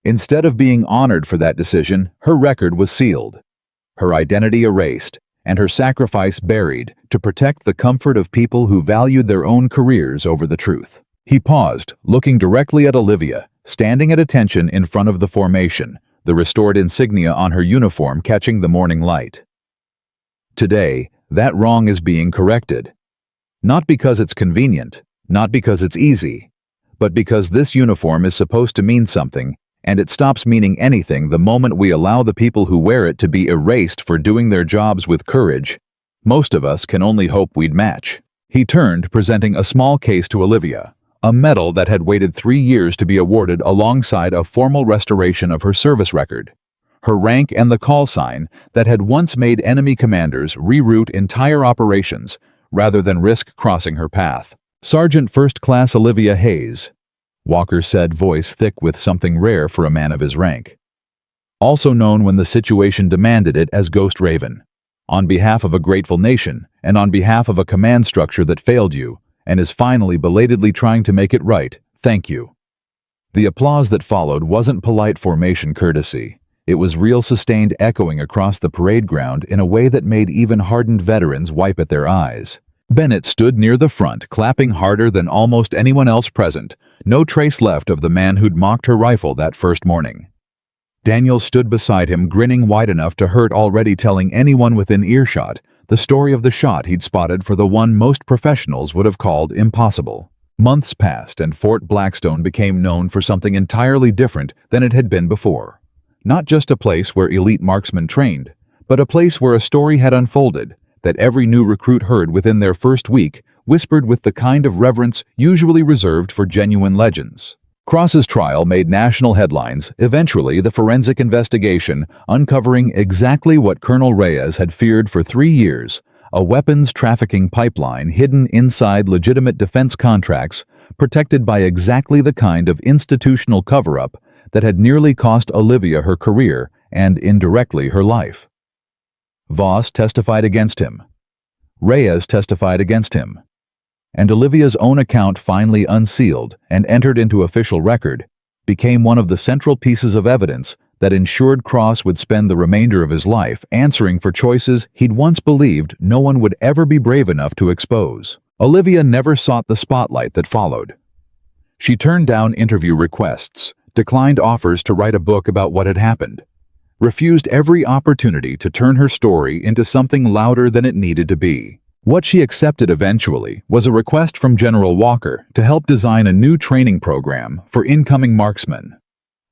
Instead of being honored for that decision, her record was sealed, her identity erased, and her sacrifice buried to protect the comfort of people who valued their own careers over the truth. He paused, looking directly at Olivia, standing at attention in front of the formation, the restored insignia on her uniform catching the morning light. Today, that wrong is being corrected. Not because it's convenient, not because it's easy, but because this uniform is supposed to mean something, and it stops meaning anything the moment we allow the people who wear it to be erased for doing their jobs with courage most of us can only hope we'd match. He turned, presenting a small case to Olivia, a medal that had waited 3 years to be awarded alongside a formal restoration of her service record, her rank and the call sign that had once made enemy commanders reroute entire operations rather than risk crossing her path. Sergeant First Class Olivia Hayes, Walker said, voice thick with something rare for a man of his rank. Also known when the situation demanded it as Ghost Raven. On behalf of a grateful nation, and on behalf of a command structure that failed you, and is finally belatedly trying to make it right, thank you. The applause that followed wasn't polite formation courtesy. It was real sustained echoing across the parade ground in a way that made even hardened veterans wipe at their eyes. Bennett stood near the front, clapping harder than almost anyone else present, no trace left of the man who'd mocked her rifle that first morning. Daniel stood beside him, grinning wide enough to hurt, already telling anyone within earshot the story of the shot he'd spotted for the one most professionals would have called impossible. Months passed, and Fort Blackstone became known for something entirely different than it had been before. Not just a place where elite marksmen trained, but a place where a story had unfolded that every new recruit heard within their first week, whispered with the kind of reverence usually reserved for genuine legends. Cross's trial made national headlines, eventually the forensic investigation uncovering exactly what Colonel Reyes had feared for 3 years, a weapons trafficking pipeline hidden inside legitimate defense contracts, protected by exactly the kind of institutional cover-up that had nearly cost Olivia her career and indirectly her life. Voss testified against him. Reyes testified against him. And Olivia's own account, finally unsealed and entered into official record, became one of the central pieces of evidence that ensured Cross would spend the remainder of his life answering for choices he'd once believed no one would ever be brave enough to expose. Olivia never sought the spotlight that followed. She turned down interview requests, declined offers to write a book about what had happened, refused every opportunity to turn her story into something louder than it needed to be. What she accepted eventually was a request from General Walker to help design a new training program for incoming marksmen.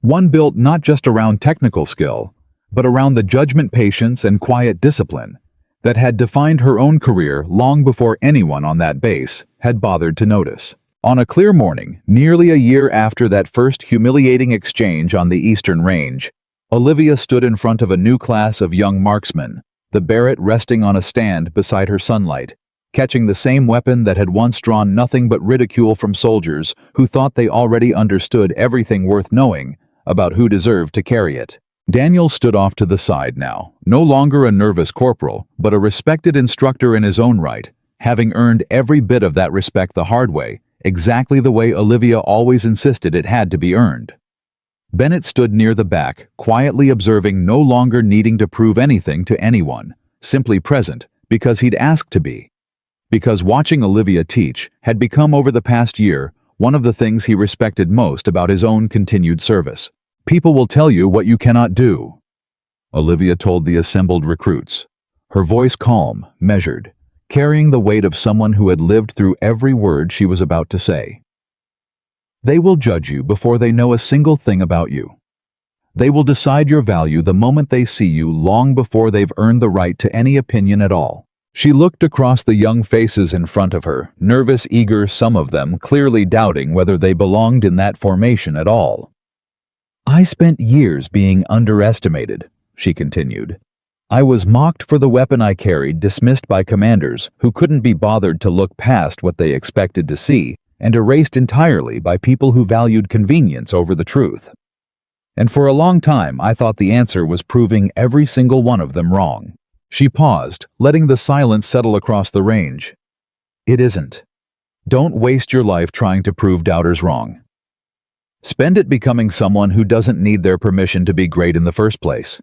One built not just around technical skill, but around the judgment, patience, and quiet discipline that had defined her own career long before anyone on that base had bothered to notice. On a clear morning, nearly a year after that first humiliating exchange on the Eastern Range, Olivia stood in front of a new class of young marksmen, the Barrett resting on a stand beside her sunlight, catching the same weapon that had once drawn nothing but ridicule from soldiers who thought they already understood everything worth knowing about who deserved to carry it. Daniel stood off to the side now, no longer a nervous corporal, but a respected instructor in his own right, having earned every bit of that respect the hard way, exactly the way Olivia always insisted it had to be earned. Bennett stood near the back, quietly observing, no longer needing to prove anything to anyone, simply present because he'd asked to be. Because watching Olivia teach had become over the past year one of the things he respected most about his own continued service. "People will tell you what you cannot do," Olivia told the assembled recruits, her voice calm, measured, carrying the weight of someone who had lived through every word she was about to say. "They will judge you before they know a single thing about you. They will decide your value the moment they see you, long before they've earned the right to any opinion at all." She looked across the young faces in front of her, nervous, eager, some of them clearly doubting whether they belonged in that formation at all. "I spent years being underestimated," she continued. "I was mocked for the weapon I carried, dismissed by commanders who couldn't be bothered to look past what they expected to see, and erased entirely by people who valued convenience over the truth. And for a long time I thought the answer was proving every single one of them wrong." She paused, letting the silence settle across the range. "It isn't. Don't waste your life trying to prove doubters wrong. Spend it becoming someone who doesn't need their permission to be great in the first place.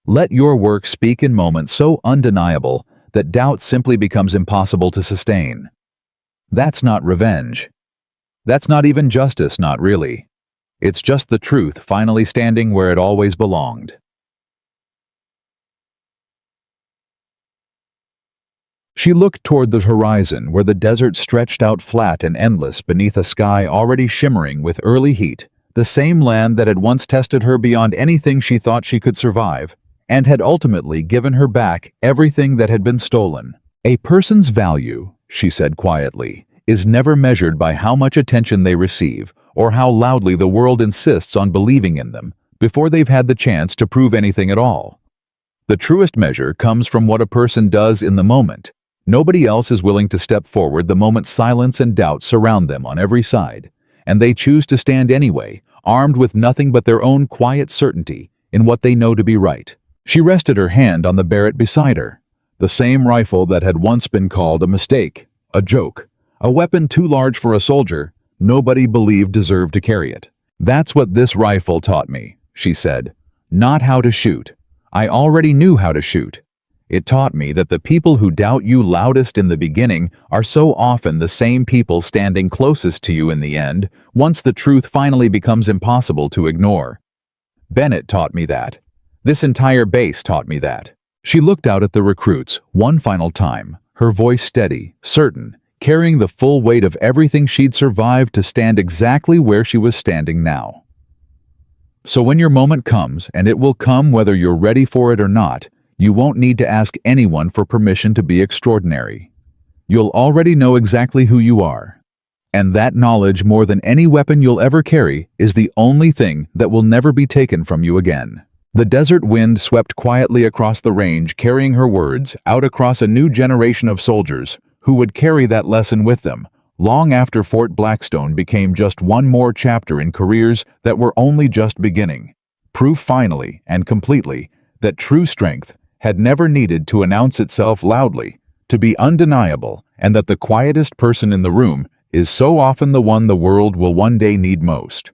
Let your work speak in moments so undeniable that doubt simply becomes impossible to sustain. That's not revenge. That's not even justice, not really. It's just the truth finally standing where it always belonged." She looked toward the horizon, where the desert stretched out flat and endless beneath a sky already shimmering with early heat, the same land that had once tested her beyond anything she thought she could survive, and had ultimately given her back everything that had been stolen. "A person's value," she said quietly, "is never measured by how much attention they receive or how loudly the world insists on believing in them before they've had the chance to prove anything at all. The truest measure comes from what a person does in the moment. Nobody else is willing to step forward the moment silence and doubt surround them on every side, and they choose to stand anyway, armed with nothing but their own quiet certainty in what they know to be right." She rested her hand on the Barrett beside her, the same rifle that had once been called a mistake, a joke, a weapon too large for a soldier nobody believed deserved to carry it. "That's what this rifle taught me," she said. "Not how to shoot. I already knew how to shoot. It taught me that the people who doubt you loudest in the beginning are so often the same people standing closest to you in the end, once the truth finally becomes impossible to ignore. Bennett taught me that. This entire base taught me that." She looked out at the recruits one final time, her voice steady, certain, carrying the full weight of everything she'd survived to stand exactly where she was standing now. "So when your moment comes, and it will come whether you're ready for it or not, you won't need to ask anyone for permission to be extraordinary. You'll already know exactly who you are. And that knowledge, more than any weapon you'll ever carry, is the only thing that will never be taken from you again." The desert wind swept quietly across the range, carrying her words out across a new generation of soldiers who would carry that lesson with them, long after Fort Blackstone became just one more chapter in careers that were only just beginning. Proof finally and completely that true strength had never needed to announce itself loudly, to be undeniable, and that the quietest person in the room is so often the one the world will one day need most.